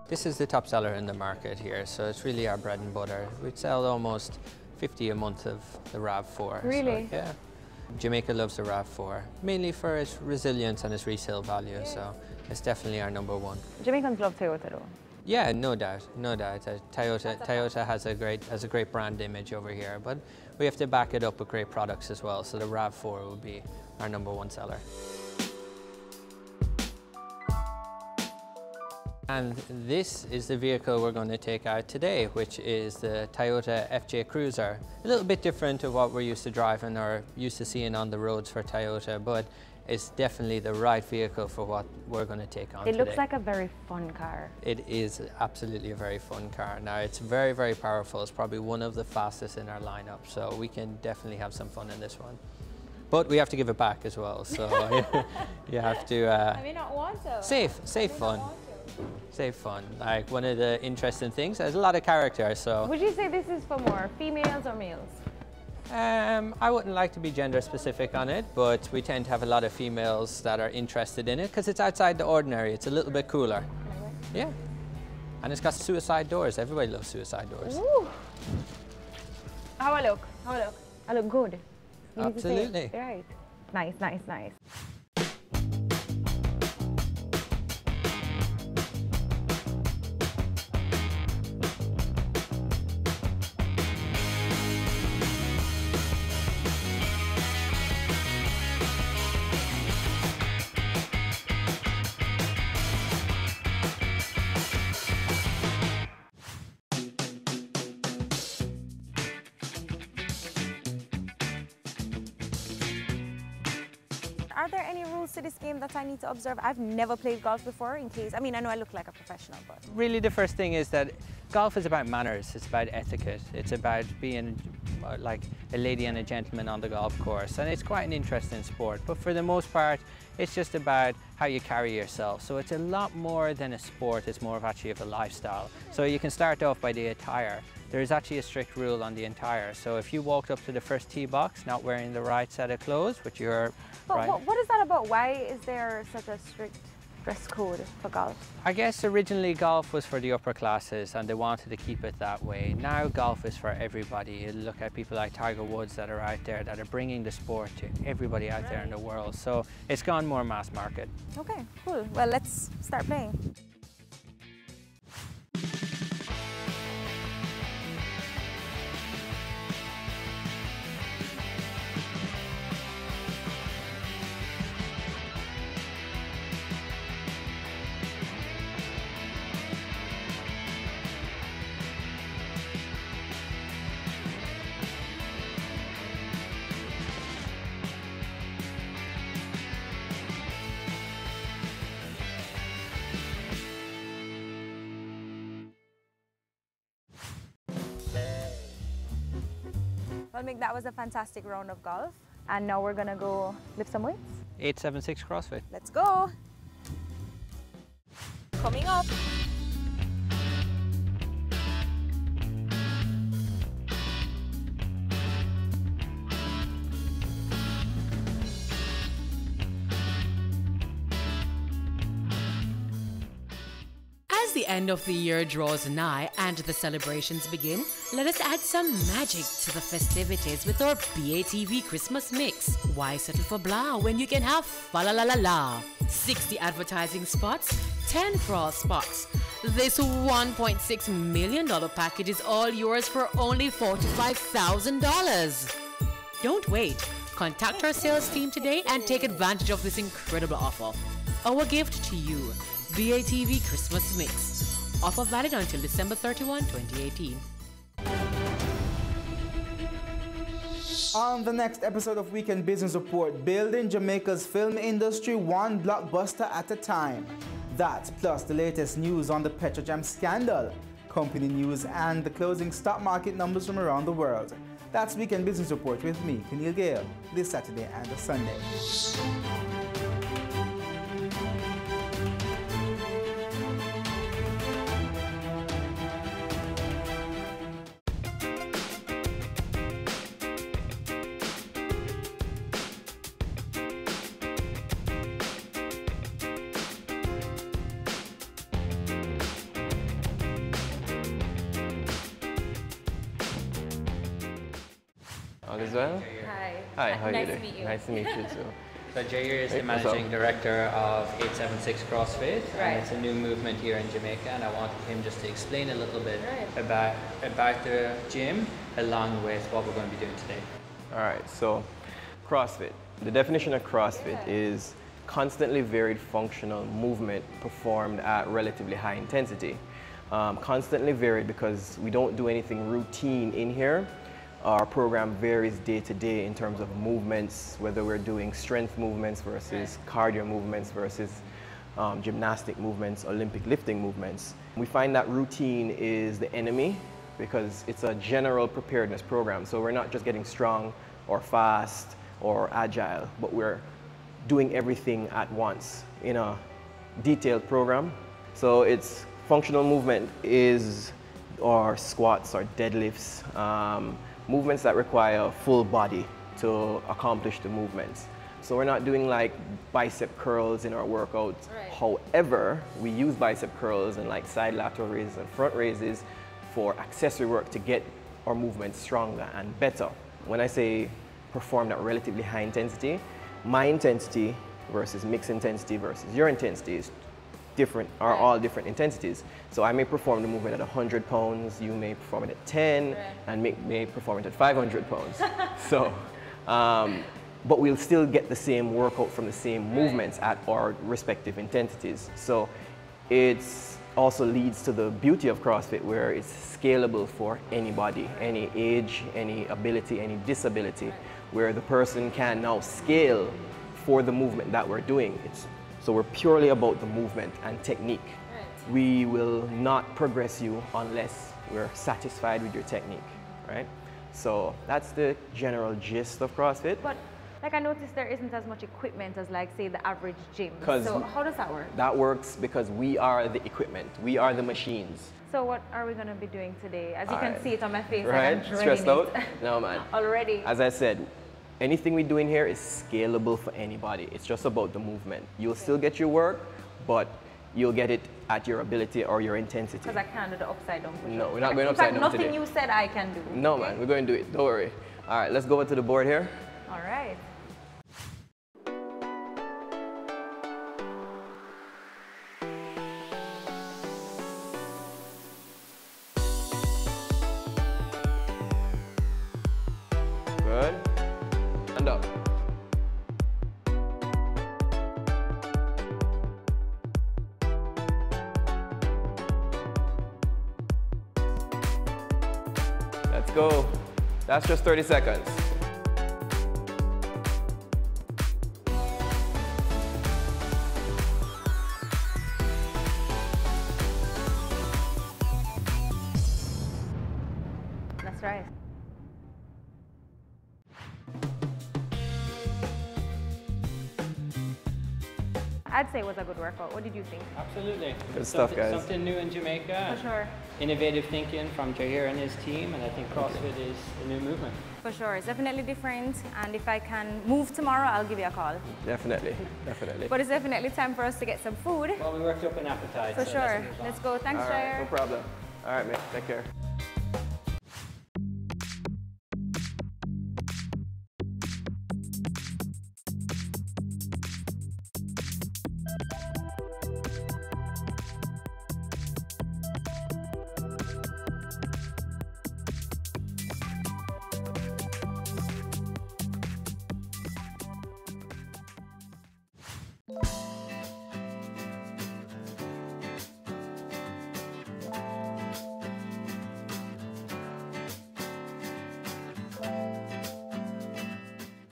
This is the top seller in the market here, so it's really our bread and butter. We sell almost 50 a month of the RAV4. Really? So, yeah. Jamaica loves the RAV4, mainly for its resilience and its resale value, so it's definitely our #1. Jamaicans love Toyota though. Yeah, no doubt, no doubt. Toyota has a great brand image over here, but we have to back it up with great products as well, so the RAV4 will be our #1 seller. And this is the vehicle we're going to take out today, which is the Toyota FJ Cruiser. A little bit different to what we're used to driving or used to seeing on the roads for Toyota, but it's definitely the right vehicle for what we're going to take on today. It looks like a very fun car. It is absolutely a very fun car. Now, it's very, very powerful. It's probably one of the fastest in our lineup, so we can definitely have some fun in this one. But we have to give it back as well, so you have to... I may not want to. Safe fun. Safe fun. Like, one of the interesting things, there's a lot of character, so... Would you say this is for more females or males? I wouldn't like to be gender specific on it, but we tend to have a lot of females that are interested in it because it's outside the ordinary. It's a little bit cooler. Yeah. And it's got suicide doors. Everybody loves suicide doors. Ooh. How I look? How I look? I look good. You need to say it. Absolutely. Right. Nice, nice, nice. are there any rules to this game that I need to observe? I've never played golf before in case, I mean, I know I look like a professional, but... Really the first thing is that golf is about manners, it's about etiquette, it's about being like a lady and a gentleman on the golf course, and it's quite an interesting sport, but for the most part it's just about how you carry yourself. So it's a lot more than a sport, it's more of actually of a lifestyle. So you can start off by the attire. There is actually a strict rule on the attire. So if you walked up to the first tee box not wearing the right set of clothes, which you're But what is that about? Why is there such a strict dress code for golf? I guess originally golf was for the upper classes and they wanted to keep it that way. Now golf is for everybody. You look at people like Tiger Woods that are out there that are bringing the sport to everybody out there in the world. So it's gone more mass market. Okay, cool. Well, let's start playing. Well, Mick, that was a fantastic round of golf. And now we're gonna go lift some weights. 876 CrossFit. Let's go. Coming up. As the end of the year draws nigh and the celebrations begin, let us add some magic to the festivities with our BATV Christmas mix. Why settle for blah when you can have fa la la la la? 60 advertising spots, 10 cross spots. This $1.6 million package is all yours for only $45,000. Don't wait. Contact our sales team today and take advantage of this incredible offer. Our gift to you. BATV Christmas Mix. Offer valid until December 31, 2018. On the next episode of Weekend Business Report, building Jamaica's film industry one blockbuster at a time. That, plus the latest news on the Petrojam scandal, company news, and the closing stock market numbers from around the world. That's Weekend Business Report with me, Keneal Gale, this Saturday and Sunday. All is well? Hi. Hi, how are you Nice to doing? meet you. Nice to meet you too. So Jair is the Hey, what's up? managing director of 876 CrossFit, Right. and it's a new movement here in Jamaica, and I wanted him just to explain a little bit Right. about the gym, along with what we're going to be doing today. All right, so CrossFit. The definition of CrossFit is constantly varied functional movement performed at relatively high intensity. Constantly varied because we don't do anything routine in here. Our program varies day to day in terms of movements, whether we're doing strength movements versus cardio movements versus gymnastic movements, Olympic lifting movements. We find that routine is the enemy because it's a general preparedness program. So we're not just getting strong or fast or agile, but we're doing everything at once in a detailed program. So it's functional movement is our squats or deadlifts, movements that require full body to accomplish the movements. So we're not doing like bicep curls in our workouts. Right. However, we use bicep curls and like side lateral raises and front raises for accessory work to get our movements stronger and better. When I say performed at relatively high intensity, my intensity versus mixed intensity versus your intensity is different, are all different intensities. So I may perform the movement at 100 pounds, you may perform it at 10, and may perform it at 500 pounds. So, but we'll still get the same workout from the same movements at our respective intensities. So it also leads to the beauty of CrossFit where it's scalable for anybody, any age, any ability, any disability, where the person can now scale for the movement that we're doing. So we're purely about the movement and technique. Right. We will not progress you unless we're satisfied with your technique, right? So that's the general gist of CrossFit. But like I noticed there isn't as much equipment as like say the average gym. So how does that work? That works because we are the equipment. We are the machines. So what are we going to be doing today? As you can see it on my face, right? I'm Stressed out? No, man. Already. As I said, anything we do in here is scalable for anybody. It's just about the movement. You'll still get your work, but you'll get it at your ability or your intensity. Because I can't do the upside down push-up. No, we're not going upside down today. Nothing you said I can do. No, man, we're going to do it. Don't worry. All right, let's go over to the board here. All right. Good. And up. Let's go. That's just 30 seconds. That's right. I'd say it was a good workout. What did you think? Absolutely. Good stuff, guys. Something new in Jamaica. For sure. Innovative thinking from Jahir and his team, and I think CrossFit is a new movement. For sure. It's definitely different, and if I can move tomorrow, I'll give you a call. Definitely, definitely. But it's definitely time for us to get some food. Well, we worked up an appetite. For so sure. Let's go. Thanks, All right, Jair. no problem. All right, mate. Take care.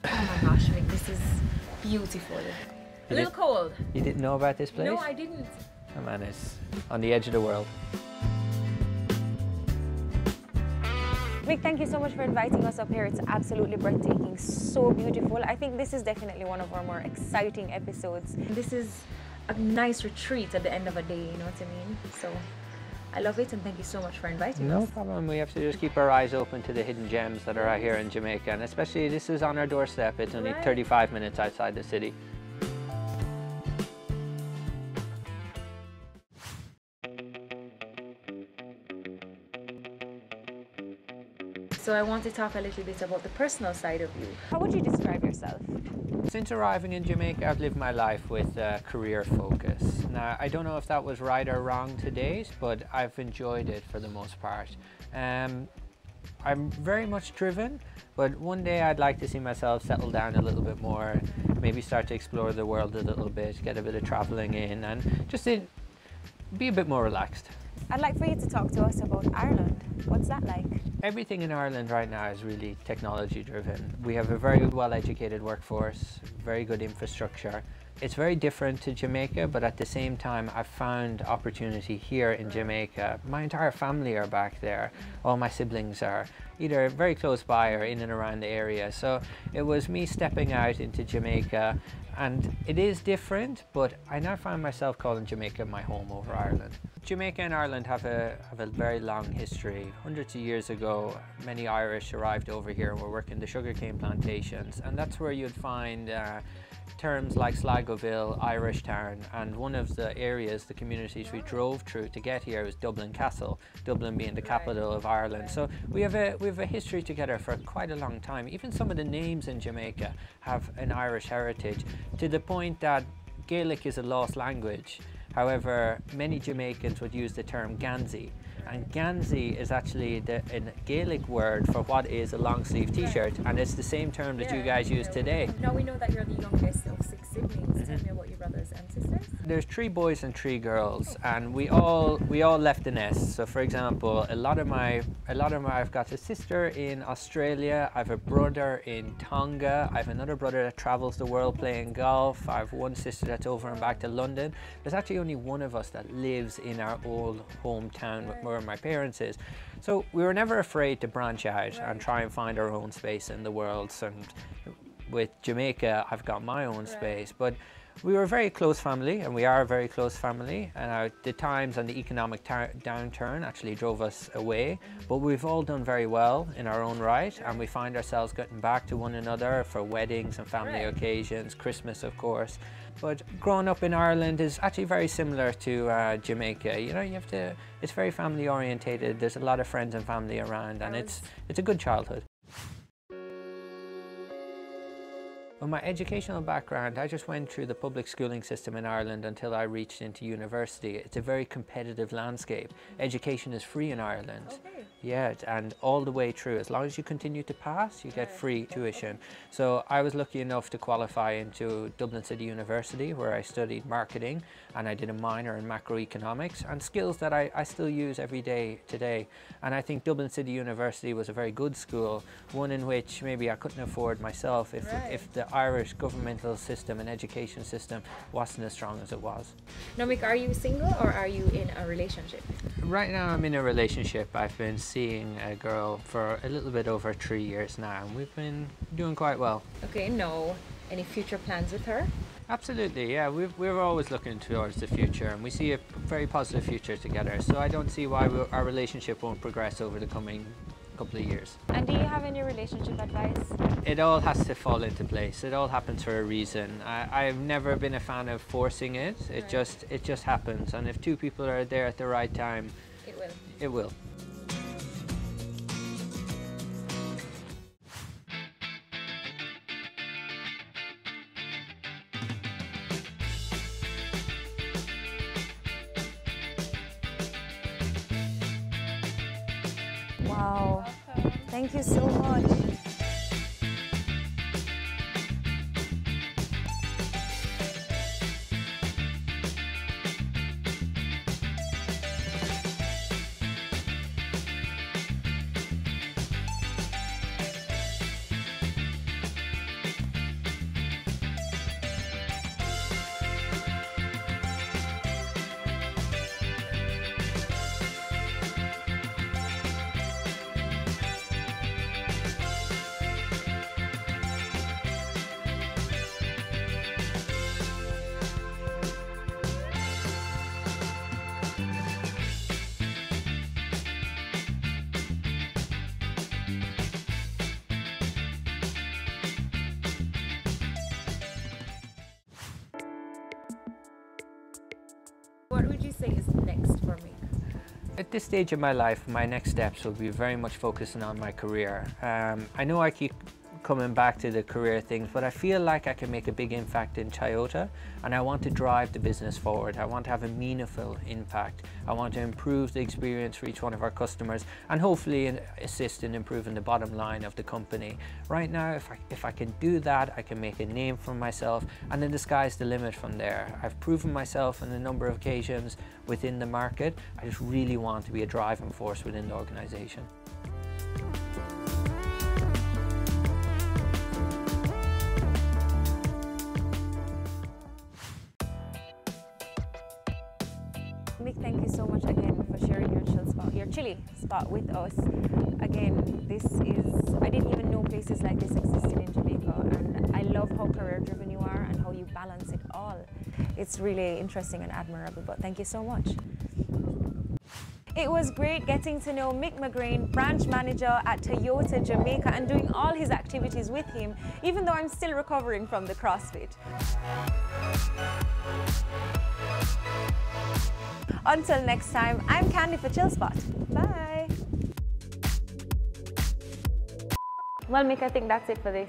Oh my gosh, Mick, this is beautiful. A little cold. You didn't know about this place? No, I didn't. Oh man, it's on the edge of the world. Mick, thank you so much for inviting us up here. It's absolutely breathtaking, so beautiful. I think this is definitely one of our more exciting episodes. This is a nice retreat at the end of a day, you know what I mean? So I love it, and thank you so much for inviting us. No problem. We have to just keep our eyes open to the hidden gems that are out here in Jamaica, and especially this is on our doorstep. It's only 35 minutes outside the city. So I want to talk a little bit about the personal side of you. How would you describe yourself? Since arriving in Jamaica, I've lived my life with a career focus. Now, I don't know if that was right or wrong to date, but I've enjoyed it for the most part. I'm very much driven, but one day I'd like to see myself settle down a little bit more, maybe start to explore the world a little bit, get a bit of traveling in, and just be a bit more relaxed. I'd like for you to talk to us about Ireland. What's that like? Everything in Ireland right now is really technology driven. We have a very well educated workforce, very good infrastructure. It's very different to Jamaica, but at the same time I've found opportunity here in Jamaica. My entire family are back there. All my siblings are either very close by or in and around the area. So it was me stepping out into Jamaica, and it is different, but I now find myself calling Jamaica my home over Ireland. Jamaica and Ireland have a very long history. Hundreds of years ago, many Irish arrived over here and were working the sugarcane plantations, and that's where you'd find terms like Sligoville, Irish Town, and one of the areas, the communities we drove through to get here was Dublin Castle, Dublin being the capital of Ireland. So we have a history together for quite a long time. Even some of the names in Jamaica have an Irish heritage, to the point that Gaelic is a lost language. However, many Jamaicans would use the term Ganzi, And Gansey is actually a Gaelic word for what is a long sleeve t-shirt, and it's the same term that you guys use today. Now we know that you're the youngest of 6 siblings. Tell me about your brothers and sisters. There's 3 boys and 3 girls, and we all left the nest. So for example, I've got a sister in Australia, I have a brother in Tonga, I have another brother that travels the world playing golf, I have one sister that's over and back to London. There's actually only one of us that lives in our old hometown where my parents is. So we were never afraid to branch out and try and find our own space in the world. And with Jamaica, I've got my own space. But we were a very close family, and we are a very close family. And the times and the economic downturn actually drove us away. But we've all done very well in our own right, and we find ourselves getting back to one another for weddings and family occasions, Christmas, of course. But growing up in Ireland is actually very similar to Jamaica. You know, it's very family orientated. There's a lot of friends and family around, and it's a good childhood. Well, my educational background, I just went through the public schooling system in Ireland until I reached into university. It's a very competitive landscape. Education is free in Ireland. Okay. Yeah, and all the way through. As long as you continue to pass, you get free tuition. So I was lucky enough to qualify into Dublin City University, where I studied marketing, and I did a minor in macroeconomics, and skills that I still use every day today. And I think Dublin City University was a very good school, one in which maybe I couldn't afford myself if the Irish governmental system and education system wasn't as strong as it was. Now, Mick, are you single or are you in a relationship? Right now I'm in a relationship. I've been seeing a girl for a little bit over 3 years now, and we've been doing quite well. Okay, no. Any future plans with her? Absolutely, yeah. We're always looking towards the future, and we see a very positive future together. So I don't see why our relationship won't progress over the coming couple of years. And do you have any relationship advice? It all has to fall into place. It all happens for a reason. I've never been a fan of forcing it. It just happens, and if 2 people are there at the right time, it will. It will. Wow, thank you so much. What would you say is next for me? At this stage of my life, my next steps will be very much focusing on my career. I know I keep coming back to the career things, but I feel like I can make a big impact in Toyota, and I want to drive the business forward. I want to have a meaningful impact. I want to improve the experience for each one of our customers, and hopefully assist in improving the bottom line of the company. Right now, if I can do that, I can make a name for myself, and then the sky's the limit from there. I've proven myself on a number of occasions within the market. I just really want to be a driving force within the organization. Mick, thank you so much again for sharing your chili spot with us. Again, I didn't even know places like this existed in Jamaica, and I love how career-driven you are and how you balance it all. It's really interesting and admirable, but thank you so much. It was great getting to know Mick McGrain, branch manager at Toyota Jamaica, and doing all his activities with him, even though I'm still recovering from the CrossFit. Until next time, I'm Candy for Chillspot. Bye. Well, Mick, I think that's it for this.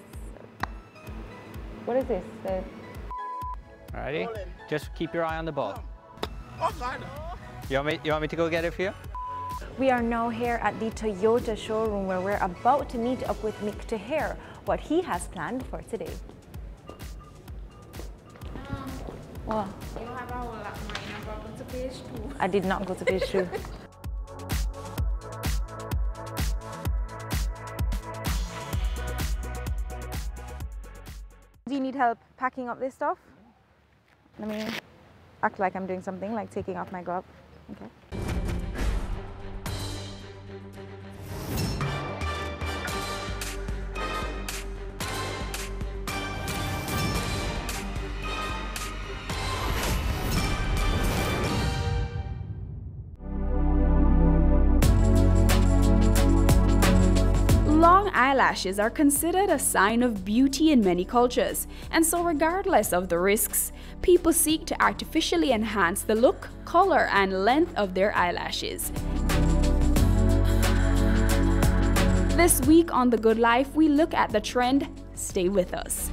What is this? Alrighty, just keep your eye on the ball. Oh, God. You want me to go get it for you? We are now here at the Toyota showroom where we're about to meet up with Mick to hear what he has planned for today. What? You have a whole lot of mine. I'm going to page 2. I did not go to page 2. Do you need help packing up this stuff? Let me act like I'm doing something, like taking off my glove. Okay. Long eyelashes are considered a sign of beauty in many cultures, and so regardless of the risks, people seek to artificially enhance the look, color, and length of their eyelashes. This week on The Good Life, we look at the trend. Stay with us.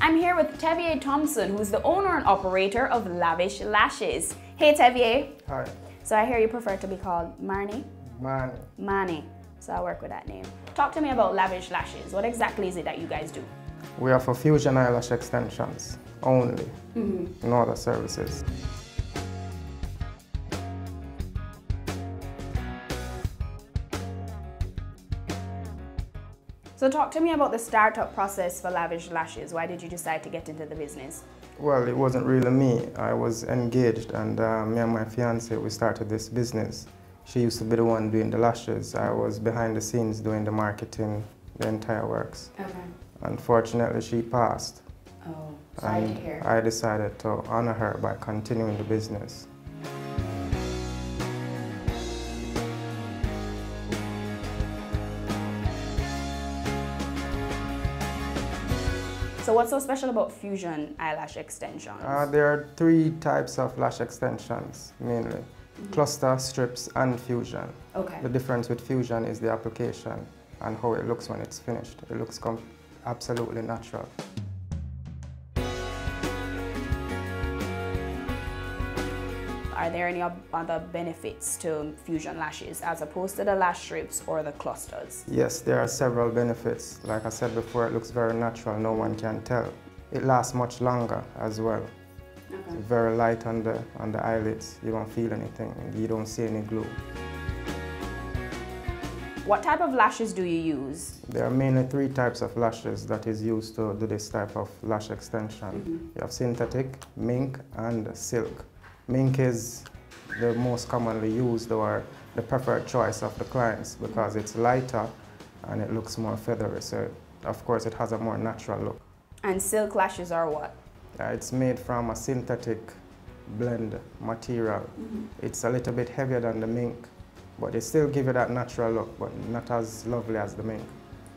I'm here with Tevier Thompson, who's the owner and operator of Lavish Lashes. Hey Tevier. Hi. So I hear you prefer to be called Marnie? Mani. Mani. So I work with that name. Talk to me about Lavish Lashes. What exactly is it that you guys do? We are for fusion eyelash extensions only, no other services. So talk to me about the startup process for Lavish Lashes. Why did you decide to get into the business? Well, it wasn't really me. I was engaged, and me and my fiance, we started this business. She used to be the one doing the lashes. I was behind the scenes doing the marketing, the entire works. Okay. Unfortunately, she passed. Oh, sorry and to hear. I decided to honor her by continuing the business. So what's so special about fusion eyelash extensions? There are 3 types of lash extensions, mainly. Cluster, strips, and fusion. Okay. The difference with fusion is the application and how it looks when it's finished. It looks absolutely natural. Are there any other benefits to fusion lashes as opposed to the lash strips or the clusters? Yes, there are several benefits. Like I said before, it looks very natural, no one can tell. It lasts much longer as well. Okay. It's very light on the eyelids. You don't feel anything, you don't see any glue. What type of lashes do you use? There are mainly 3 types of lashes that is used to do this type of lash extension. You have synthetic, mink, and silk. Mink is the most commonly used or the preferred choice of the clients because it's lighter and it looks more feathery. So, of course, it has a more natural look. And silk lashes are what? It's made from a synthetic blend material. It's a little bit heavier than the mink, but they still give you that natural look, but not as lovely as the mink.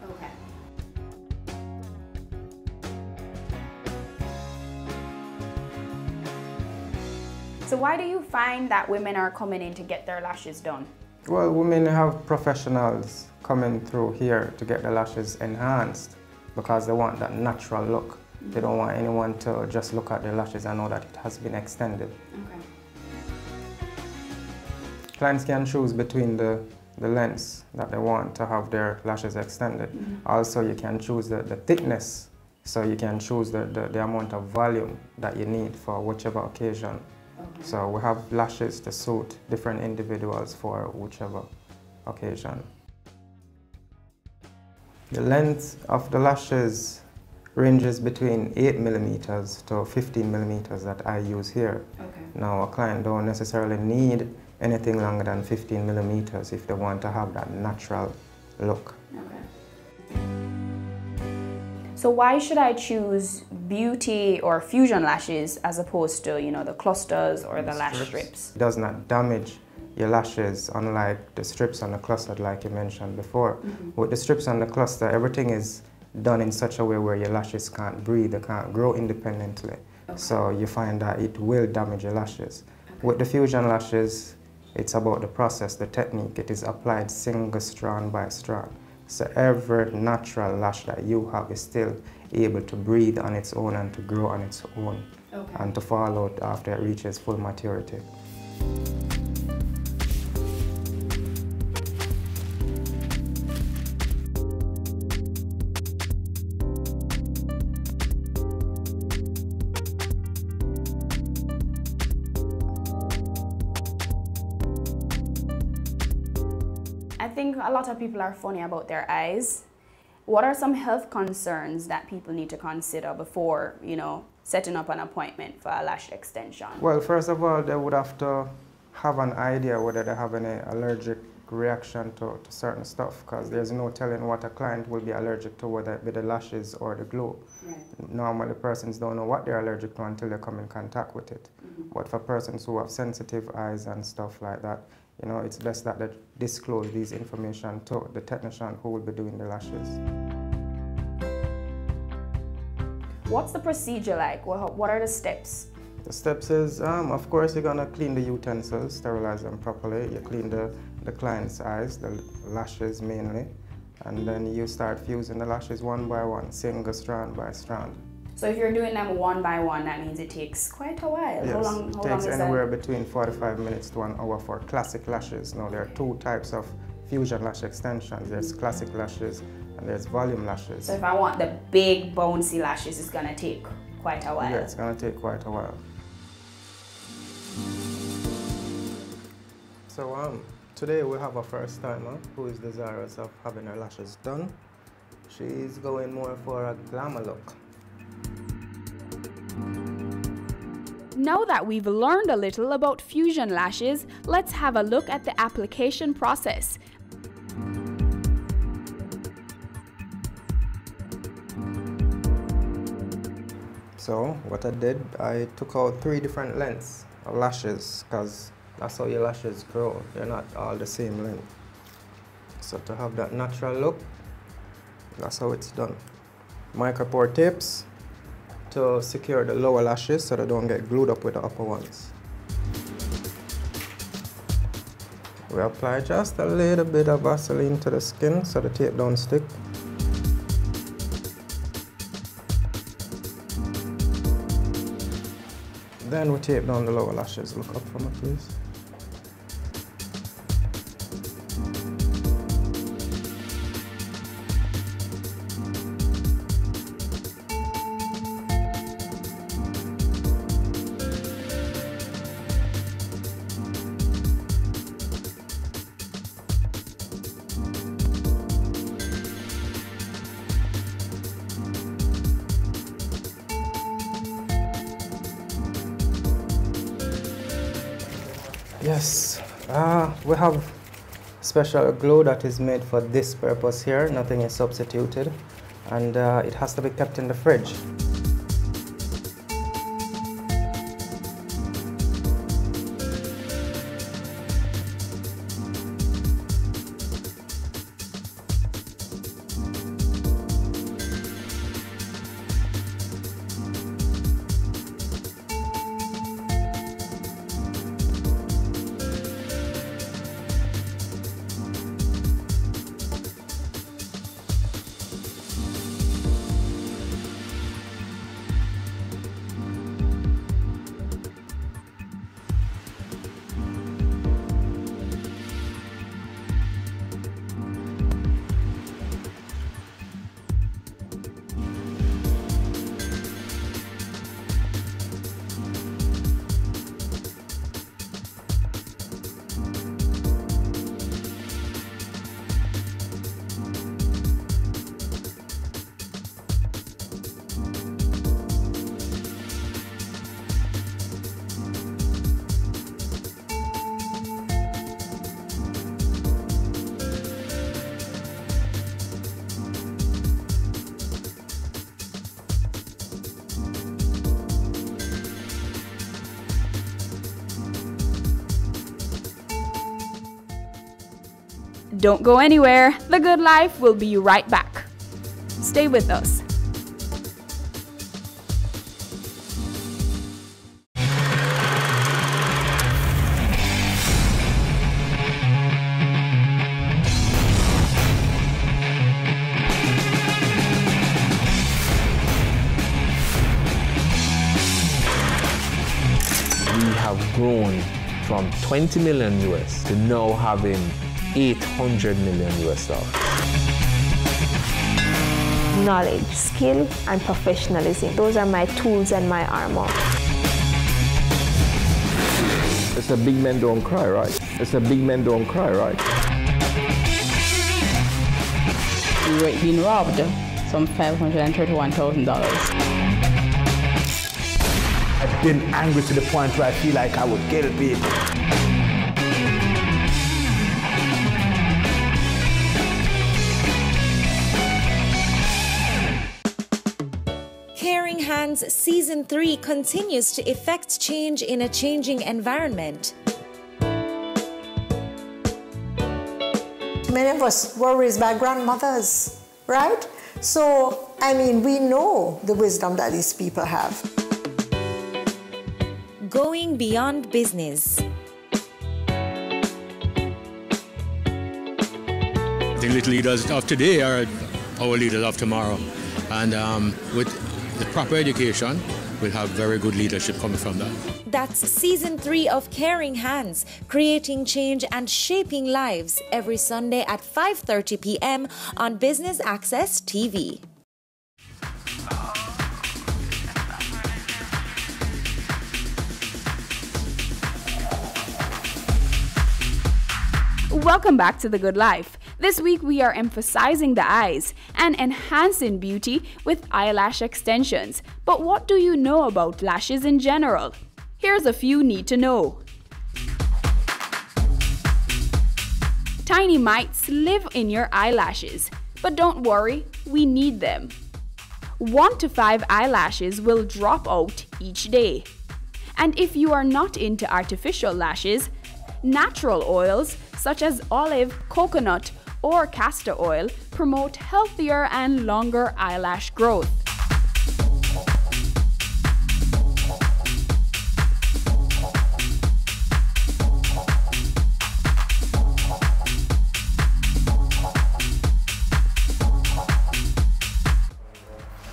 Okay. So why do you find that women are coming in to get their lashes done? Well, women have professionals coming through here to get the lashes enhanced because they want that natural look. They don't want anyone to just look at their lashes and know that it has been extended. Okay. Clients can choose between the lengths that they want to have their lashes extended. Also, you can choose the thickness, so you can choose the amount of volume that you need for whichever occasion. Okay. So we have lashes to suit different individuals for whichever occasion. The length of the lashes ranges between 8 millimeters to 15 millimeters that I use here. Okay. Now, a client don't necessarily need anything longer than 15 millimeters if they want to have that natural look. Okay. So why should I choose beauty or fusion lashes as opposed to, you know, the clusters or the lash strips? It does not damage your lashes, unlike the strips and the cluster like you mentioned before. With the strips and the cluster, everything is done in such a way where your lashes can't breathe, they can't grow independently. So you find that it will damage your lashes. With the fusion lashes, it's about the process, the technique. It is applied single strand by strand. So every natural lash that you have is still able to breathe on its own and to grow on its own and to fall out after it reaches full maturity. I think a lot of people are funny about their eyes. What are some health concerns that people need to consider before, you know, setting up an appointment for a lash extension? Well, first of all, they would have to have an idea whether they have any allergic reaction to certain stuff, because there's no telling what a client will be allergic to, whether it be the lashes or the glue. Normally, persons don't know what they're allergic to until they come in contact with it. But for persons who have sensitive eyes and stuff like that, you know, it's best that they disclose these information to the technician who will be doing the lashes. What's the procedure like? What are the steps? The steps is, of course, you're gonna clean the utensils, sterilize them properly. You clean the client's eyes, the lashes mainly, and then you start fusing the lashes one by one, single strand by strand. So if you're doing them one by one, that means it takes quite a while. Yes, How long it takes is anywhere that? between 45 minutes to an hour for classic lashes. Now, there are two types of fusion lash extensions. There's classic lashes and there's volume lashes. So if I want the big bouncy lashes, it's gonna take quite a while. Yeah, it's gonna take quite a while. So today we have a first timer who is desirous of having her lashes done. She's going more for a glamour look. Now that we've learned a little about fusion lashes, let's have a look at the application process. So what I did, I took out 3 different lengths of lashes, because that's how your lashes grow. They're not all the same length. So to have that natural look, that's how it's done. Micropore tips to secure the lower lashes so they don't get glued up with the upper ones. We apply just a little bit of Vaseline to the skin so the tape don't stick. Then we tape down the lower lashes. Look up for me, please. Yes, we have special glue that is made for this purpose here. Nothing is substituted, and it has to be kept in the fridge. Don't go anywhere. The Good Life will be right back. Stay with us. We have grown from 20 million US to now having 800 million US dollars. Knowledge, skill, and professionalism. Those are my tools and my armor. It's a big men don't cry, right? It's a big men don't cry, right? We were being robbed some $531,000. I've been angry to the point where I feel like I would kill people. Caring Hands Season 3 continues to effect change in a changing environment. Many of us were raised by grandmothers, right? So, I mean, we know the wisdom that these people have. Going beyond business. The little leaders of today are our leaders of tomorrow. And with the proper education, we'll have very good leadership coming from that. That's Season 3 of Caring Hands, creating change and shaping lives, every Sunday at 5:30 p.m. on Business Access TV. Welcome back to The Good Life. This week we are emphasizing the eyes and enhancing beauty with eyelash extensions. But what do you know about lashes in general? Here's a few need to know. Tiny mites live in your eyelashes, but don't worry, we need them. 1 to 5 eyelashes will drop out each day. And if you are not into artificial lashes, natural oils such as olive, coconut, or castor oil promote healthier and longer eyelash growth.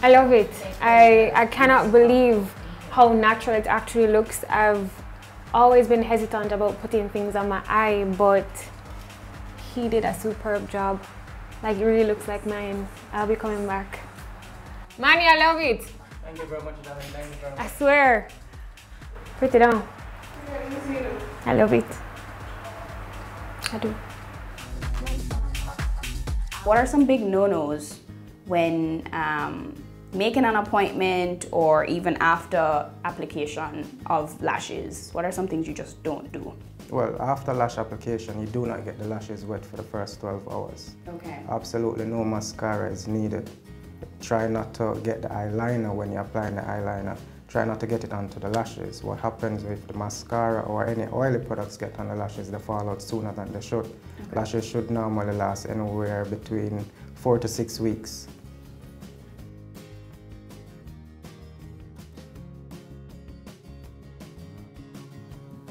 I love it. I cannot believe how natural it actually looks. I've always been hesitant about putting things on my eye, but he did a superb job. Like, it really looks like mine. I'll be coming back. Manny, I love it. Thank you very much, darling. Thank you very much. I swear. Put it down. I love it. I do. What are some big no-nos when making an appointment or even after application of lashes? What are some things you just don't do? Well, after lash application, you do not get the lashes wet for the first 12 hours. Okay. Absolutely no mascara is needed. Try not to get the eyeliner when you're applying the eyeliner. Try not to get it onto the lashes. What happens if the mascara or any oily products get on the lashes, they fall out sooner than they should. Okay. Lashes should normally last anywhere between 4 to 6 weeks.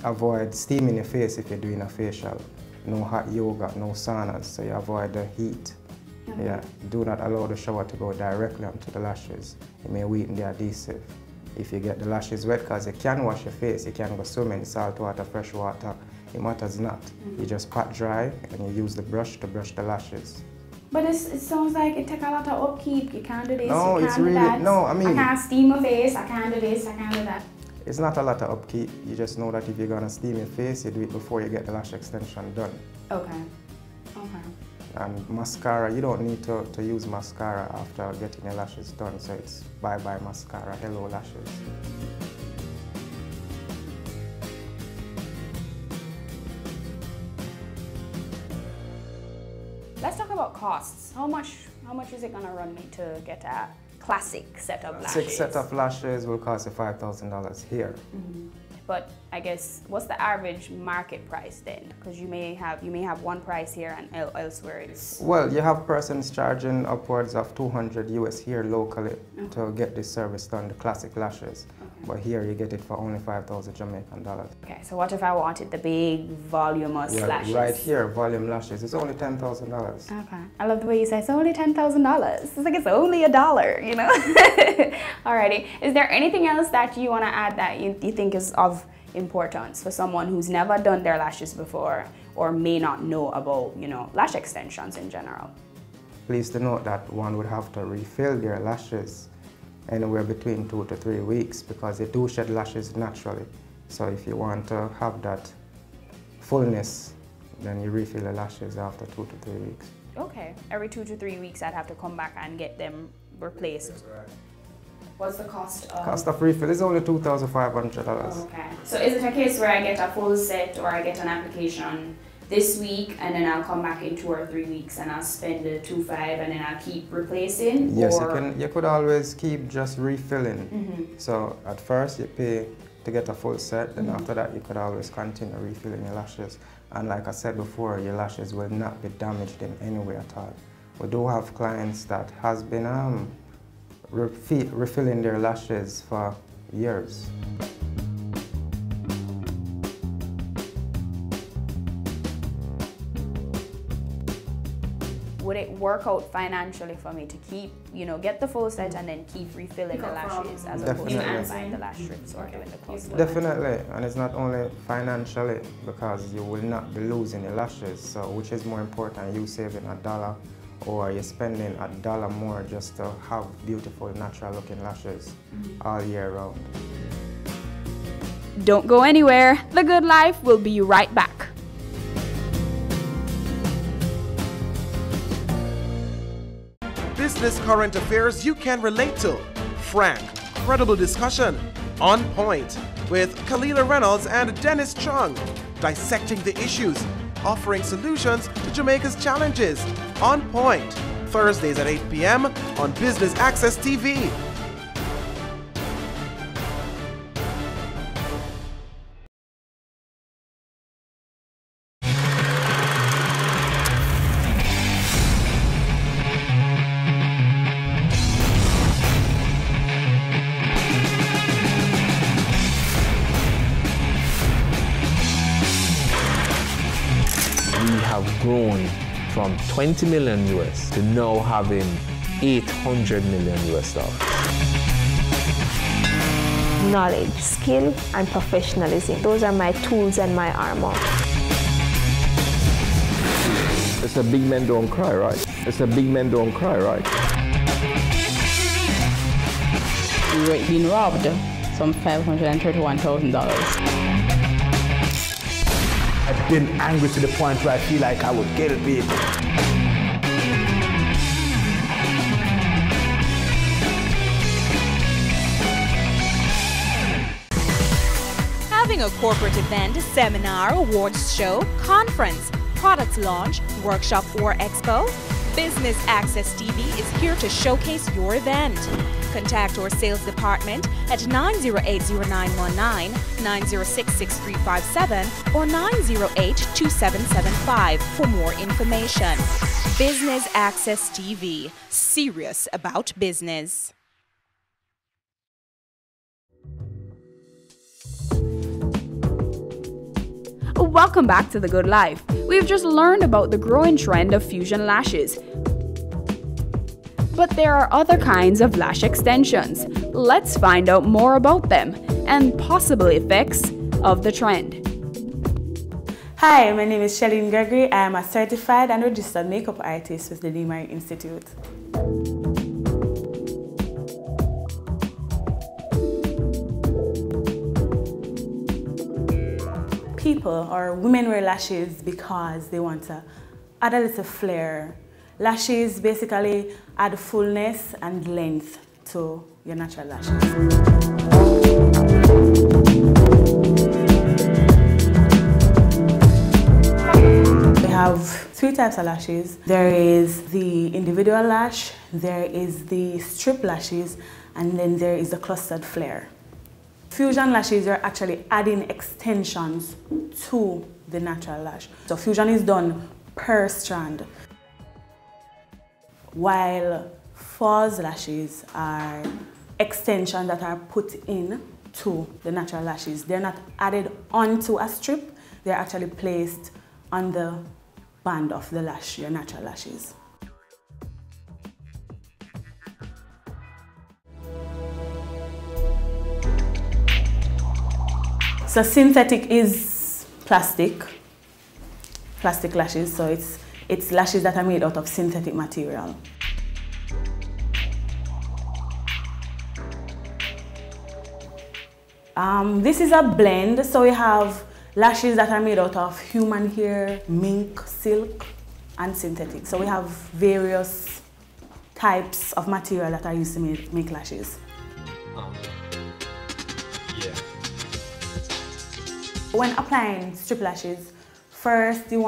Avoid steaming your face if you're doing a facial. No hot yoga, no saunas, so you avoid the heat. Okay. Yeah. Do not allow the shower to go directly onto the lashes. It may weaken the adhesive. If you get the lashes wet, because you can wash your face, you can go swimming, salt water, fresh water, it matters not. You just pat dry and you use the brush to brush the lashes. But it sounds like it takes a lot of upkeep. You can't do this, no, you can't do that. No, I mean, I can't steam my face, I can't do this, I can't do that. It's not a lot of upkeep. You just know that if you're gonna steam your face, you do it before you get the lash extension done. Okay. Okay. And mascara, you don't need to use mascara after getting your lashes done, so it's bye-bye mascara, hello lashes. Let's talk about costs. How much is it gonna run me to get a classic set of lashes? 6 set of lashes will cost you $5,000 here. But I guess what's the average market price then? Because you may have one price here and elsewhere it's... Well, you have persons charging upwards of 200 US here locally to get this service done, the classic lashes. But here you get it for only 5,000 Jamaican dollars. Okay, so what if I wanted the big voluminous lashes? Right here, volume lashes, it's only $10,000. Okay, I love the way you say it's only $10,000. It's like it's only $1, you know? Alrighty, is there anything else that you want to add that you think is of importance for someone who's never done their lashes before or may not know about, you know, lash extensions in general? Please to note that one would have to refill their lashes anywhere between 2 to 3 weeks because they do shed lashes naturally. So if you want to have that fullness, then you refill the lashes after 2 to 3 weeks. Okay, every 2 to 3 weeks I'd have to come back and get them replaced. That's right. What's the cost of... Cost of refill is only $2,500. Oh, okay. So is it a case where I get a full set or I get an application this week and then I'll come back in 2 or 3 weeks and I'll spend the $2,500 and then I'll keep replacing? Yes, or... you could always keep just refilling. So at first you pay to get a full set, then after that you could always continue refilling your lashes. And like I said before, your lashes will not be damaged in any way at all. We do have clients that has been refilling their lashes for years. Would it work out financially for me to keep, you know, get the full set and then keep refilling the lashes as opposed to buying the lash strips or doing the cost? Definitely, and it's not only financially because you will not be losing your lashes. So which is more important, you saving $1 or you're spending $1 more just to have beautiful natural looking lashes all year round. Don't go anywhere. The Good Life will be right back. Business current affairs you can relate to. Frank, credible discussion. On point with Kalila Reynolds and Dennis Chung. Dissecting the issues, offering solutions to Jamaica's challenges. On Point, Thursdays at 8 p.m. on Business Access TV. Grown from 20 million US to now having 800 million US dollars. Knowledge, skill, and professionalism. Those are my tools and my armor. It's a big men don't cry, right? It's a big men don't cry, right? We were being robbed some $531,000. I've been angry to the point where I feel like I would get it big. Having a corporate event, seminar, awards show, conference, product launch, workshop or expo? Business Access TV is here to showcase your event. Contact our sales department at 908-0919, 906-6357, or 908-2775 for more information. Business Access TV, serious about business. Welcome back to The Good Life. We've just learned about the growing trend of fusion lashes. But there are other kinds of lash extensions. Let's find out more about them and possible effects of the trend. Hi, my name is Shelleen Gregory. I am a certified and registered makeup artist with the Demery Institute. People or women wear lashes because they want to add a little flair. Lashes basically add fullness and length to your natural lashes. We have three types of lashes. There is the individual lash, there is the strip lashes, and then there is the clustered flare. Fusion lashes are actually adding extensions to the natural lash. So fusion is done per strand, while false lashes are extensions that are put in to the natural lashes. They're not added onto a strip, they're actually placed on the band of the lash, your natural lashes. So synthetic is plastic lashes, so it's lashes that are made out of synthetic material. This is a blend, so we have lashes that are made out of human hair, mink, silk, and synthetic. So we have various types of material that are used to make lashes. When applying strip lashes, first you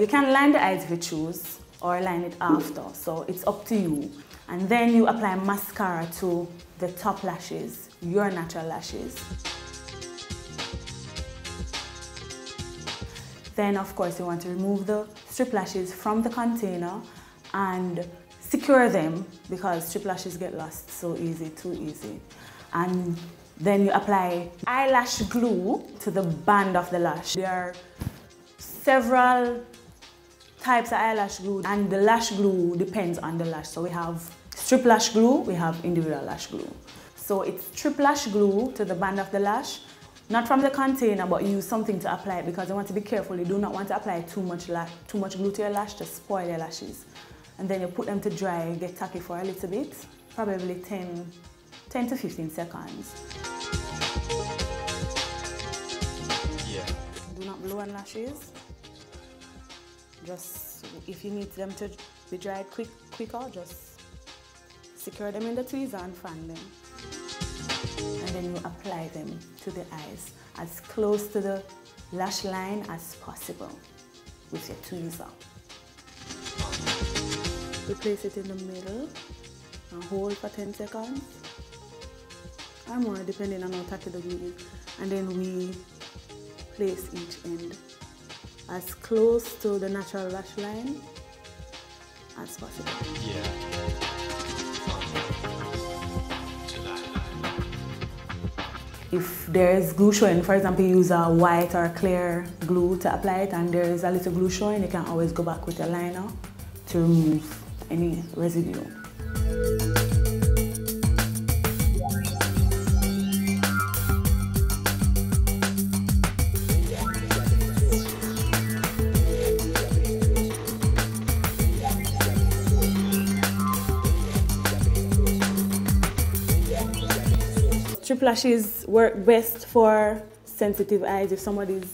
can line the eyes if you choose, or line it after, so it's up to you. And then you apply mascara to the top lashes, your natural lashes. Then of course you want to remove the strip lashes from the container and secure them, because strip lashes get lost so easy, too easy. And then you apply eyelash glue to the band of the lash. There are several types of eyelash glue, and the lash glue depends on the lash. So we have strip lash glue, we have individual lash glue. So it's strip lash glue to the band of the lash, not from the container, but you use something to apply it, because you want to be careful. You do not want to apply too much glue to your lash to spoil your lashes. And then you put them to dry, get tacky for a little bit, probably 10 to 15 seconds. Do not blow on lashes. Just, if you need them to be dried quicker, just secure them in the tweezer and fan them. And then you apply them to the eyes as close to the lash line as possible with your tweezer. We place it in the middle and hold for 10 seconds. Or more, depending on how tacky the glue is. And then we place each end as close to the natural lash line as possible. If there is glue showing, for example, you use a white or clear glue to apply it, and there is a little glue showing, you can always go back with your liner to remove any residue. Strip lashes work best for sensitive eyes, if somebody's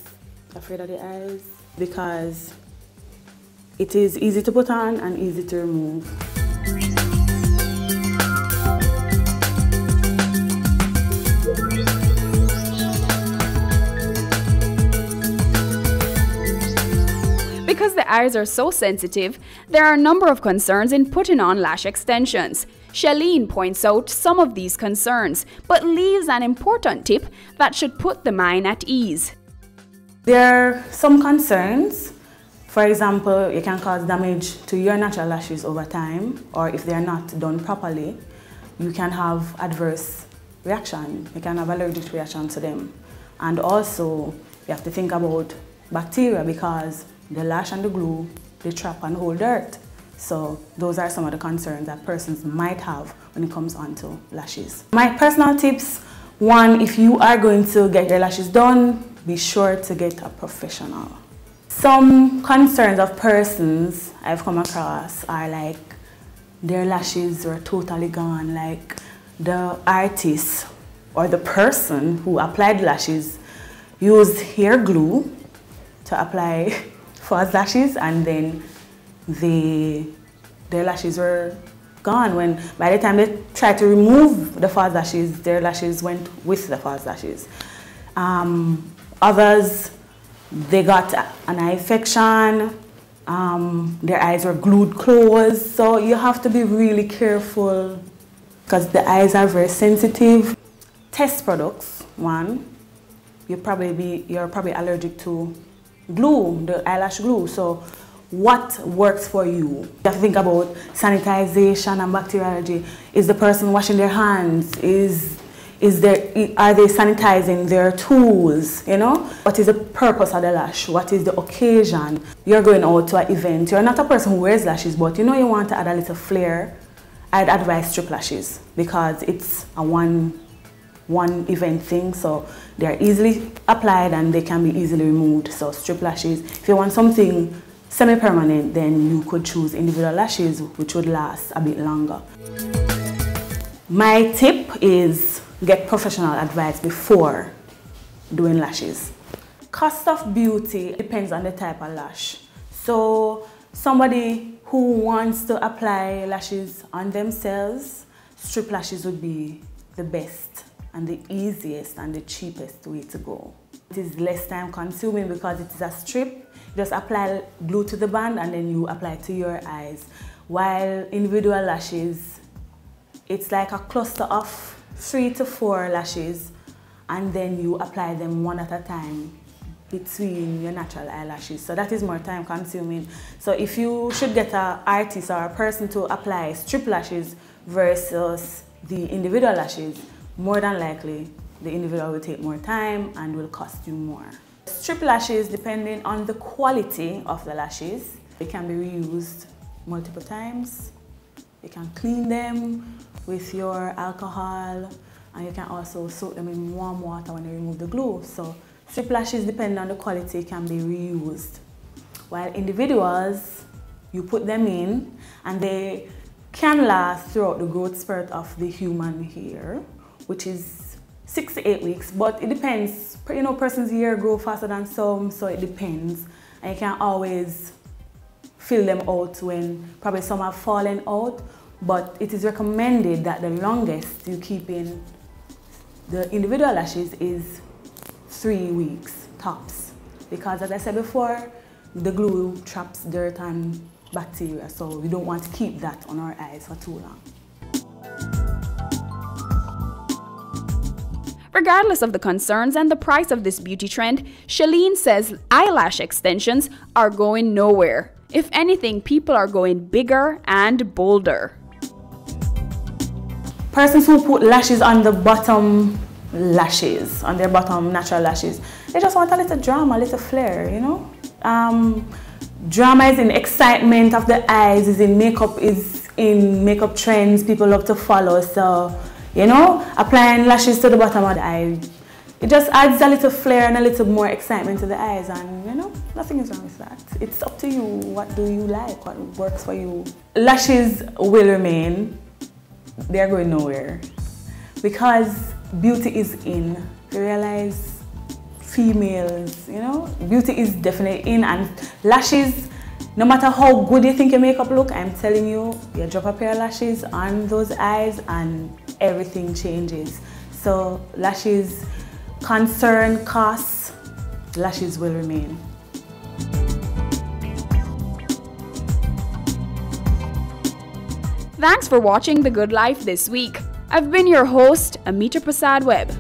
afraid of the eyes, because it is easy to put on and easy to remove. Because the eyes are so sensitive, there are a number of concerns in putting on lash extensions. Shalene points out some of these concerns, but leaves an important tip that should put the mind at ease. There are some concerns. For example, you can cause damage to your natural lashes over time, or if they are not done properly, you can have adverse reaction. You can have allergic reaction to them. And also, you have to think about bacteria, because the lash and the glue, they trap and hold dirt. So those are some of the concerns that persons might have when it comes onto lashes. My personal tips: one, if you are going to get your lashes done, be sure to get a professional. Some concerns of persons I've come across are like their lashes are totally gone, like the artist or the person who applied lashes used hair glue to apply false lashes, and then their lashes were gone. When by the time they tried to remove the false lashes, their lashes went with the false lashes. Others, they got an eye infection. Their eyes were glued closed. So you have to be really careful, because the eyes are very sensitive. test products. One, you're probably allergic to glue, the eyelash glue. So what works for you? You have to think about sanitization and bacteriology. Is the person washing their hands? Are they sanitizing their tools, you know? What is the purpose of the lash? What is the occasion? You're going out to an event. You're not a person who wears lashes, but you know you want to add a little flair. I'd advise strip lashes because it's a one event thing, so they're easily applied and they can be easily removed. So strip lashes. If you want something semi-permanent, then you could choose individual lashes, which would last a bit longer. My tip is get professional advice before doing lashes. Cost of beauty depends on the type of lash. So somebody who wants to apply lashes on themselves, strip lashes would be the best and the easiest and the cheapest way to go. It is less time consuming because it is a strip. You just apply glue to the band and then you apply it to your eyes. While individual lashes, it's like a cluster of 3 to 4 lashes, and then you apply them one at a time between your natural eyelashes. So that is more time consuming. So if you should get an artist or a person to apply strip lashes versus the individual lashes, more than likely the individual will take more time and will cost you more. Strip lashes, depending on the quality of the lashes, they can be reused multiple times. You can clean them with your alcohol, and you can also soak them in warm water when you remove the glue. So strip lashes, depending on the quality, can be reused. While individuals, you put them in and they can last throughout the growth spurt of the human hair, which is 6 to 8 weeks, but it depends. You know, person's hair grow faster than some, so it depends. And you can always fill them out when probably some have fallen out, but it is recommended that the longest you keep in the individual lashes is 3 weeks tops, because as I said before, the glue traps dirt and bacteria, so we don't want to keep that on our eyes for too long. Regardless of the concerns and the price of this beauty trend, Shalene says eyelash extensions are going nowhere. If anything, people are going bigger and bolder. Persons who put lashes on the bottom lashes, on their bottom natural lashes, they just want a little drama, a little flair, you know? Drama is in excitement of the eyes, is in makeup trends people love to follow. So, you know, applying lashes to the bottom of the eye, it just adds a little flair and a little more excitement to the eyes, and you know, nothing is wrong with that. It's up to you. What do you like? What works for you? Lashes will remain. They're going nowhere because beauty is in. You realize females, you know, beauty is definitely in, and lashes, no matter how good you think your makeup look, I'm telling you, you drop a pair of lashes on those eyes and everything changes. So lashes, concern, costs, lashes will remain. Thanks for watching The Good Life this week. I've been your host, Amita Prasad Webb.